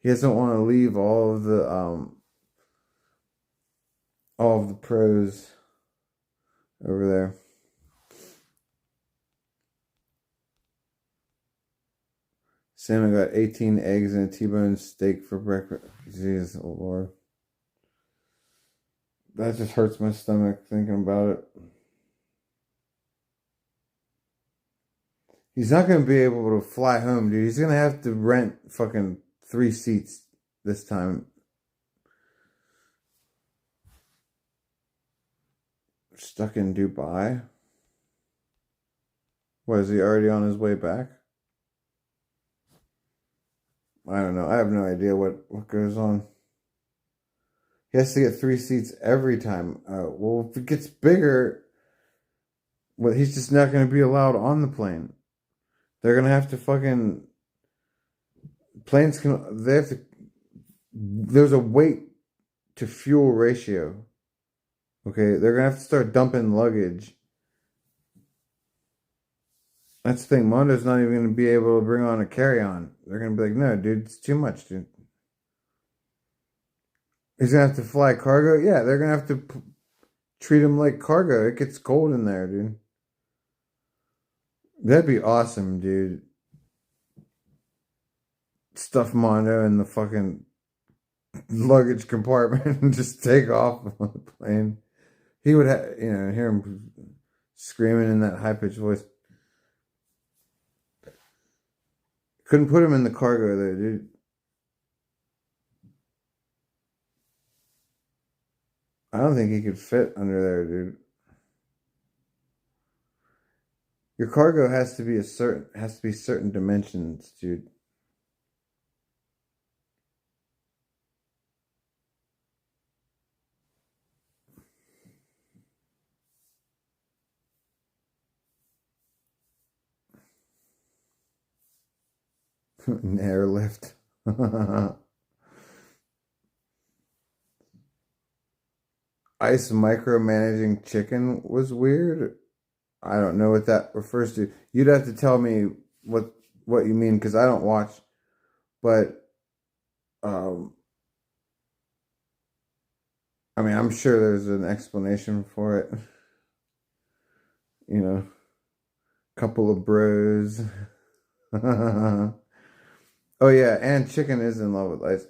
He doesn't want to leave all of the pros over there. Sam, I got 18 eggs and a T-bone steak for breakfast. Jesus, oh Lord. That just hurts my stomach thinking about it. He's not going to be able to fly home, dude. He's going to have to rent fucking 3 seats this time. Stuck in Dubai. What, is he already on his way back? I don't know. I have no idea what goes on. He has to get 3 seats every time. Well, if it gets bigger, well, he's just not going to be allowed on the plane. They're going to have to fucking... Planes can... They have to... There's a weight to fuel ratio. Okay? They're going to have to start dumping luggage. That's the thing. Mondo's not even going to be able to bring on a carry-on. They're going to be like, no, dude, it's too much, dude. He's going to have to fly cargo? Yeah, they're going to have to treat him like cargo. It gets cold in there, dude. That'd be awesome, dude. Stuff Mondo in the fucking luggage compartment and just take off on the plane. He would have, hear him screaming in that high-pitched voice. Couldn't put him in the cargo though, dude. I don't think he could fit under there, dude. Your cargo has to be certain dimensions, dude. An airlift. Ice micromanaging chicken was weird. I don't know what that refers to. You'd have to tell me what you mean, because I don't watch. But I mean, I'm sure there's an explanation for it. Couple of bros. Oh yeah, and Chicken is in love with Ice.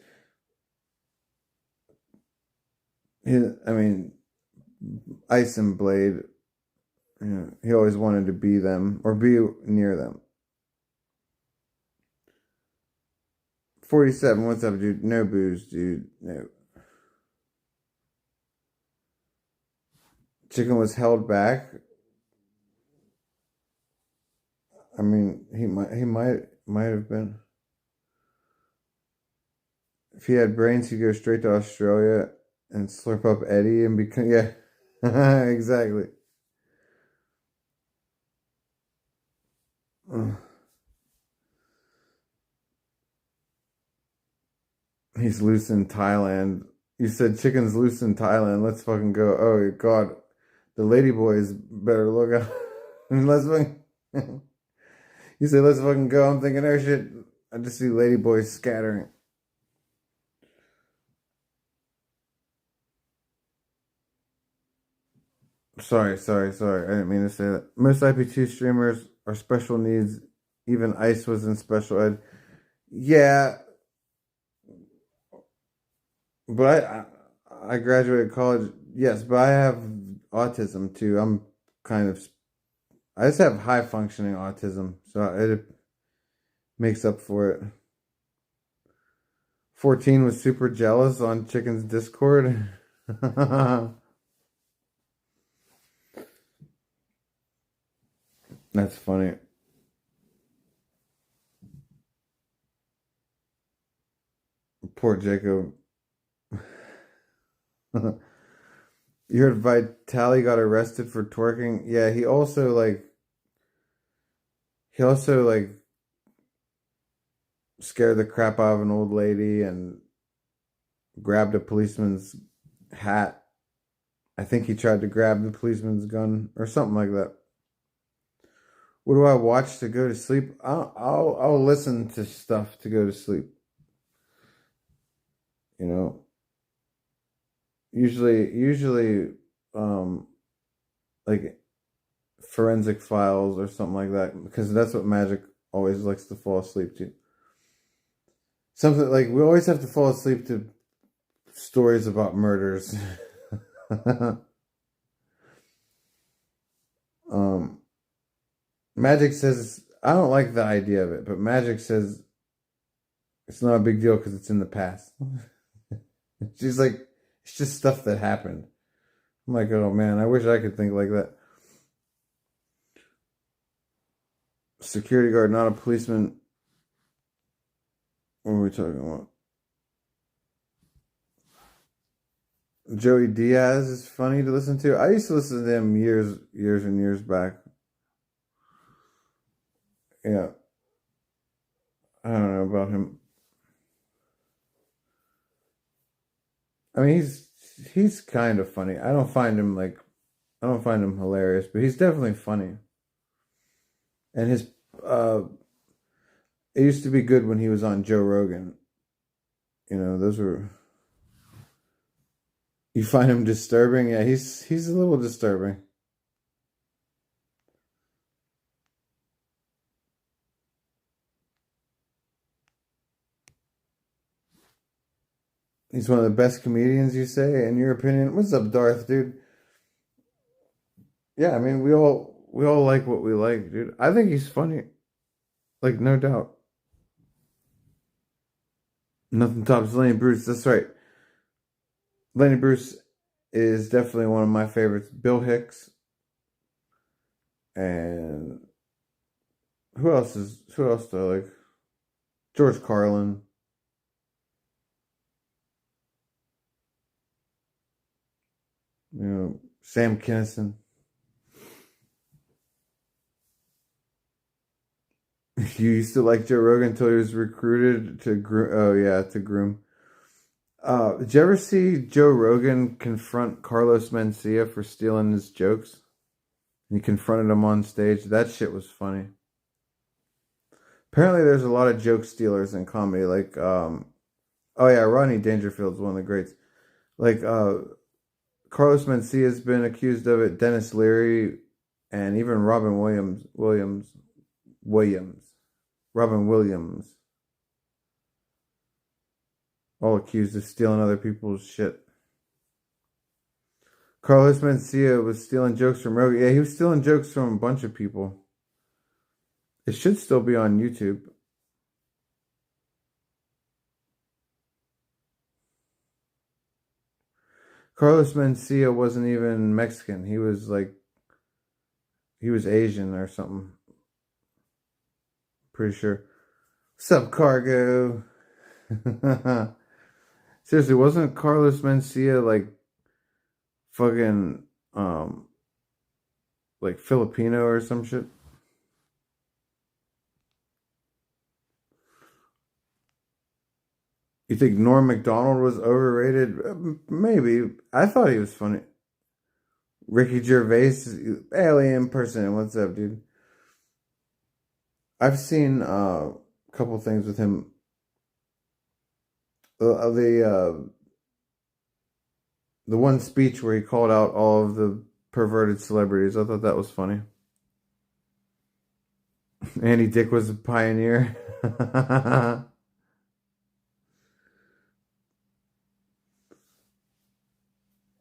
Ice and Blade. He always wanted to be them or be near them. 47, what's up, dude? No booze, dude. No. Chicken was held back. I mean, he might have been. If he had brains, he'd go straight to Australia and slurp up Eddie and become... Yeah, exactly. He's loose in Thailand. You said Chicken's loose in Thailand. Let's fucking go. Oh, God. The lady boys better look out. Let's fucking... You said, let's fucking go. I'm thinking, oh, shit. I just see lady boys scattering. Sorry. I didn't mean to say that. Most IP2 streamers are special needs. Even Ice was in special ed. Yeah. But I graduated college. Yes, but I have autism too. I just have high functioning autism. So it makes up for it. 14 was super jealous on Chicken's Discord. That's funny. Poor Jacob. You heard Vitali got arrested for twerking? Yeah, he also scared the crap out of an old lady and grabbed a policeman's hat. I think he tried to grab the policeman's gun or something like that. What do I watch to go to sleep? I'll listen to stuff to go to sleep. Usually like forensic files or something like that, because that's what Magic always likes to fall asleep to. Something like we always have to fall asleep to stories about murders. um, Magic says I don't like the idea of it, but Magic says it's not a big deal because it's in the past. She's like, it's just stuff that happened. I'm like, oh man, I wish I could think like that. Security guard, not a policeman. What are we talking about? Joey Diaz is funny to listen to. I used to listen to him years and years back. Yeah. I don't know about him. I mean, he's kind of funny. I don't find him hilarious, but he's definitely funny. And his it used to be good when he was on Joe Rogan. You know, those were. You find him disturbing? Yeah, he's a little disturbing. He's one of the best comedians, you say, in your opinion. What's up, Darth, dude? Yeah, I mean, we all like what we like, dude. I think he's funny, like no doubt. Nothing tops Lenny Bruce. That's right. Lenny Bruce is definitely one of my favorites. Bill Hicks, and who else do I like? George Carlin. You know, Sam Kinison. You used to like Joe Rogan until he was recruited to groom. Oh yeah, to groom. Did you ever see Joe Rogan confront Carlos Mencia for stealing his jokes? He confronted him on stage. That shit was funny. Apparently, there's a lot of joke stealers in comedy. Like, oh yeah, Rodney Dangerfield's one of the greats. Like, Carlos Mencia has been accused of it. Dennis Leary, and even Robin Williams, all accused of stealing other people's shit. Carlos Mencia was stealing jokes from Rogan. Yeah, he was stealing jokes from a bunch of people. It should still be on YouTube. Carlos Mencia wasn't even Mexican. He was Asian or something. Pretty sure. What's up, Cargo? Seriously, wasn't Carlos Mencia like fucking like Filipino or some shit? You think Norm Macdonald was overrated? Maybe. I thought he was funny. Ricky Gervais, alien person. What's up, dude? I've seen a couple things with him. The one speech where he called out all of the perverted celebrities. I thought that was funny. Andy Dick was a pioneer.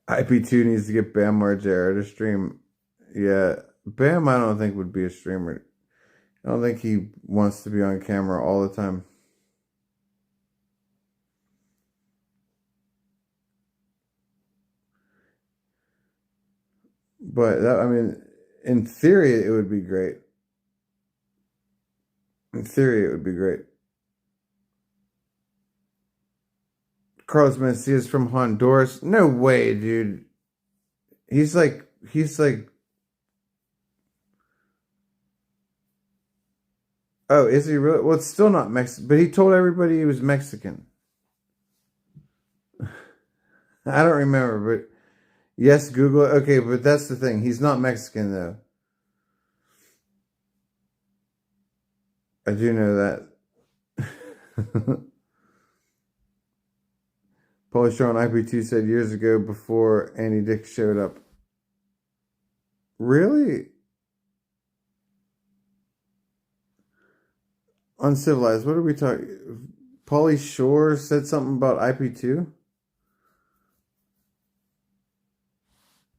IP2 needs to get Bam Margera to stream. Yeah, Bam I don't think would be a streamer. I don't think he wants to be on camera all the time. But that, I mean, in theory, it would be great. In theory, it would be great. Carlos Mencia is from Honduras. No way, dude. He's like. Oh, is he really? Well, it's still not Mexican, but he told everybody he was Mexican. I don't remember, but yes, Google. Okay, but that's the thing. He's not Mexican, though. I do know that. Paulie Shaw on IP2 said years ago before Andy Dick showed up. Really? Uncivilized. What are we talking? Pauly Shore said something about IP2?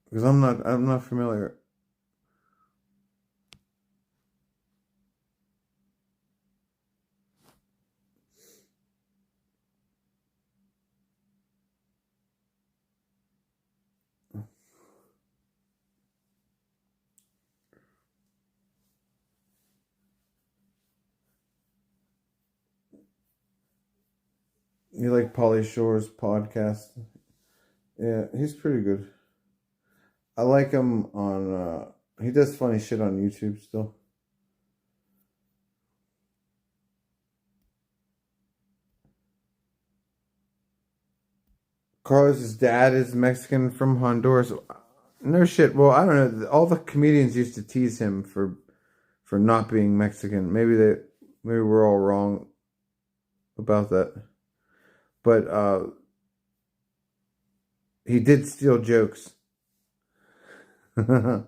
Because I'm not familiar. You like Pauly Shore's podcast? Yeah, he's pretty good. I like him on he does funny shit on YouTube still. Carlos's dad is Mexican from Honduras. No shit. Well, I don't know. All the comedians used to tease him for not being Mexican. Maybe we're all wrong about that. But he did steal jokes. Don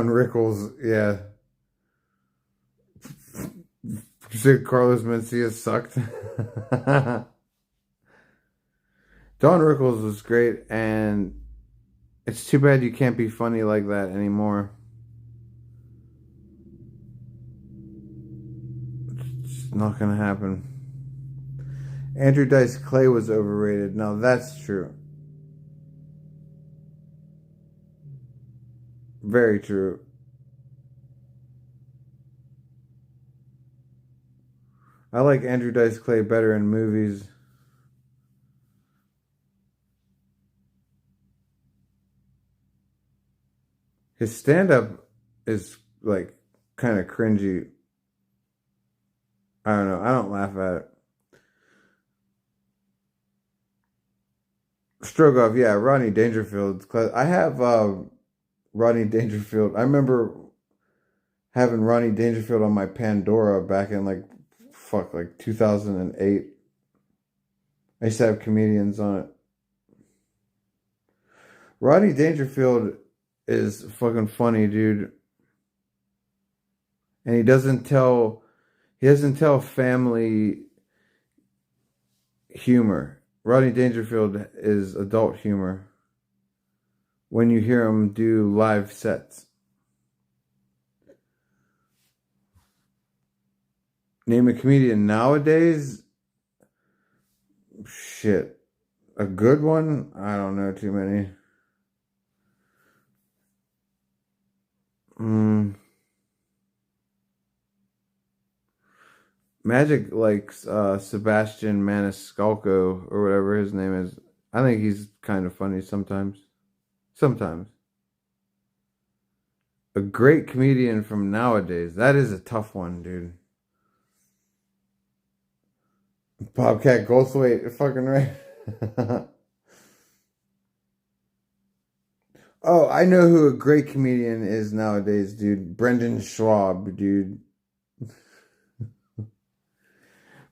Rickles, yeah. You said Carlos Mencia sucked. Don Rickles was great, and it's too bad you can't be funny like that anymore. It's not gonna happen. Andrew Dice Clay was overrated. Now that's true. Very true. I like Andrew Dice Clay better in movies. His stand-up is like kind of cringy. I don't know. I don't laugh at it. Strogoff, yeah, Rodney Dangerfield. I have Rodney Dangerfield. I remember having Rodney Dangerfield on my Pandora back in like 2008. I used to have comedians on it. Rodney Dangerfield is fucking funny, dude. And he doesn't tell family humor. Rodney Dangerfield is adult humor when you hear him do live sets. Name a comedian nowadays? Shit. A good one? I don't know too many. Magic likes Sebastian Maniscalco or whatever his name is. I think he's kind of funny sometimes. Sometimes. A great comedian from nowadays. That is a tough one, dude. Bobcat Goldthwait, fucking right. Oh, I know who a great comedian is nowadays, dude. Brendan Schwab, dude.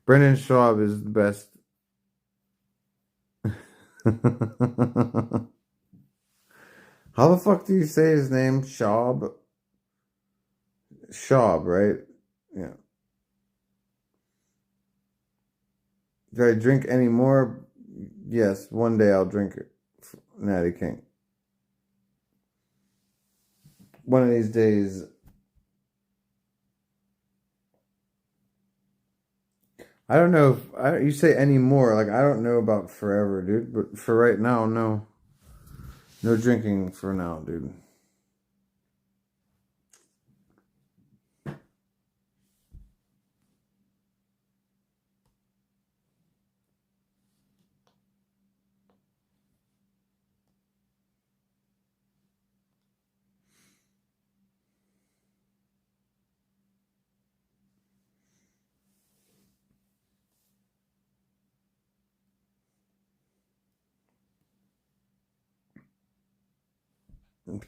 Brendan Schwab is the best. How the fuck do you say his name? Schwab? Schwab, right? Yeah. Do I drink any more? Yes, one day I'll drink it. Natty King. One of these days. I don't know if you say any more. Like, I don't know about forever, dude. But for right now, no. No drinking for now, dude.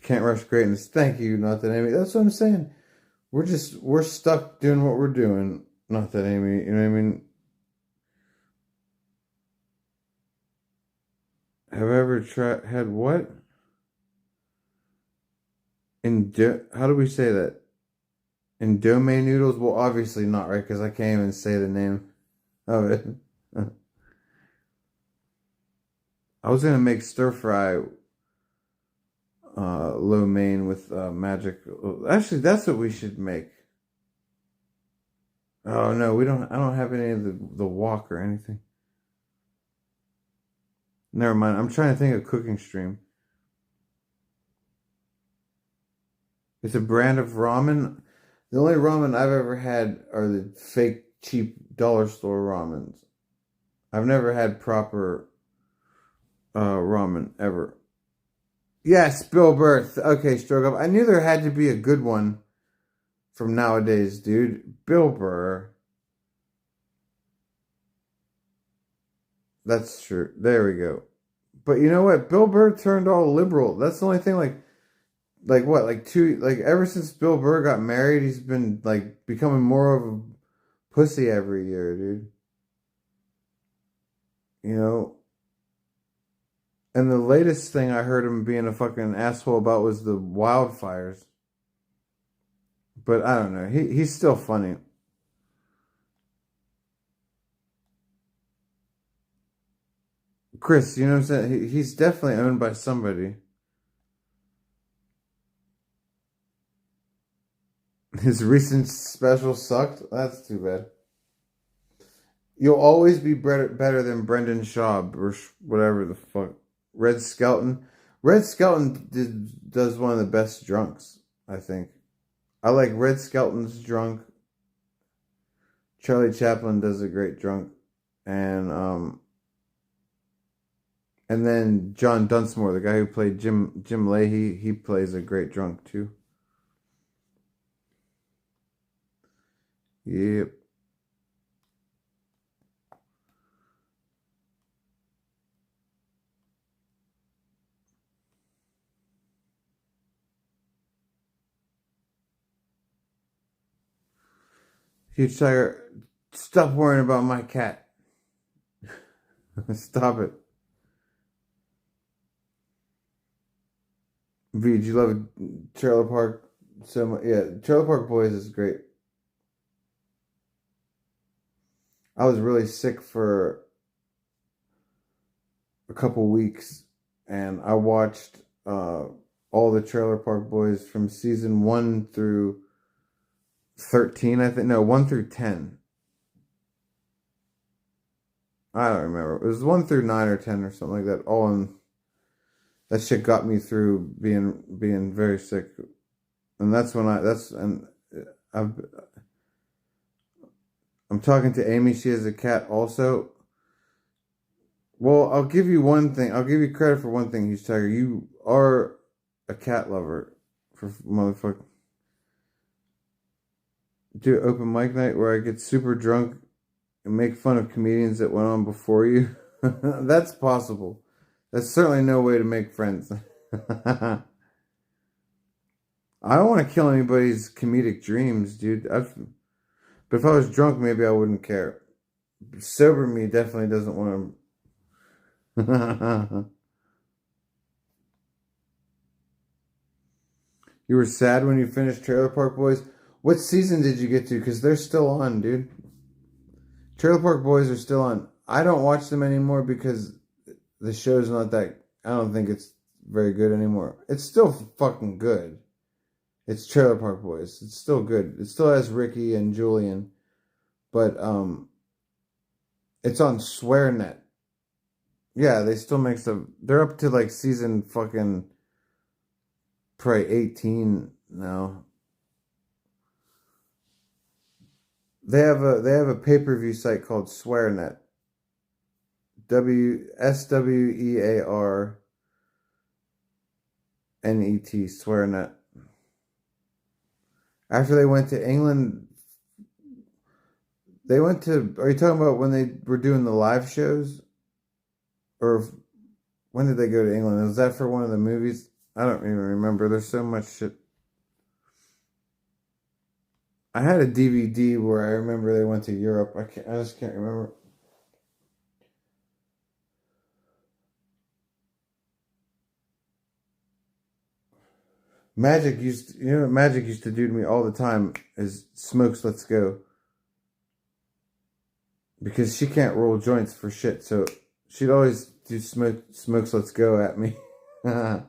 Can't rush greatness. Thank you, not that Amy. That's what I'm saying. We're stuck doing what we're doing. Not that Amy. You know what I mean? Have I ever had what? How do we say that? Indomie noodles? Well, obviously not, right? Because I can't even say the name of it. I was gonna make stir fry lo mein with magic. Actually, that's what we should make. Oh no, we don't. I don't have any of the wok or anything. Never mind. I'm trying to think of cooking stream. It's a brand of ramen. The only ramen I've ever had are the fake cheap dollar store ramens. I've never had proper ramen ever. Yes, Bill Burr. Okay, stroke up. I knew there had to be a good one from nowadays, dude. Bill Burr. That's true. There we go. But you know what? Bill Burr turned all liberal. That's the only thing. Like what? Like ever since Bill Burr got married, he's been like becoming more of a pussy every year, dude. You know. And the latest thing I heard him being a fucking asshole about was the wildfires. But I don't know. He's still funny. Chris, you know what I'm saying? He's definitely owned by somebody. His recent special sucked? That's too bad. You'll always be better than Brendan Schaub or whatever the fuck. Red Skelton. Red Skelton does one of the best drunks, I think. I like Red Skelton's drunk. Charlie Chaplin does a great drunk. And then John Dunsmore, the guy who played Jim Leahy, he plays a great drunk too. Yep. Huge Tiger, stop worrying about my cat. Stop it. V, did you love Trailer Park so much? Yeah, Trailer Park Boys is great. I was really sick for a couple weeks, and I watched all the Trailer Park Boys from season 1 through 13, I think. No, 1 through 10. I don't remember. It was 1 through 9 or 10 or something like that. All in. That shit got me through being very sick, and I'm talking to Amy. She has a cat also. Well, I'll give you one thing. I'll give you credit for one thing, Huge Tiger. You are a cat lover, for motherfucker. Do open mic night where I get super drunk and make fun of comedians that went on before you. That's possible. That's certainly no way to make friends. I don't want to kill anybody's comedic dreams, dude. But if I was drunk, maybe I wouldn't care. Sober me definitely doesn't want to. You were sad when you finished Trailer Park Boys? What season did you get to? Because they're still on, dude. Trailer Park Boys are still on. I don't watch them anymore because the show's not that... I don't think it's very good anymore. It's still fucking good. It's Trailer Park Boys. It's still good. It still has Ricky and Julian. But it's on SwearNet. Yeah, they still make some... They're up to like season fucking... probably 18 now. They have a pay-per-view site called SwearNet. SwearNet. SwearNet. After they went to England, they went to... Are you talking about when they were doing the live shows? Or when did they go to England? Was that for one of the movies? I don't even remember. There's so much shit. I had a DVD where I remember they went to Europe. I just can't remember. You know what Magic used to do to me all the time is smokes, let's go. Because she can't roll joints for shit, so she'd always do smokes, let's go at me. The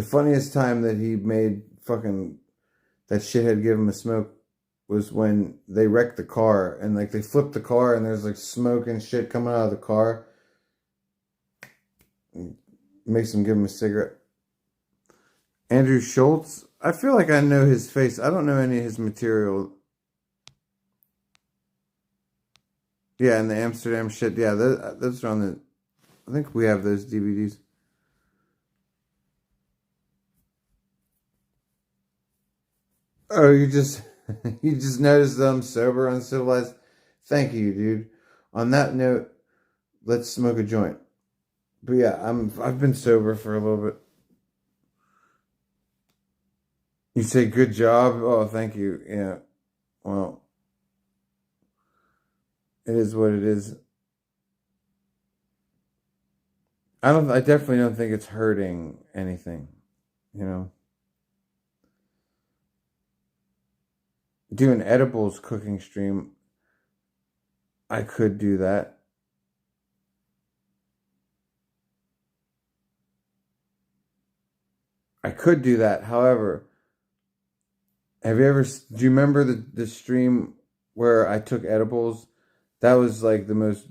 funniest time that he made fucking that shithead give him a smoke was when they wrecked the car and like they flipped the car and there's like smoke and shit coming out of the car. Makes him give him a cigarette. Andrew Schultz. I feel like I know his face. I don't know any of his material. Yeah, and the Amsterdam shit. Yeah, those are on the... I think we have those DVDs. Oh, you just... you just noticed that I'm sober, uncivilized? Thank you, dude. On that note, let's smoke a joint. But yeah, I've been sober for a little bit. You say good job? Oh, thank you. Yeah. Well, it is what it is. I definitely don't think it's hurting anything, you know. Do an edibles cooking stream. I could do that. However, do you remember the stream where I took edibles? That was like the most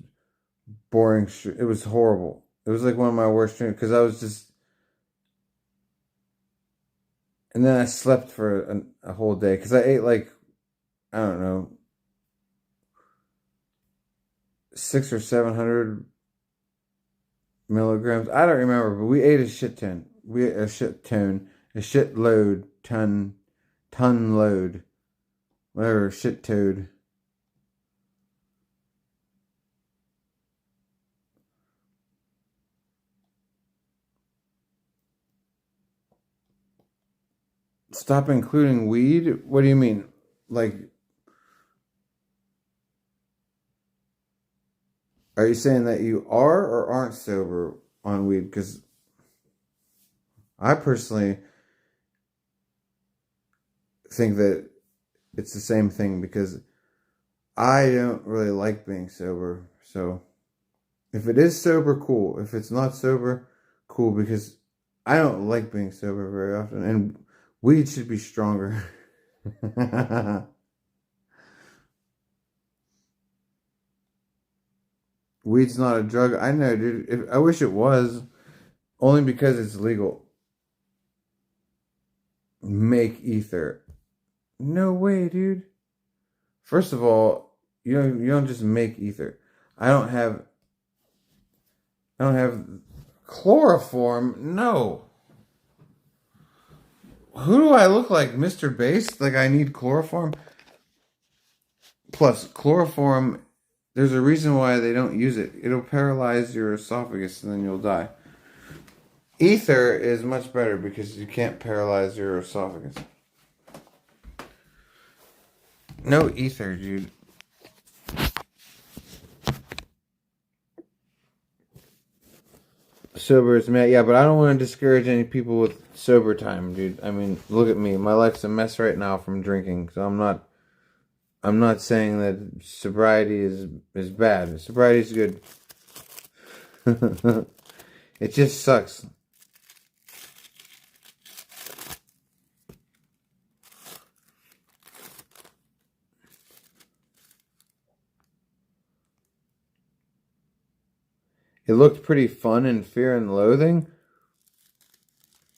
boring it was horrible. It was like one of my worst streams because I was just... And then I slept for a whole day because I ate like, I don't know, 600 or 700 milligrams. I don't remember, but we ate a shit ton. Ton load, whatever, shit toad. Stop including weed? What do you mean? Like, are you saying that you are or aren't sober on weed? Because I personally think that it's the same thing because I don't really like being sober. So if it is sober, cool. If it's not sober, cool, because I don't like being sober very often. And weed should be stronger. Weed's not a drug. I know, dude. I wish it was. Only because it's legal. Make ether. No way, dude. First of all, you don't just make ether. I don't have chloroform. No. Who do I look like, Mr. Bass? Like I need chloroform? Plus, chloroform, there's a reason why they don't use it. It'll paralyze your esophagus and then you'll die. Ether is much better because you can't paralyze your esophagus. No ether, dude. Sober is mad. Yeah, but I don't want to discourage any people with sober time, dude. I mean, look at me. My life's a mess right now from drinking. So I'm not saying that sobriety is bad. Sobriety is good. It just sucks. It looked pretty fun in Fear and Loathing.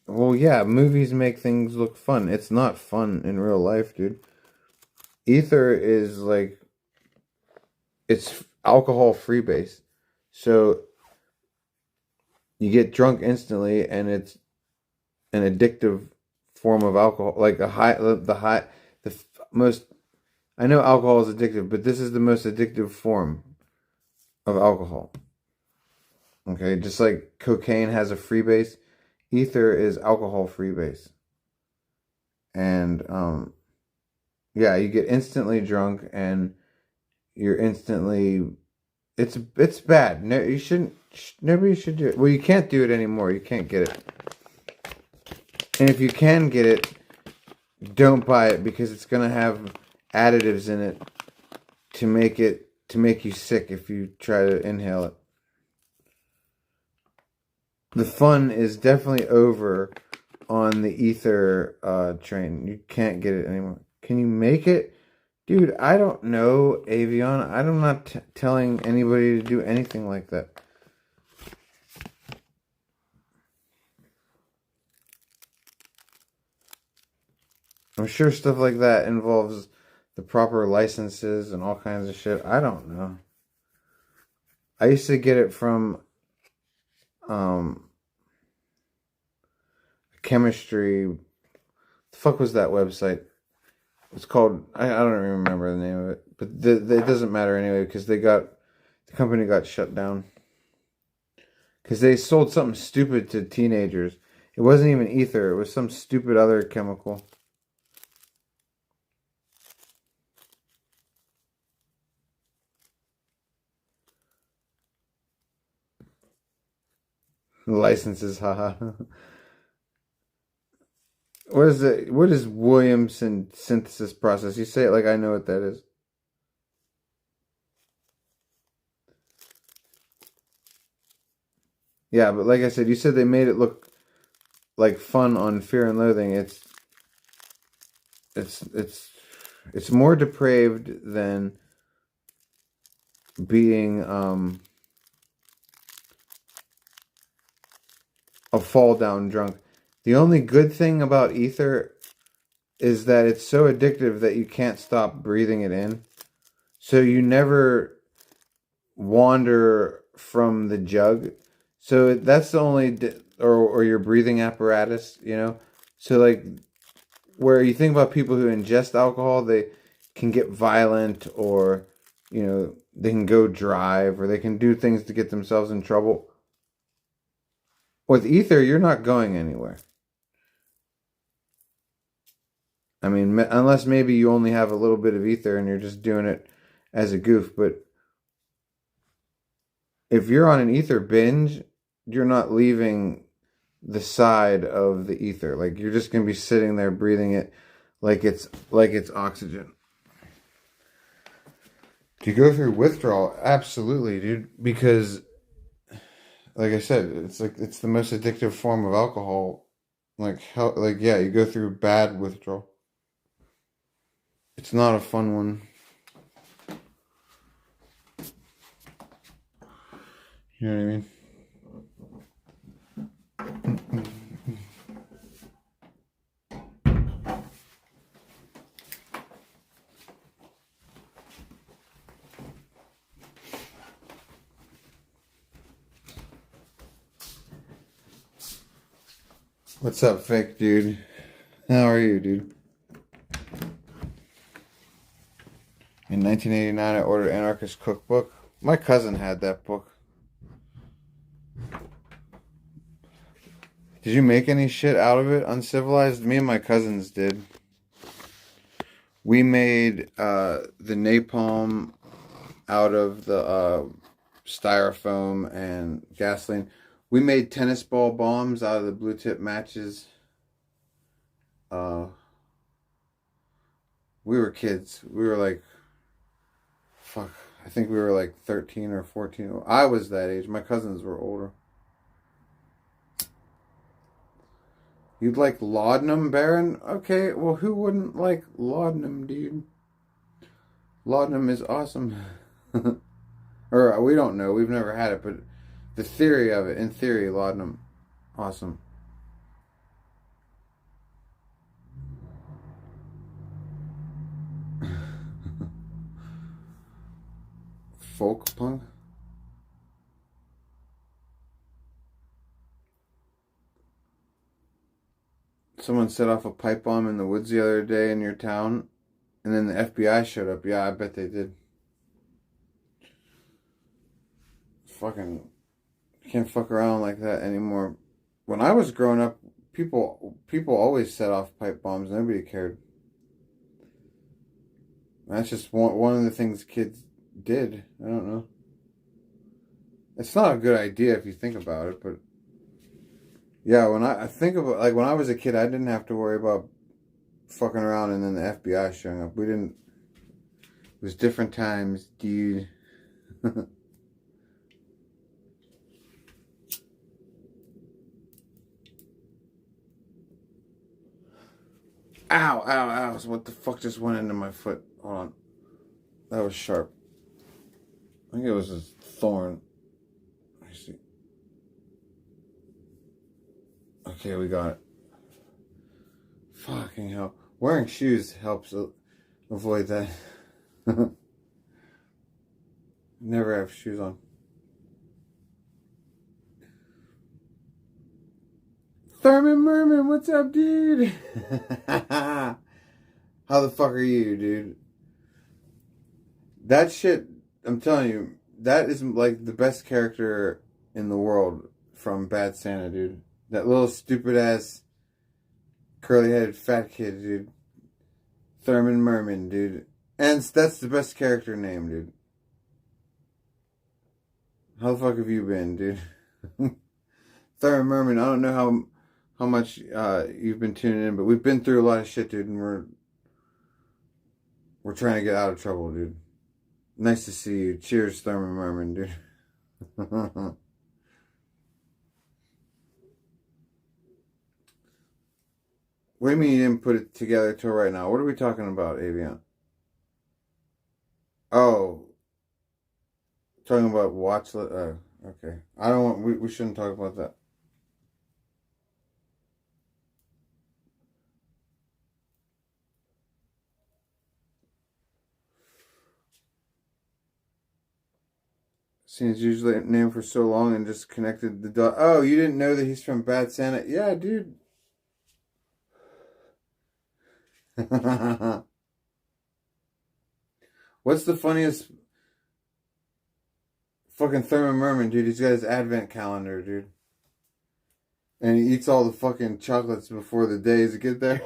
Well, yeah, movies make things look fun. It's not fun in real life, dude. Ether is like, it's alcohol-free base. So you get drunk instantly and it's an addictive form of alcohol. Like the most, I know alcohol is addictive, but this is the most addictive form of alcohol. Okay, just like cocaine has a free base, ether is alcohol free base. And yeah, you get instantly drunk and you're instantly, it's bad. No, you shouldn't, Nobody should do it. Well, you can't do it anymore. You can't get it. And if you can get it, don't buy it because it's gonna have additives in it to make you sick if you try to inhale it. The fun is definitely over on the ether train. You can't get it anymore. Can you make it? Dude, I don't know, Avion. I'm not telling anybody to do anything like that. I'm sure stuff like that involves the proper licenses and all kinds of shit. I don't know. I used to get it from chemistry. The fuck was that website? It's called, I don't even remember the name of it, but it doesn't matter anyway because the company got shut down because they sold something stupid to teenagers. It wasn't even ether. It was some stupid other chemical. Licenses, haha. What is it? What is Williamson synthesis process? You say it like I know what that is. Yeah, but like I said, you said they made it look like fun on Fear and Loathing. It's more depraved than being a fall down drunk. The only good thing about ether is that it's so addictive that you can't stop breathing it in. So you never wander from the jug. So that's the only, or your breathing apparatus, you know? So like, where you think about people who ingest alcohol, they can get violent or, you know, they can go drive or they can do things to get themselves in trouble. With ether, you're not going anywhere. I mean, unless maybe you only have a little bit of ether and you're just doing it as a goof. But if you're on an ether binge, you're not leaving the side of the ether. Like you're just gonna be sitting there breathing it like it's oxygen. Do you go through withdrawal? Absolutely, dude. Because like I said, it's the most addictive form of alcohol. Yeah, you go through bad withdrawal. It's not a fun one. You know what I mean? What's up, fake dude? How are you, dude? In 1989, I ordered Anarchist Cookbook. My cousin had that book. Did you make any shit out of it, Uncivilized? Me and my cousins did. We made the napalm out of the styrofoam and gasoline. We made tennis ball bombs out of the blue tip matches. We were kids. We were like, fuck, I think we were like 13 or 14. I was that age. My cousins were older. You'd like laudanum, Baron? Okay, well, who wouldn't like laudanum, dude? Laudanum is awesome. Or, we don't know. We've never had it, but the theory of it, in theory, laudanum, awesome. Folk punk? Someone set off a pipe bomb in the woods the other day in your town, and then the FBI showed up. Yeah, I bet they did. Fucking can't fuck around like that anymore. When I was growing up, people always set off pipe bombs. Nobody cared. That's just one of the things kids did. I don't know. It's not a good idea if you think about it, but yeah, when I think about, like, when I was a kid, I didn't have to worry about fucking around and then the FBI showing up. We didn't. It was different times, dude. Ow, ow, ow. So what the fuck just went into my foot? Hold on. That was sharp. I think it was a thorn. Let me see. Okay, we got it. Fucking hell. Wearing shoes helps avoid that. Never have shoes on. Thurman Merman, what's up, dude? How the fuck are you, dude? That shit, I'm telling you, that is like the best character in the world from Bad Santa, dude. That little stupid ass curly headed fat kid, dude. Thurman Merman, dude. And that's the best character name, dude. How the fuck have you been, dude? Thurman Merman, I don't know how much you've been tuning in, but we've been through a lot of shit, dude, and we're trying to get out of trouble, dude. Nice to see you. Cheers, Thurman Merman, dude. What do you mean you didn't put it together till right now? What are we talking about, Avian? Oh, talking about watch. Okay. I don't want. We shouldn't talk about that. Seems usually named for so long and just connected the dot. Oh, you didn't know that he's from Bad Santa? Yeah, dude. What's the funniest? Fucking Thurman Merman, dude. He's got his advent calendar, dude. And he eats all the fucking chocolates before the days get there.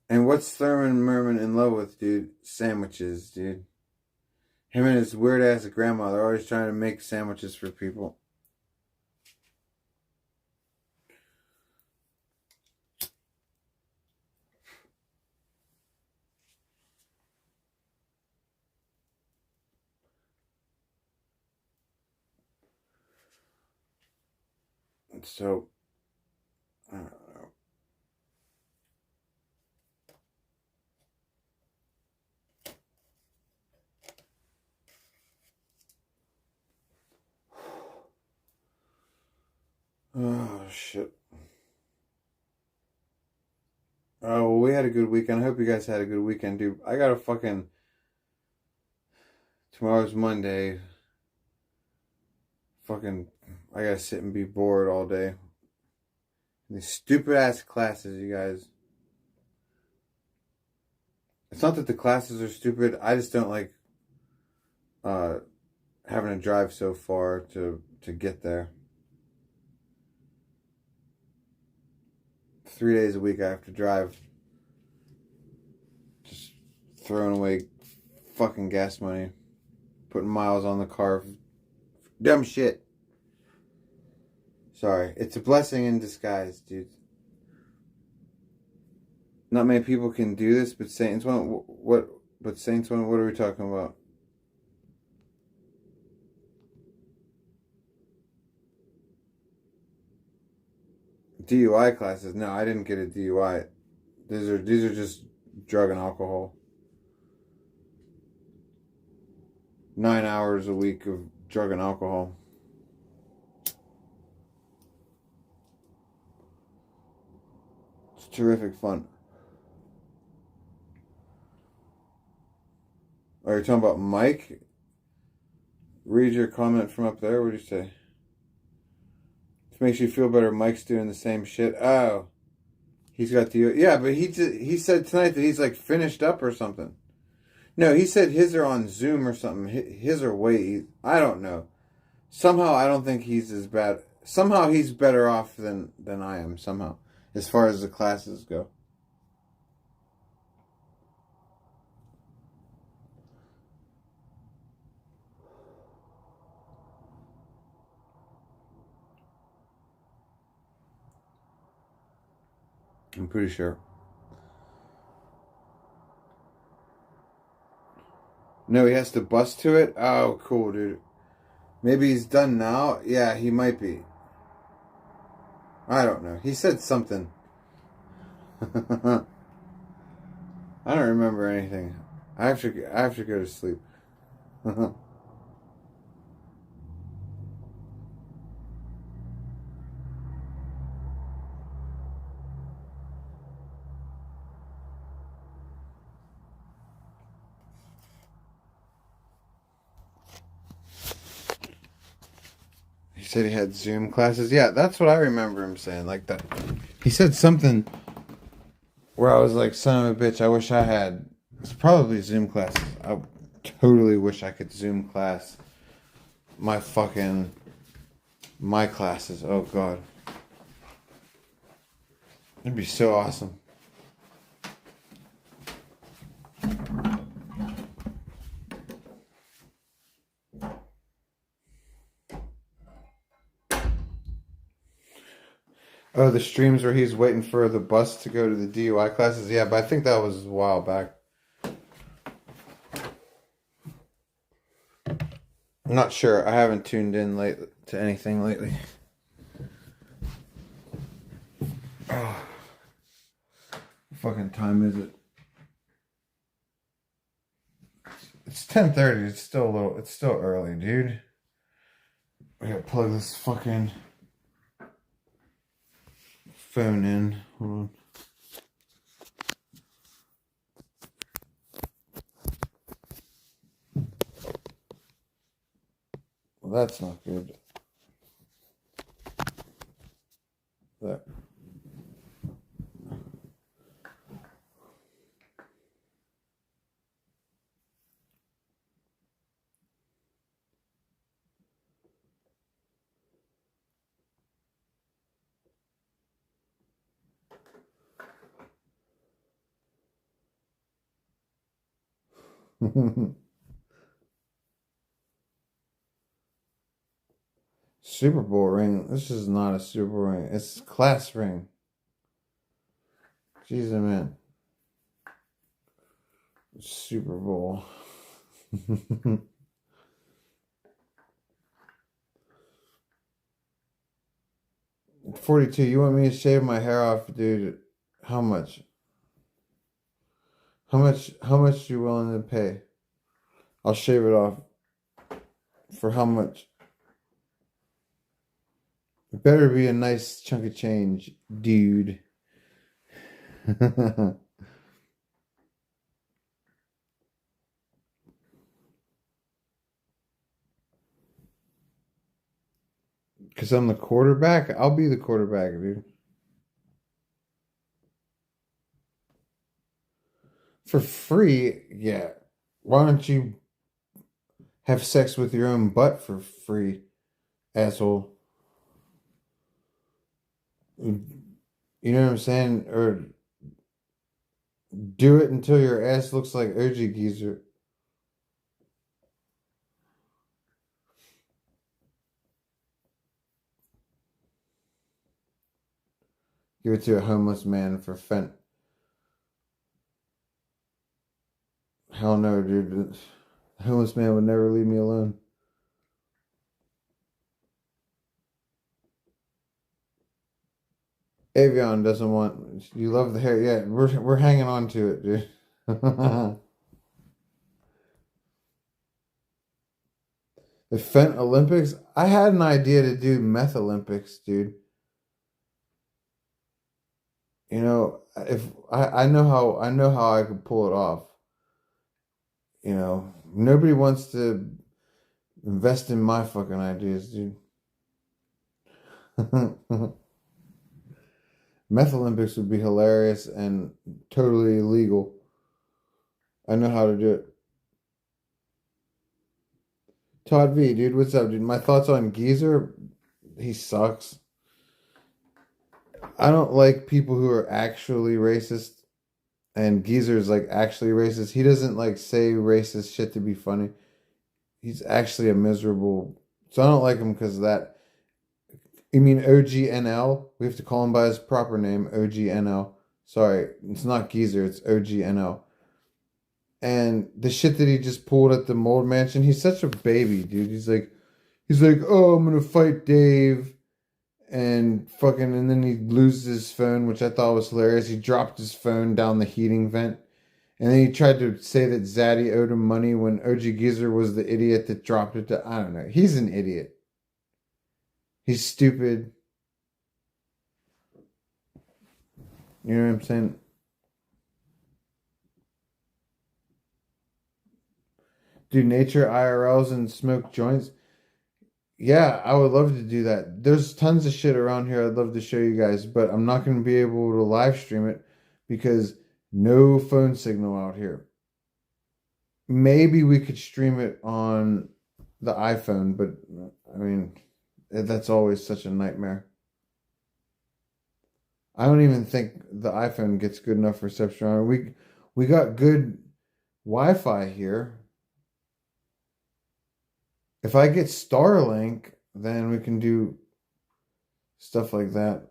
And what's Thurman Merman in love with, dude? Sandwiches, dude. Him and his weird ass grandma, they're always trying to make sandwiches for people. So, I don't know. Oh, shit. Oh, well, we had a good weekend. I hope you guys had a good weekend, dude. I got a fucking... Tomorrow's Monday. Fucking... I gotta sit and be bored all day. These stupid ass classes, you guys. It's not that the classes are stupid. I just don't like having to drive so far to get there. 3 days a week I have to drive. Just throwing away fucking gas money. Putting miles on the car. Dumb shit. Sorry. It's a blessing in disguise, dude. Not many people can do this, but Saints one. What? But Saints one. What are we talking about? DUI classes. No, I didn't get a DUI. These are just drug and alcohol. 9 hours a week of drug and alcohol. It's terrific fun. Are you talking about Mike? Read your comment from up there. What did you say? It makes you feel better. Mike's doing the same shit. Oh, he's got the... Yeah, but he said tonight that he's like finished up or something. No, he said his are on Zoom or something. His are way... I don't know. Somehow I don't think he's as bad. Somehow he's better off than I am, somehow. As far as the classes go. I'm pretty sure. No, he has to bust to it? Oh, cool, dude. Maybe he's done now? Yeah, he might be. I don't know. He said something. I don't remember anything. I have to go to sleep. He said he had Zoom classes. Yeah, that's what I remember him saying. Like that. He said something where I was like, son of a bitch, I wish I had. It's probably Zoom classes. I totally wish I could Zoom class my classes. Oh, God. It'd be so awesome. Oh, the streams where he's waiting for the bus to go to the DUI classes? Yeah, but I think that was a while back. I'm not sure. I haven't tuned in to anything lately. Oh, what fucking time is it? It's 10:30. It's still early, dude. I gotta plug this fucking phone in. Hold on. Well, that's not good. There. Super Bowl ring. This is not a Super Bowl ring. It's a class ring. Jesus, man. Super Bowl. 42. You want me to shave my hair off, dude? How much? How much you willing to pay? I'll shave it off. For how much? It better be a nice chunk of change, dude. Because I'm the quarterback? I'll be the quarterback, dude. For free? Yeah. Why don't you have sex with your own butt for free, asshole? You know what I'm saying? Or do it until your ass looks like OG Geyser. Give it to a homeless man for fent. Hell no, dude. The homeless man would never leave me alone. Avion doesn't want. You love the hair, yeah. We're hanging on to it, dude. The Fent Olympics. I had an idea to do Meth Olympics, dude. You know, if I know how I could pull it off. You know, nobody wants to invest in my fucking ideas, dude. Meth Olympics would be hilarious and totally illegal. I know how to do it. Todd V, dude, what's up, dude? My thoughts on Geyser? He sucks. I don't like people who are actually racist, and Geyser's like actually racist. He doesn't like say racist shit to be funny. He's actually a miserable. So I don't like him because of that. You mean OGNL? We have to call him by his proper name, OGNL. Sorry, it's not Geyser, it's OGNL. And the shit that he just pulled at the Mold Mansion, he's such a baby, dude. He's like, oh, I'm gonna fight Dave, and fucking, and then he loses his phone, which I thought was hilarious. He dropped his phone down the heating vent, and then he tried to say that Zaddy owed him money when OG Geyser was the idiot that dropped it. I don't know. He's an idiot. He's stupid. You know what I'm saying? Do nature IRLs and smoke joints? Yeah, I would love to do that. There's tons of shit around here I'd love to show you guys, but I'm not going to be able to live stream it because no phone signal out here. Maybe we could stream it on the iPhone, but I mean, that's always such a nightmare. I don't even think the iPhone gets good enough reception on it. We got good Wi-Fi here. If I get Starlink, then we can do stuff like that.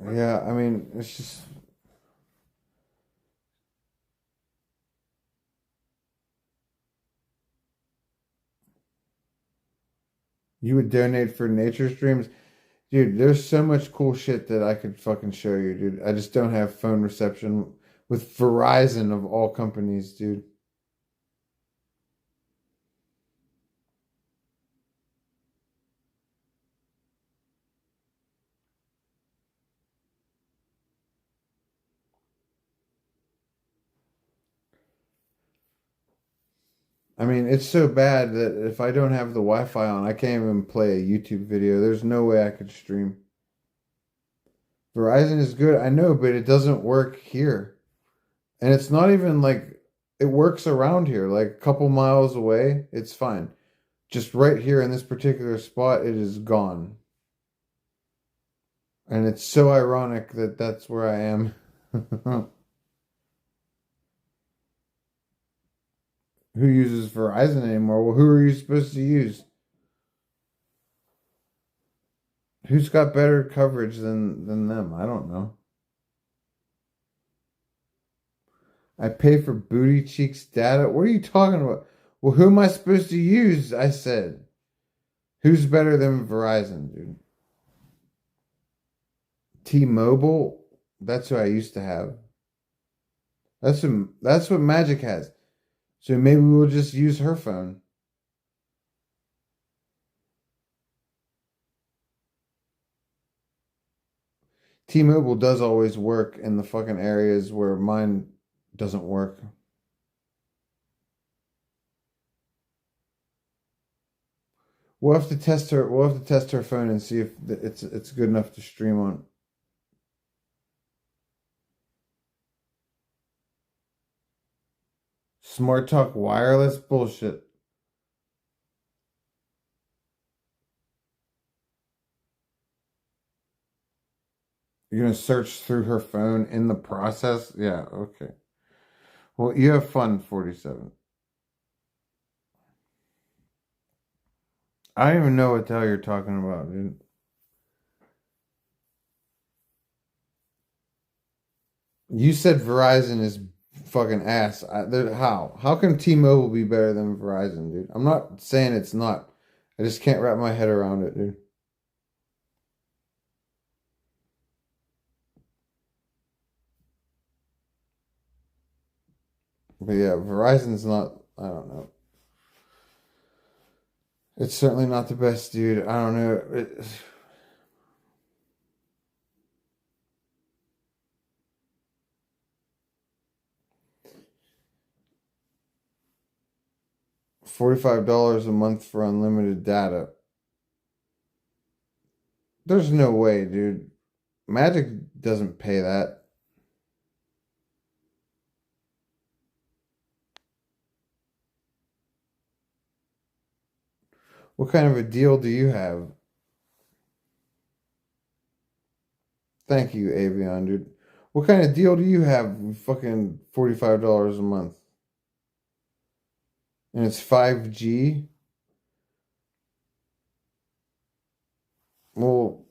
Yeah, I mean, it's just... You would donate for nature streams? Dude, there's so much cool shit that I could fucking show you, dude. I just don't have phone reception with Verizon of all companies, dude. I mean, it's so bad that if I don't have the Wi-Fi on, I can't even play a YouTube video. There's no way I could stream. Verizon is good, I know, but it doesn't work here. And it's not even like it works around here, like a couple miles away, it's fine. Just right here in this particular spot, it is gone. And it's so ironic that that's where I am. Who uses Verizon anymore? Well, who are you supposed to use? Who's got better coverage than them? I don't know. I pay for Booty Cheeks data. What are you talking about? Well, who am I supposed to use? I said. Who's better than Verizon, dude? T-Mobile? That's who I used to have. That's what Magic has. So maybe we'll just use her phone. T-Mobile does always work in the fucking areas where mine doesn't work. We'll have to test her. We'll have to test her phone and see if it's good enough to stream on. Smart Talk Wireless bullshit. You're gonna search through her phone in the process? Yeah, okay. Well, you have fun, 47. I don't even know what the hell you're talking about, dude. You said Verizon is fucking ass. How? How can T-Mobile be better than Verizon, dude? I'm not saying it's not. I just can't wrap my head around it, dude. But yeah, Verizon's not, I don't know. It's certainly not the best, dude. I don't know. $45 a month for unlimited data. There's no way, dude. Magic doesn't pay that. What kind of a deal do you have? Thank you, Avion, dude. What kind of deal do you have? Fucking $45 a month. And it's 5G? Well,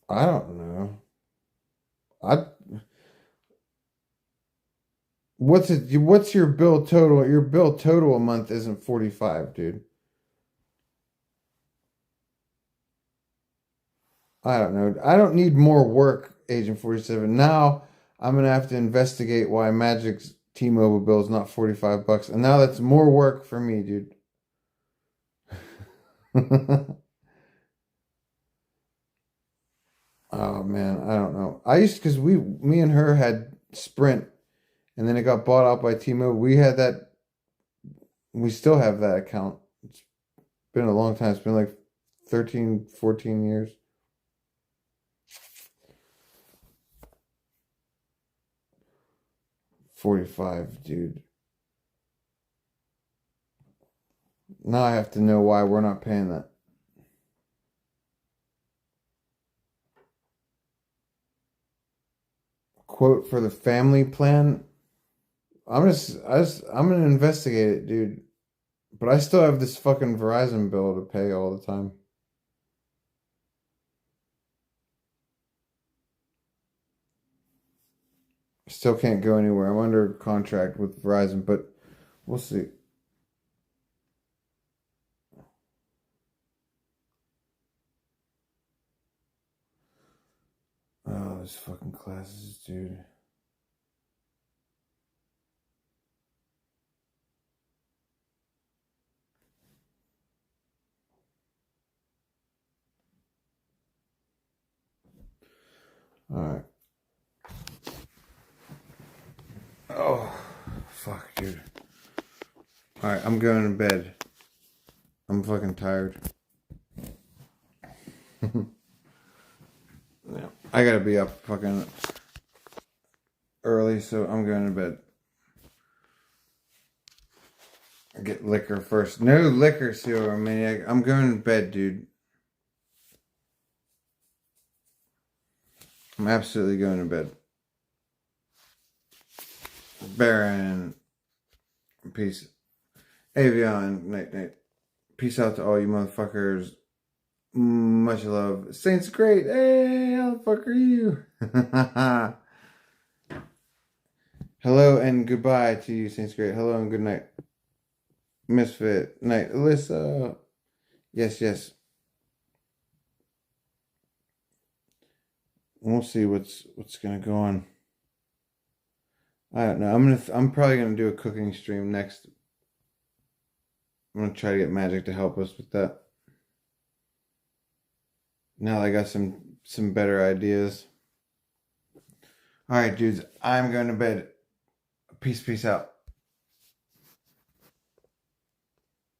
I don't know. I What's your bill total? Your bill total a month isn't 45, dude. I don't know. I don't need more work, Agent 47. Now I'm gonna have to investigate why Magic's T-Mobile bill is not $45. And now that's more work for me, dude. Oh man, I don't know. I used because me and her had Sprint, and then it got bought out by T-Mobile. We had that. We still have that account. It's been a long time. It's been like 13, 14 years. $45, dude. Now I have to know why we're not paying that. Quote for the family plan. I'm gonna investigate it, dude. But I still have this fucking Verizon bill to pay all the time. Still can't go anywhere. I'm under contract with Verizon, but we'll see. Oh, those fucking classes, dude. Alright. Oh, fuck, dude. Alright, I'm going to bed. I'm fucking tired. Yeah, I gotta be up fucking early, so I'm going to bed. Get liquor first. No liquor, Silver Maniac. I'm going to bed, dude. I'm absolutely going to bed. Baron. Peace. Avion. Night, night. Peace out to all you motherfuckers. Much love. Saints great. Hey, how the fuck are you? Hello and goodbye to you, Saints great. Hello and good night. Misfit. Night. Alyssa. Yes, yes. We'll see what's gonna go on. I don't know. I'm probably gonna do a cooking stream next. I'm gonna try to get Magic to help us with that. Now I got some better ideas. All right, dudes. I'm going to bed. Peace out.